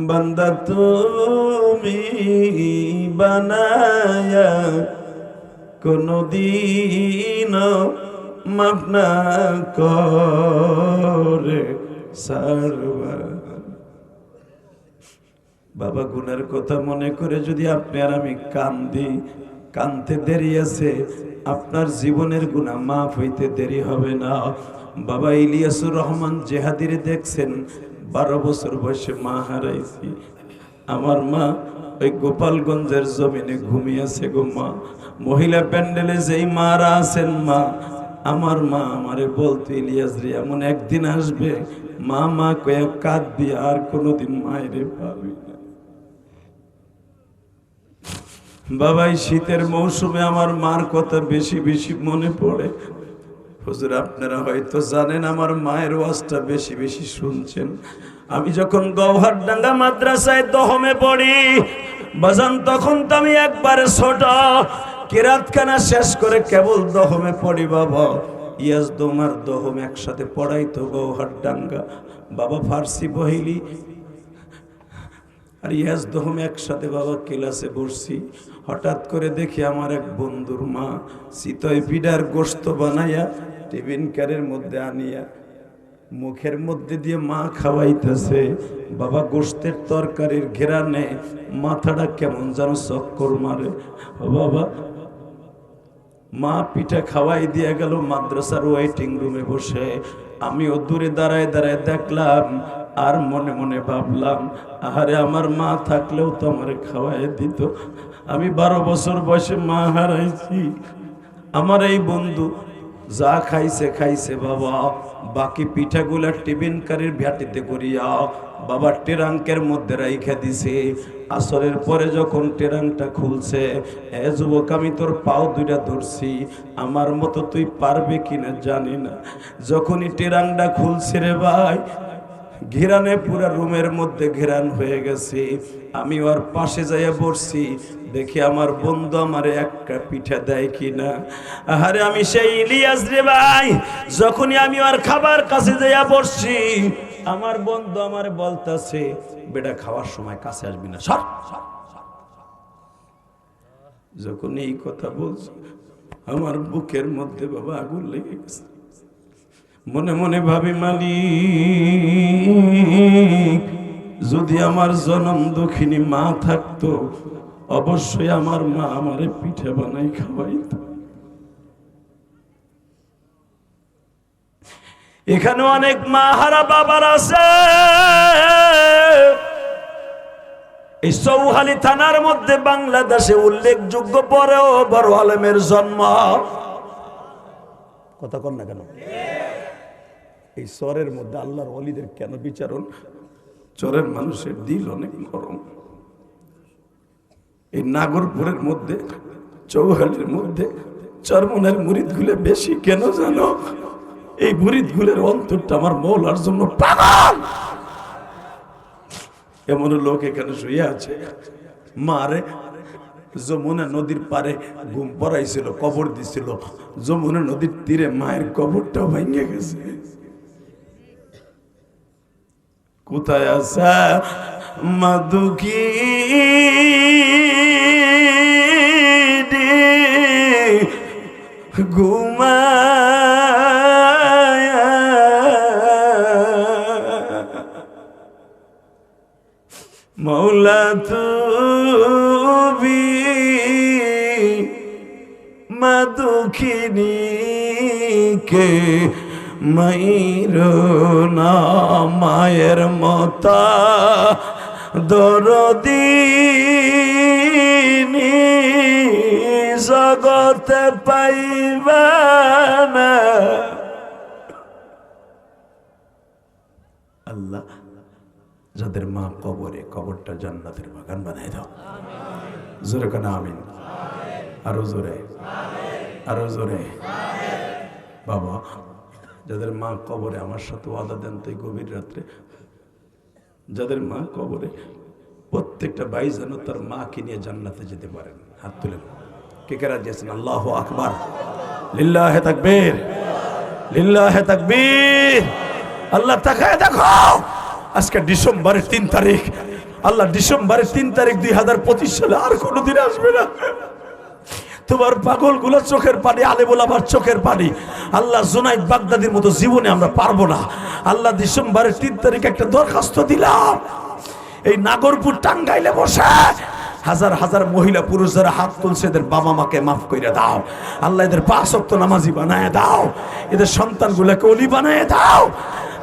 বান্দা তুমি বানায়া কোনদিন মাফ না করে সারবা। বাবা গুনার কথা মনে করে যদি আপনি আর আমি কান্দি, কানতে দেরি আছে, আপনার জীবনের গুনাহ মাফ হইতে দেরি হবে না। বাবা ইলিয়াসুর রহমান জেহাদিরে দেখছেন, 12 বছর বয়সে মা হারাইছি। আমার মা ওই গোপালগঞ্জের জমিনে ঘুমিয়েছে গো মা। মহিলা প্যান্ডেলে যেই মারা আছেন মা, আমার মা আমারে বলতো, ইলিয়াস রে এমন একদিন আসবে মা মা কয়ে কাঁদবি, আর কোনোদিন মায়েরে পাবি না। বাবা এই শীতের মৌসুমে আমার মার কথা বেশি বেশি মনে পড়ে। হুজুর আপনারা হয়তো জানেন, আমার মায়ের ওয়াজটা বেশি বেশি শুনছেন। আমি যখন গৌহারডাঙ্গা মাদ্রাসায় দহমে পড়ি বাজান, তখন তো আমি একবারে ছোট, কিরাতখানা শেষ করে কেবল দহমে পড়ি। বাবা ইয়াজ দোমার দহম একসাথে পড়াইতো গৌহারডাঙ্গা। বাবা ফার্সি পহিলি আর ইয়াজ দহম একসাথে বাবা ক্লাসে বসছি। হঠাৎ করে দেখি আমার এক বন্ধুর মা চিতই পিঠার গোশত বানাইয়া টিফিন ক্যারের মধ্যে আনিয়া মুখের মধ্যে দিয়ে মা খাওয়াইতেছে। বাবা গোশতের তরকারির ঘেরানে মাথাটা কেমন যেন চক্কর মারে। বাবা মা পিঠা খাওয়াই দিয়ে গেল মাদ্রাসার ওয়েটিং রুমে বসে। আমিও দূরে দাঁড়ায় দাঁড়ায় দেখলাম আর মনে মনে ভাবলাম, আহারে আমার মা থাকলেও তো আমার খাওয়াই দিত। আমি 12 বছর বয়সে মা হারাইছি। আমার এই বন্ধু যা খাইছে খাইছে বাবা, বাকি পিঠাগুলা টিফিন কারির ভ্যাটিতে করিয়া বাবা টেরাঙ্কের মধ্যে রাইখা দিছে। আসরের পরে যখন টেরাংটা খুলছে, এ যুবক আমি তোর পাও দুইটা ধরছি, আমার মতো তুই পারবে কিনা জানি না। যখনই টেরাংটা খুলছে রে ভাই, ঘিরানে পুরা রুমের মধ্যে ঘিরান হয়ে গেছে। আমি ওর পাশে যাইয়া বসছি, দেখি আমার বন্ধু আমারে একটা পিঠা দেয় কিনা। আরে আমি সেই ইলিয়াস রে ভাই, যখনই আমি ওর খাবার কাছে যাইয়া বসছি, আমার বন্ধু আমারে বলতাছে, বেটা খাওয়ার সময় কাছে আসবি না, সর। যখন এই কথা বলছি, আমার বুকের মধ্যে বাবা আগুন লেগে গেছে। মনে মনে ভাবি, মালিক যদি আমার জনম দুঃখিনী মা থাকতো, অবশ্যই আমার মা আমারে পিঠা বানাই খাওয়াইতো। এখানে অনেক মা হারা বাবার আছে। এই চৌহালি থানার মধ্যে বাংলাদেশে উল্লেখযোগ্য বড় আলেমের জন্ম। কথা কন না কেন? এই চরের মধ্যে আল্লাহর ওলিদের কেন বিচারণ? চরের মানুষের দিল অনেক নরম। এই নাগরপুরের মধ্যে, চৌহালির মধ্যে চরমনের মুরিদ গুলো বেশি কেন জানো? এই মুরিদ গুলের অন্তরটা আমার মৌলার জন্য পাগল। এমন লোক এখানে শুয়ে আছে, মারে যমুনা নদীর পারে ঘুম পড়াইছিল, কবর দিছিল। যমুনা নদীর তীরে মায়ের কবরটাও ভেঙে গেছে। কোথায় আছে মাদুকি ঘুমায়, মৌলা তুমি মাদুখিনী কে মাইরো না, মায়ের মতা দরদিনী জগতে পাইবা না। আল্লাহ যাদের মা কবরে, কবরটা জান্নাতের বাগান বানাই দাও। জোরে কেন আমিন? আরো জোরে, আরো জোরে। বাবা যাদের মা কবরে, আমার সাথে ওয়াদা দেন তো এই গভীর রাত্রে, যাদের মা কবরে, প্রত্যেকটা ভাই যেন তার মাকে নিয়ে জান্নাতে যেতে পারেন। হাত তুলেন। কে কে রাজি আছেন? আল্লাহু আকবার, লিল্লাহে তাকবীর, লিল্লাহে তাকবীর। আল্লাহ তাকায় দেখো, আজকে ডিসেম্বরের 3 তারিখ। আল্লাহ ডিসেম্বরের 3 তারিখ 2025 সালে আর কোনোদিন আসবে না। তোমার পাগল গুলো চোখের পানি, আলেমুল আমার চোখের পানি। আল্লাহ জুনাইদ বাগদাদির মতো জীবনে আমরা পারবো না। আল্লাহ ডিসেম্বরের 3 তারিখ একটা দরখাস্ত দিলাম, এই নাগরপুর টাঙ্গাইলে বসে হাজার হাজার মহিলা পুরুষ যারা হাত তুলছে, এদের বাবা মাকে মাফ করে দাও। আল্লাহ এদের 5 ওয়াক্ত নামাজি বানায় দাও, এদের সন্তানগুলোকে ওলি বানায় দাও।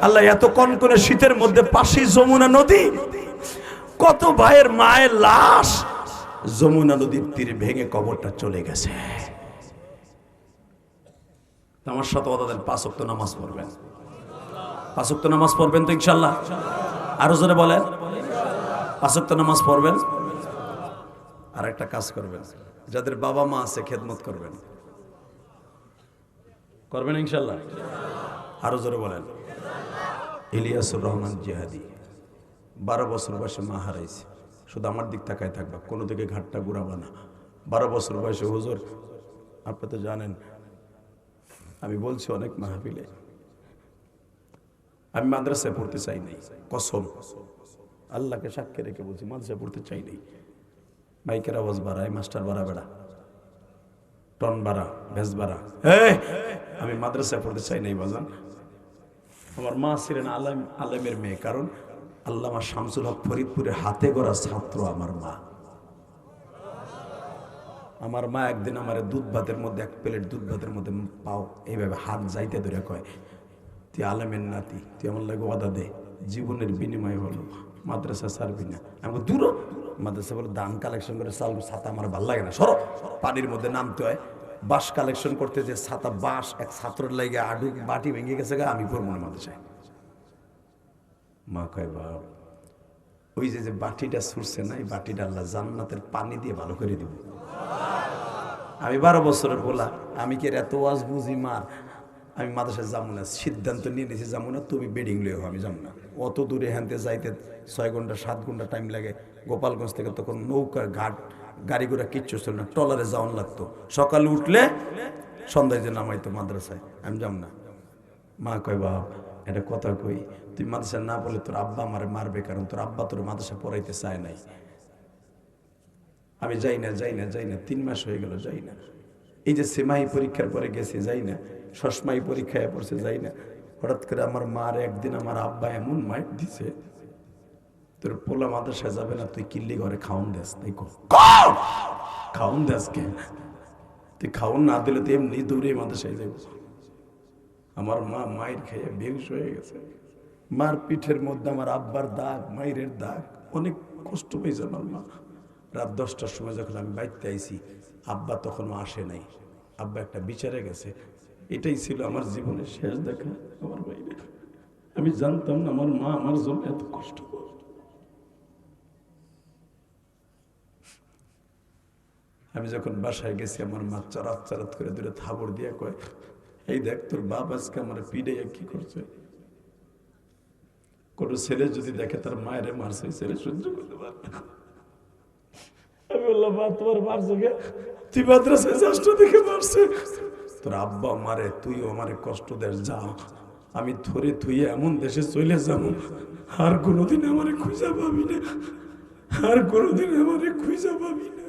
আল্লাহ এত কনকনে শীতের মধ্যে পাশেই যমুনা নদী, কত ভাইয়ের মায়ের লাশ যমুনা নদীর তীরে ভেঙে কবরটা চলে গেছে। আমার সাথে ওদের 5 ওয়াক্ত নামাজ পড়বেন, 5 ওয়াক্ত নামাজ পড়বেন তো ইনশাআল্লাহ? আরো জোরে বলেন, 5 ওয়াক্ত নামাজ পড়বেন। আর একটা কাজ করবেন, যাদের বাবা মা আছে খেদমত করবেন। করবেন ইনশাল্লাহ? আরো জোরে বলেন। ইলিয়াসুর রহমান জিহাদি 12 বছর বয়সে মা হারাইছে। শুধু আমার দিক তাকায় থাকবা, কোনো দিকে ঘাটটা ঘুরাবা না। 12 বছর বয়সে হুজুর, আপনি তো জানেন, আমি বলছি অনেক মাহফিলে, আমি মাদ্রাসায় পড়তে চাই নাই, কসম আল্লাহকে সাক্ষী রেখে বলছি, মাদ্রাসায় পড়তে চাই নাই। বাইকের আওয়াজ বাড়ায়, মাস্টার বাড়া বেড়া, টন বাড়া, ভেজ বাড়া, আমি মাদ্রাসায় পড়তে চাই নাই বাজান। আমার মা ছিলেন আলেমের মেয়ে, কারণ আল্লামা শামসুল হক ফরিদপুরের হাতে গড়া ছাত্র আমার মা। আমার মা একদিন আমার দুধ ভাতের মধ্যে, এক প্লেট দুধ ভাতের মধ্যে পাও এইভাবে হাত যাইতে ধরে কয়, তুই আলেমের নাতি, তুই আমার লাগে ওয়াদা দে, জীবনের বিনিময় হলো মাদ্রাসা ছাড়বি না। আমি দূর, মাদ্রাসা বলে দান কালেকশন করে চাল ছাতা আমার ভাল লাগে না, সরো। পানির মধ্যে নামতে হয়, বাঁশ কালেকশন করতে, যে ছাতা বাঁশ এক ছাত্রের লাগে আডু বাটি ভেঙে গেছে গা, আমি পড়বো না মাদ্রাসায়। মা কয় বাপ, ওই যে বাটিটা ছুটছে না, এই বাটিটা আল্লাহ জান্নাতের পানি দিয়ে ভালো করে দিব। আমি 12 বছরের বলা, আমি কি এত ওয়াজ বুঝি মা, আমি মাদ্রাসায় যাবো না, সিদ্ধান্ত নিয়ে নিয়েছি যাবো না, তুমি বেডিং লিও, আমি যাবো না। অত দূরে হানতে যাইতে 6 ঘন্টা 7 ঘন্টা টাইম লাগে। গোপালগঞ্জ থেকে তখন নৌকা ঘাট গাড়ি ঘোড়া কিচ্ছু ছিল না, ট্রলারে যাওয়ান লাগতো। সকালে উঠলে সন্ধ্যায় যে নামাইতো মাদ্রাসায়, আমি যাবো না। মা কয় বাপ, এটা কথা কই, তুই মাদ্রাসায় না বলে তোর আব্বা আমারে মারবে, কারণ তোর আব্বা তোর মাদ্রাসা পড়াইতে চায় নাই। আমি যাই না 3 মাস হয়ে গেল, যাই না। এই যে সেমাই পরীক্ষার পরে গেছি, যাই না। ষষ্মাই পরীক্ষায় পড়ছে, যাই না। হঠাৎ করে আমার মার একদিন আমার আব্বা এমন মাইট দিছে, তোর পোলা মাদ্রাসায় যাবে না, তুই কিল্লি ঘরে খাউন দেস, তাই খাউন দেস কে, তুই খাউন না দিলে তুই এমনি দূরে মাদ্রাসায় যাবো। আমার মা মায়ের খেয়ে বেহুশ হয়ে গেছে। মার পিঠের মধ্যে আমার আব্বার দাগ, মায়ের দাগ, অনেক কষ্ট পেয়েছে আমার মা। রাত 10টার সময় যখন আমি বাড়িতে আইছি, আব্বা তখনও আসে নাই, আব্বা একটা বিচারে গেছে। এটাই ছিল আমার জীবনের শেষ দেখা আমার বাইরে। আমি জানতাম না আমার মা আমার জন্য এত কষ্ট করে। আমি যখন বাসায় গেছি, আমার মা চারাত করে দূরে থাবড় দিয়ে কয়, এই দেখ তোর বাপ আজকে আমার পিড়ে কি করছে। কোন ছেলে যদি দেখে তার মায়ের মারছে, ছেলে সহ্য করতে পারবে না। আমি বললাম, মা তোমার মারছে কে? তুই মাদ্রাসায় যাষ্ট দেখে মারছে। তোর আব্বা মারে, তুইও আমারে কষ্ট দেস, যা। আমি ধরে থুয়ে এমন দেশে চলে যাবো, আর কোনোদিন আমারে খুঁজা পাবি না, আর কোনোদিন আমারে খুঁজা পাবি না।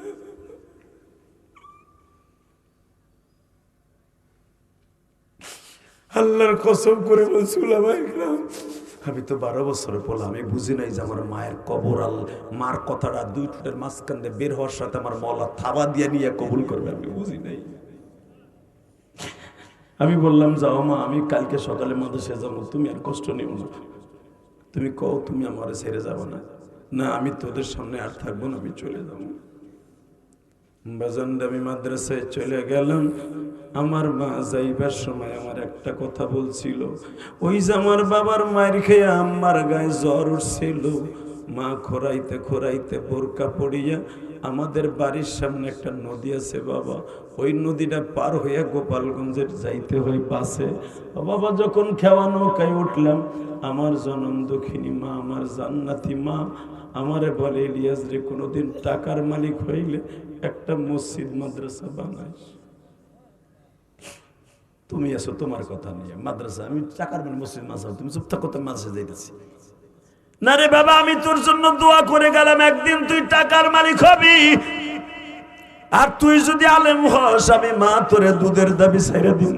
আল্লাহর কসম করে বলছি, আমি তো 12 বছরে পড়লাম, আমি বুঝি নাই যে আমার মায়ের কবর, মার কথাটা 2 ঠোঁটের মাঝখান দিয়ে বের হওয়ার সাথে আমার মওলা থাবা দিয়ে নিয়ে কবুল করবে, আমি বুঝি নাই। আমি বললাম, যাও মা, আমি কালকে সকালে মাদ্রাসায় যাবো, তুমি আর কষ্ট নিও না। তুমি কও তুমি আমার ছেড়ে যাবো না? না, আমি তোদের সামনে আর থাকবো না, আমি চলে যাবো। বাজানটা আমি মাদ্রাসায় চলে গেলাম। আমার মা যাইবার সময় আমার একটা কথা বলছিল, ওই যে আমার বাবার মায়ের খেয়ে আমার গায়ে জ্বর উঠছিল, মা খোরাইতে খোরাইতে বোরকা পড়িয়া আমাদের বাড়ির সামনে একটা নদী আছে বাবা, ওই নদীটা পার হইয়া গোপালগঞ্জের যাইতে হয় বাসে। বাবা যখন খেওয়া নৌকায় উঠলাম, আমার জনম দুঃখিনী মা, আমার জান্নাতি মা আমারে বলে, ইলিয়াস রে, কোনোদিন টাকার মালিক হইলে একটা মসজিদ মাদ্রাসা বানাইস। তুমি আসো তোমার কথা নিয়ে মাদ্রাসা, আমি টাকার মালিক মসজিদ মাদ্রাসা, তুমি চুপ থাকো, মাদ্রাসা যাইতেছি না। রে বাবা, আমি তোর জন্য দোয়া করে গেলাম, একদিন তুই টাকার মালিক হবি, আর তুই যদি আলেম হস, আমি মা তোরে দুধের দাবি ছাইরা দিন।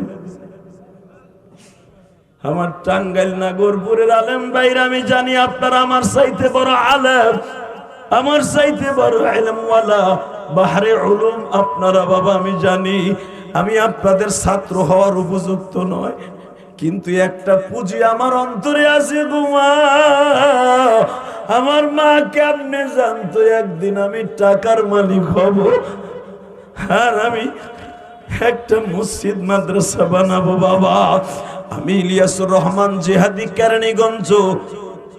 আমার টাঙ্গাইল নাগরপুরের আলেম ভাইরা, আমি জানি আপনারা আমার চাইতে বড় আলেম, আমার চাইতে বড় ইলমওয়ালা, বাহরে উলুম আপনারা বাবা, আমি জানি আমি আপনাদের ছাত্র হওয়ার উপযুক্ত নয়, কিন্তু একটা পুঁজি আমার অন্তরে আছে গো মা। আমার মা কেমনে জানতো একদিন আমি টাকার মালিক হব, আর আমি একটা মসজিদ মাদ্রাসা বানাবো বাবা। আমি ইলিয়াসুর রহমান জিহাদি কেরানীগঞ্জ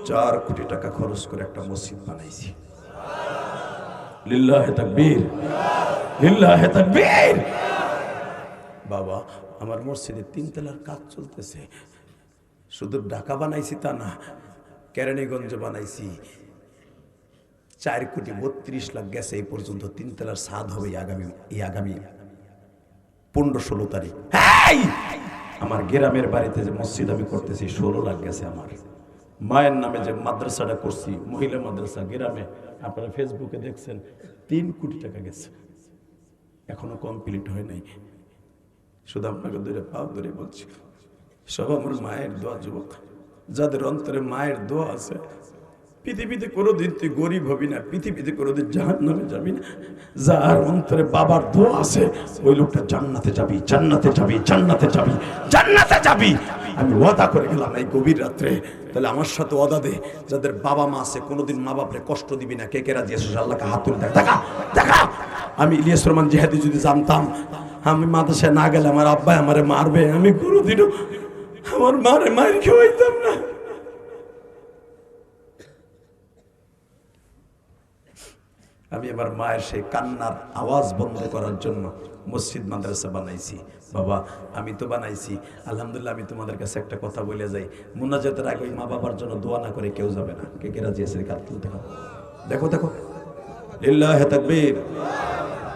4 কোটি টাকা খরচ করে একটা মসজিদ বানাইছি। লিল্লাহে তাকবীর, লিল্লাহে তাকবীর। বাবা আমার মসজিদে 3 তলার কাজ চলতেছে। শুধু ঢাকা বানাইছি তা না, কেরানীগঞ্জ বানাইছি। 4,32,00,000 গেছে এই পর্যন্ত। 3 তলার ছাদ হবে আগামী 15-16 তারিখ। আমার গ্রামের বাড়িতে যে মসজিদ আমি করতেছি 16 লাখ গেছে আমার। মায়ের নামে যে মাদ্রাসাটা করছি, মহিলা মাদ্রাসা গ্রামে, আপনারা ফেসবুকে দেখছেন, 3 কোটি টাকা গেছে, এখনো কমপ্লিট হয় নাই। শুধু আপনাকে ধরে পাও ধরে বলছি, সব আমার মায়ের দোয়া। যুবক যাদের অন্তরে মায়ের দোয়া আছে, পৃথিবীতে কোনোদিন তুই গরিব হবি না, পৃথিবীতে কোনোদিন জাহান্নামে যাবি না। যার অন্তরে বাবার দোয়া আছে, ওই লোকটা জান্নাতে যাবি, জান্নাতে যাবি, জান্নাতে যাবি, জান্নাতে যাবি। আমি ওয়াদা করে গেলাম এই গভীর রাত্রে, তাহলে আমার সাথে ওয়াদা দে, যাদের বাবা মা আছে কোনোদিন মা বাপরে কষ্ট দিবি না। কে কে রাজি আছিস? আল্লাহকে হাত তুলে দেখা দেখা। আমি ইলিয়াস রহমান জিহাদি যদি জানতাম, আমি মাদ্রাসায় না গেলে আমার আব্বা আমারে মারবে, আমি কোনোদিনও আমার মারে মার খাওয়াইতাম না। আমি আমার মায়ের সেই কান্নার আওয়াজ বন্ধ করার জন্য মসজিদ মাদ্রাসা বানাইছি। বাবা আমি তো বানাইছি, আলহামদুলিল্লাহ। আমি তোমাদের কাছে একটা কথা বলে যাই, মুনাজাতের আগে মা বাবার জন্য দোয়া না করে কেউ যাবে না। কে কে রাজি আছে? কাজ তুলতে হবে। দেখো দেখো, লিল্লাহি তাকবীর।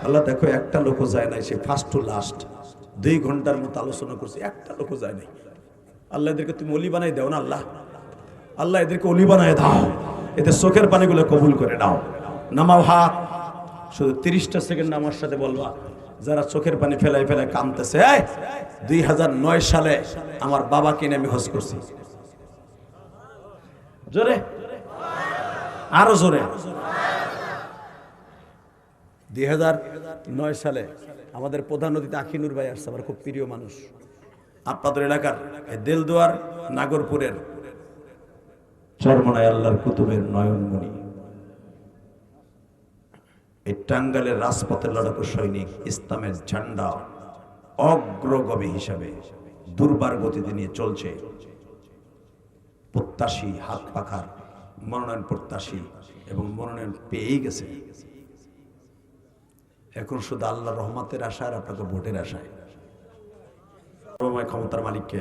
আল্লাহ দেখো, একটা লোকও যায় নাই, সে ফার্স্ট টু লাস্ট 2 ঘন্টার মতো আলোচনা করছে, একটা লোকও যায় নাই। আল্লাহ এদেরকে তুমি অলি বানাই দাও না। আল্লাহ আল্লাহ এদেরকে অলি বানায় দাও, এদের চোখের পানিগুলো কবুল করে দাও। নামাও হাত, শুধু 30টা সেকেন্ড আমার সাথে বলবা যারা চোখের পানি ফেলাই ফেলাই কাঁদতেছে। 2009 সালে আমার বাবাকে নিয়ে আমি হজ করছি। জোরে, আরো জোরে। 2009 সালে আমাদের প্রধান অতিথি আখিনুর ভাই আসছে, আমার খুব প্রিয় মানুষ। আপনাদের এলাকার দেলদুয়ার নাগরপুরের চরমনায় আল্লাহর কুতুবের নয়নমণি, এই টাঙ্গাইলের রাজপথের লড়াকু সৈনিক, ইসলামের ঝান্ডা অগ্রগামী হিসাবে দুর্বার গতিতে নিয়ে চলছে। প্রত্যাশী, হাত পাখার মনোনয়ন প্রত্যাশী, এবং মনোনয়ন পেয়েই গেছে। এখন শুধু আল্লাহর রহমতের আশায়, আপনাকে ভোটের আশায়। ক্ষমতার মালিককে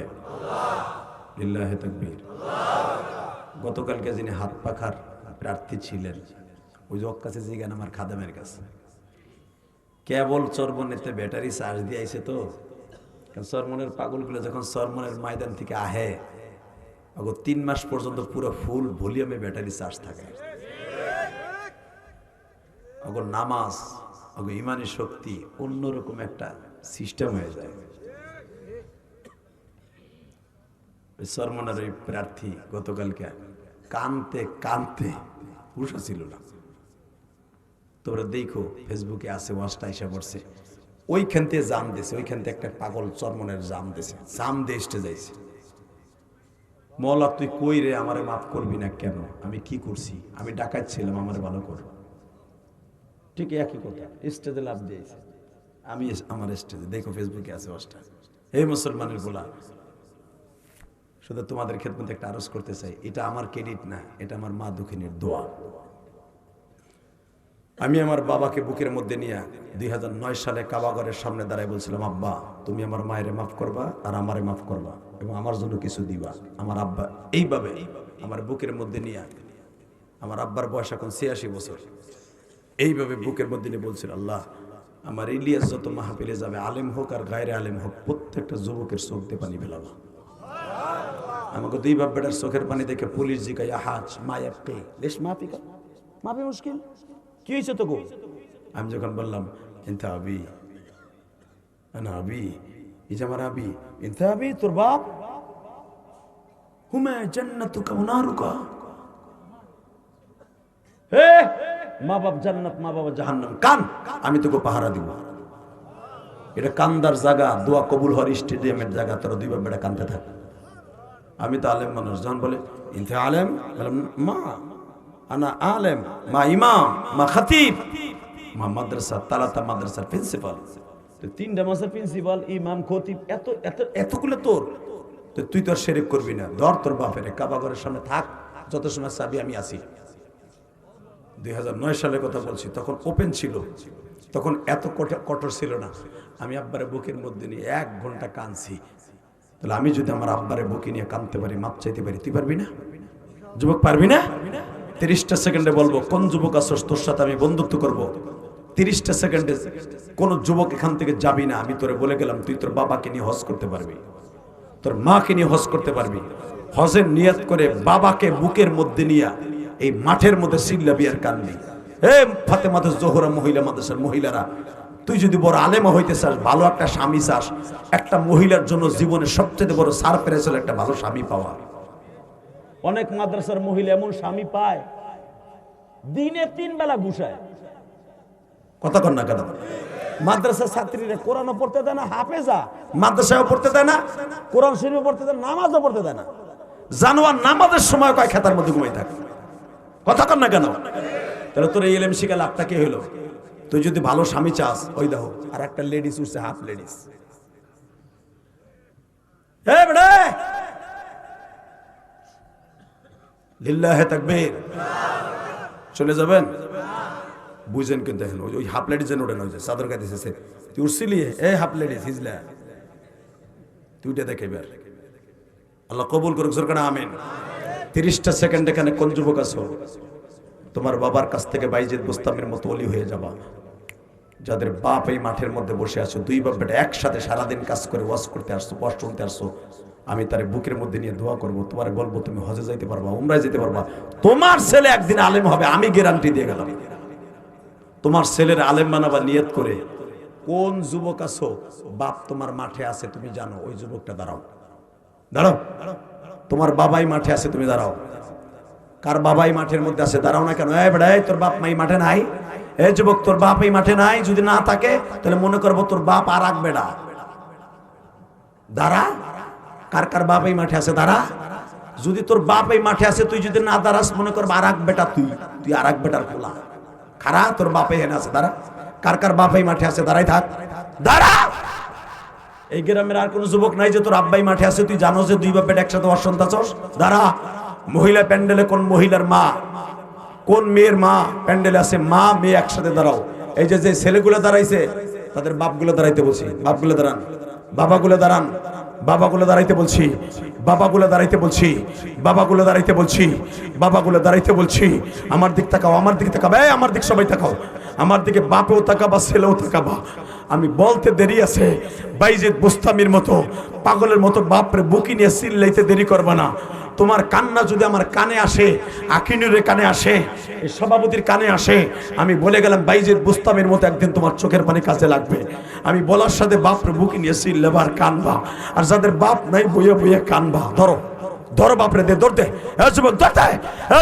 লিল্লাহি তাকবীর। গতকালকে যিনি হাত পাখার প্রার্থী ছিলেন, ওই যে কাছে জিগান আমার খাদেমের কাছে, কেবল চরমনেতে ব্যাটারি চার্জ দিয়ে আইছে তো। চরমনের পাগলগুলো যখন চরমনের ময়দান থেকে আহে, 3 মাস পর্যন্ত পুরো ফুল ভলিউমে ব্যাটারি চার্জ থাকে। নামাজ, ইমানি শক্তি অন্যরকম একটা সিস্টেম হয়ে যায়। চরমনের ওই প্রার্থী গতকালকে কানতে কানতে হুঁশা ছিল না। তোমরা দেখো ফেসবুকে আছে, ওয়াজটা এসে পড়ছে। ওইখান থেকে জাম দিয়েছে, ওইখান থেকে একটা পাগল চরমনের জাম দিয়েছে, জাম দিয়ে স্টে যাইছে। মৌলা তুই কই রে, আমারে মাফ করবি না কেন? আমি কি করছি? আমি ডাকাত ছিলাম, আমারে ভালো কর। ঠিক একই কথা, স্টেজে লাভ দিয়েছে। আমি আমার স্টেজে, দেখো ফেসবুকে আছে ওয়াজটা। এই মুসলমানের বলা, শুধু তোমাদের খেদমতে একটা আরজ করতে চাই, এটা আমার ক্রেডিট না, এটা আমার মা দুঃখিনীর দোয়া। আমি আমার বাবাকে বুকের মধ্যে নিয়ে 2009 সালে কাবাগরের সামনে দাঁড়ায় বলছিলাম, আব্বা তুমি আমার মায়েরে মাফ করবা আর আমারে মাফ করবা, এবং আমার জন্য কিছু দিবা। আমার আব্বা এইভাবে আমার বুকের মধ্যে নিয়ে, আমার আব্বার বয়স এখন 86 বছর, এইভাবে বুকের মধ্যে নিয়ে বলছিল, আল্লাহ আমার ইলিয়াস যত মাহফিলে যাবে, আলেম হোক আর গায়রে আলেম হোক, প্রত্যেকটা যুবকের চোখ দিয়ে পানি ফেলাবা। আমাকে 2 বাপ বেটার চোখের পানি দেখে পুলিশ জিজ্ঞাসা, হাজ মায়াপকে দেশ মাফি কর, মাফি মুশকিল কি হয়েছে তো গো? আমি যখন বললাম ইনতা আবি আনা আবি, ইজা আমার আবি, ইনতা আবি তোর বাপ, হুমা জান্নাতুকা ওয়া নারুকা। হে মা বাপ জান্নাত, মা বাবা জাহান্নাম, কান আমি তোকে পাহারা দিব। এটা কান্দার জায়গা, দোয়া কবুল হওয়ার স্টেডিয়ামের জায়গা, তোরা 2 বাপ বেটা কান্দতে থাক। আমি তো আলেম মানুষ, যখন বলে ইনতা আলেম, বললাম মা আনা আলেম, মা ইমাম, মা খতিব, মা মাদ্রাসা, তালাতা মাদ্রাসার প্রিন্সিপাল। তো 3টা মাদ্রাসার প্রিন্সিপাল, ইমাম, খতিব, এতগুলো তোর, তো তুই তোর শিরক করবি না। ধর তোর বাপের কাবাগরের সামনে থাক, যত সময় চাবি আমি আছি। 2009 সালের কথা বলছি, তখন ওপেন ছিল, তখন এত কঠোর ছিল না। আমি আব্বারে বুকের মধ্যে নিয়ে 1 ঘন্টা কাঁদছি। তাহলে আমি যদি আমার আব্বারে বুকে নিয়ে কাঁদতে পারি, মাপ চাইতে পারি, তুই পারবি না? যুবক পারবি না? 30টা সেকেন্ডে বলবো কোন যুবক আসছ তোর সাথে আমি বন্ধুত্ব করব। 30টা সেকেন্ডে কোন যুবক এখান থেকে যাবি না। আমি তোরে বলে গেলাম তুই তোর বাবাকে নিয়ে হজ করতে পারবি, তোর মাকে নিয়ে হজ করতে পারবি। হজের নিয়ত করে বাবাকে বুকের মধ্যে নিয়ে এই মাঠের মধ্যে চিল্লাবি আর কানবি। এ ফাতেমাতুজ জোহরা মহিলা মাদ্রাসার মহিলারা, তুই যদি বড় আলেমা হইতে চাস, ভালো একটা স্বামী চাস, একটা মহিলার জন্য জীবনের সবচেয়ে বড় সারপ্রাইজ হলো একটা ভালো স্বামী পাওয়া। অনেক মাদ্রাসার মহিলা এমন স্বামী পায় দিনে 3 বেলা ঘুষায়। কথা কন না কেন? মাদ্রাসার ছাত্রীরা কোরআনও পড়তে দেয় না, হাফেজা মাদ্রাসাও পড়তে দেয় না, কোরআন শরীফও পড়তে দেয় না, নামাজও পড়তে দেয় না। জানোয়ার নামাজের সময় কয় খেতার মধ্যে ঘুমাই থাকে। কথা কন না কেন? তাহলে তোর এই এলএম শিখা লাভটা কি হলো? তুই যদি ভালো স্বামী চাস, ওই দেখো আর একটা লেডিস উঠছে, হাফ লেডিস। হে বেড়ে লিল্লাহে তাকবীর। চলে যাবেন? বুঝেন কিন্তু এখন ওই হাফ লেডিস যেন ওঠে না, চাদর গাইতেছে, তুই উঠছিলি এ হাফ লেডিস হিজলা, তুই উঠে দেখে বের। আল্লাহ কবুল করুক, সরকার আমিন। 30টা সেকেন্ড এখানে কোন যুবক আছো তোমার বাবার কাছ থেকে বাইজিদ বুস্তামের মতো ওলি হয়ে যাবা, যাদের বাপ এই মাঠের মধ্যে বসে আছো, 2 বাপ বেটা একসাথে সারাদিন কাজ করে ওয়াজ করতে আসছো, ওয়াজ শুনতে আসছো। আমি তার বুকের মধ্যে নিয়ে দোয়া করবো, তোমার বলবো তুমি হজে যাইতে পারবা, উমরায় যেতে পারবা, তোমার ছেলে একদিন আলেম হবে, আমি গ্যারান্টি দিয়ে গেলাম। তোমার ছেলের আলেম বানাবা নিয়ত করে। কোন যুবক আছো বাপ তোমার মাঠে আছে তুমি জানো, ওই যুবকটা দাঁড়াও, দাঁড়াও। তোমার বাবাই মাঠে আছে তুমি দাঁড়াও। কার বাবাই মাঠের মধ্যে আছে? দাঁড়াও না কেন? এই বেড়া, তোর বাপ মাই মাঠে নাই? এই যুবক, তোর বাপ এই মাঠে নাই? যদি না থাকে তাহলে মনে করবো তোর বাপ আর এক বেড়া। দাঁড়া। কার কার বাপ এই মাঠে আছে? দাঁড়া। যদি তোর বাপ এই মাঠে আছে, তুই যদি না দাঁড়াস, মনে করবো আর এক বেটা, তুই আর এক বেটার পোলা। খারা, তোর বাপে এনে আছে, দাঁড়া। কার কার বাপ এই মাঠে আছে? দাঁড়াই থাক, দাঁড়া। এই গ্রামের আর কোন যুবক নাই যে তোর আব্বাই মাঠে আছে, তুই জানো যে 2 বাপ বেটা একসাথে অসন্তা চস? দাঁড়া। মহিলা প্যান্ডেলে কোন মহিলার মা, কোন মেয়ের মা প্যান্ডেলে আছে? মা মেয়ে একসাথে দাঁড়াও। এই যে যে ছেলেগুলো দাঁড়াইছে তাদের বাপগুলো দাঁড়াইতে বলছি, বাপগুলো দাঁড়ান, বাবাগুলো দাঁড়ান, বাবাগুলো দাঁড়াইতে বলছি, বাবাগুলো দাঁড়াইতে বলছি, বাবাগুলো দাঁড়াইতে বলছি, বাবাগুলো দাঁড়াইতে বলছি। আমার দিক তাকাও, আমার দিক তাকাও, এই আমার দিক সবাই তাকাও, আমার দিকে বাপেও তাকাবা, ছেলেও তাকাবা। আমি বলতে দেরি আছে, বাইজিদ বুস্তামির মতো পাগলের মতো বাপরে বুকি নিয়ে চিল্লাইতে দেরি করবা না। তোমার কান্না যদি আমার কানে আসে, আকিনুরের কানে আসে, এই সভাপতির কানে আসে, আমি বলে গেলাম বাইজিদ বুস্তামের মতো একদিন তোমার চোখের পানি কাজে লাগবে। আমি বলার সাথে বাপরে বুকি নিয়ে চিল্লাবা আর কানবা, আর যাদের বাপ নাই বইয়া বইয়া কানবা। ধরো ধরো বাপরে, দে দৌড় দে, যুবক দৌড় দে,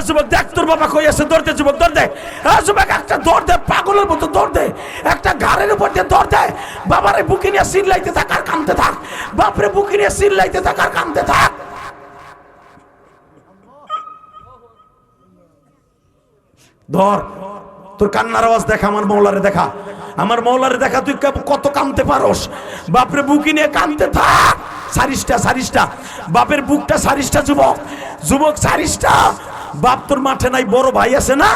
যুবক দেখ তোর বাবা কই আছে, দৌড় দে যুবক, দৌড় দে, যুবক একটা দৌড় দে, পাগলের মতো দৌড় দে, একটা ঘাড়ের উপর দিয়ে দৌড় দে। বাবারে বুকি নিয়ে চিল্লাইতে থাক আর কানতে থাক, বাপরে বুকি নিয়ে চিল্লাইতে থাক আর কানতে থাক। ধর, তোর কান্নার আওয়াজ দেখা, আমার মৌলারে দেখা, আমার মৌলারে দেখা, তুই কত কানতে পারোস। বাপরে বুকি নিয়ে কানতে থাক। সারিসটা সারিসটা বাপের বুকটা সারিসটা, যুবক যুবক সারিসটা। বাপ তোর মাঠে নাই, বড় ভাই আছে না?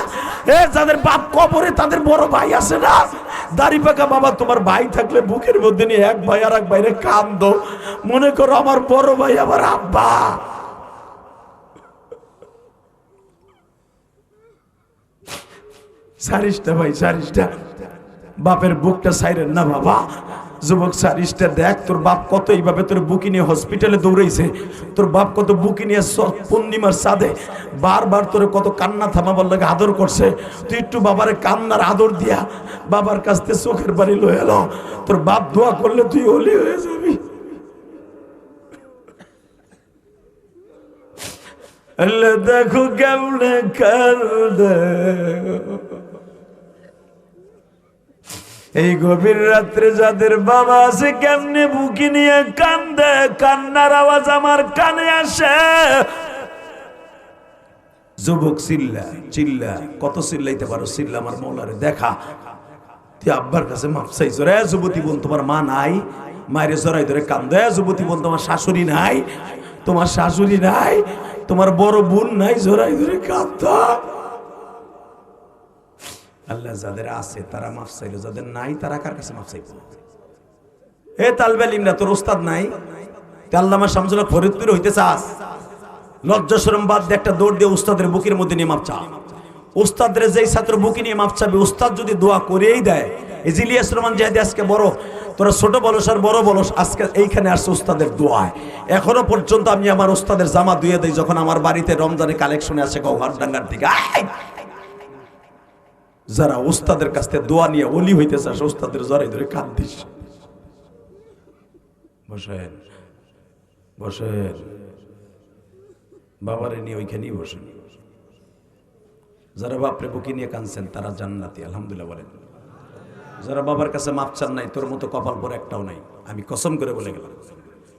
এ যাদের বাপ কবরে তাদের বড় ভাই আছে না? দাড়ি পাকা বাবা, তোমার ভাই থাকলে বুকের মধ্যে নিয়ে এক ভাই আর এক ভাইরে কান্দো, মনে করো আমার বড় ভাই আমার আব্বা। সারিসটা ভাই, সারিসটা। বাপের বুকটা সাইরেন না বাবা। যুবক সারিসটা দেখ, তোর বাপ কত এইভাবে তোর বুকি নিয়ে হসপিটালে দৌড়াইছে, তোর বাপ কত বুকি নিয়ে পূর্ণিমার সাদে বারবার তোর কত কান্না থামাবার লাগে আদর করছে। তুই একটু বাবারে কান্নার আদর দিয়া বাবার কাছ থেকে চোখের বাড়ি লয়ে এলো। তোর বাপ দোয়া করলে তুই ওলি হয়ে যাবি। আল্লাহ দেখো কেমনে কান্দে, এই গভীর রাত্রে যাদের বাবা আছে কেমনে বুকি নিয়ে কান্দে, কান্নার আওয়াজ আমার কানে আসে। যুবক চিল্লা চিল্লা, কত চিল্লাইতে পারো চিল্লা, আমার মৌলারে দেখা। তুই আব্বার কাছে মাপ চাইছো রে? যুবতী বোন তোমার মা নাই, মায়ের জড়াই ধরে কান্দে। যুবতী বোন তোমার শাশুড়ি নাই, তোমার শাশুড়ি নাই, তোমার বড় বোন নাই, জড়াই ধরে কান্দা। আল্লাহ যাদের আছে তারা মাফ চাইলো, যাদের নাই তারা কার কাছে মাফ চাইবো? এ তালবে ইলমরা তোর উস্তাদ নাই, তুই আল্লামা শামসুল হক ফরিদপুর হইতে চাস? লজ্জা শরম বাদ দিয়ে একটা দৌড় দিয়ে উস্তাদের বুকের মধ্যে নিয়ে মাপ চা। উস্তাদের যেই ছাত্র বুকে নিয়ে মাপ চাবে, উস্তাদ যদি দোয়া করেই দেয়, ইলিয়াস রহমান জাহেদি আজকে বড়, তোরা ছোট বলস আর বড় বলস, আজকে এইখানে আসছে উস্তাদের দোয়ায়। এখনো পর্যন্ত আমি আমার উস্তাদের জামা ধুয়ে দিই যখন আমার বাড়িতে রমজানের কালেকশনে আসে গৌহারডাঙ্গার দিকে। যারা উস্তাদের কাছ থেকে দোয়া নিয়ে ওলি হইতেছে আসে, উস্তাদের জড়াই ধরে কাঁদিস। বসেন বসেন, বাবারে নিয়ে ওইখানেই বসেন। যারা বাপরে বুকি নিয়ে কাঁদছেন তারা জান্নাতি, আলহামদুলিল্লাহ বলেন। যারা বাবার কাছে মাপ চান নাই, তোর মতো কপাল পরে একটাও নাই, আমি কসম করে বলে গেলাম।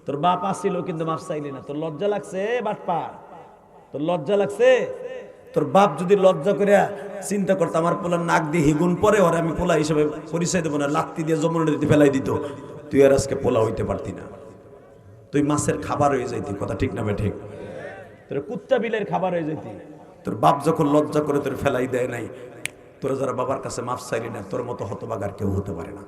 তোর বাপ আসছিল কিন্তু মাপ চাইলি না, তোর লজ্জা লাগছে বাটপার? তোর লজ্জা লাগছে? তোর বাপ যদি লজ্জা করে চিন্তা করতো আমার পোলার নাক দিয়ে হিগুন পরে, ওর আমি পোলা হিসেবে পরিচয় দেবো না, লাত্তি দিয়ে জমুনে দিতে ফেলাই দিত, তুই আর আজকে পোলা হইতে পারতি না, তুই মাছের খাবার হয়ে যাইতি। কথা ঠিক না বে ঠিক? তোর কুত্তা বিলের খাবার হয়ে যাইতি। তোর বাপ যখন লজ্জা করে তোর ফেলাই দেয় নাই, তোরা যারা বাবার কাছে মাফ চাইলি না, তোর মতো হতভাগার কেউ হতে পারে না।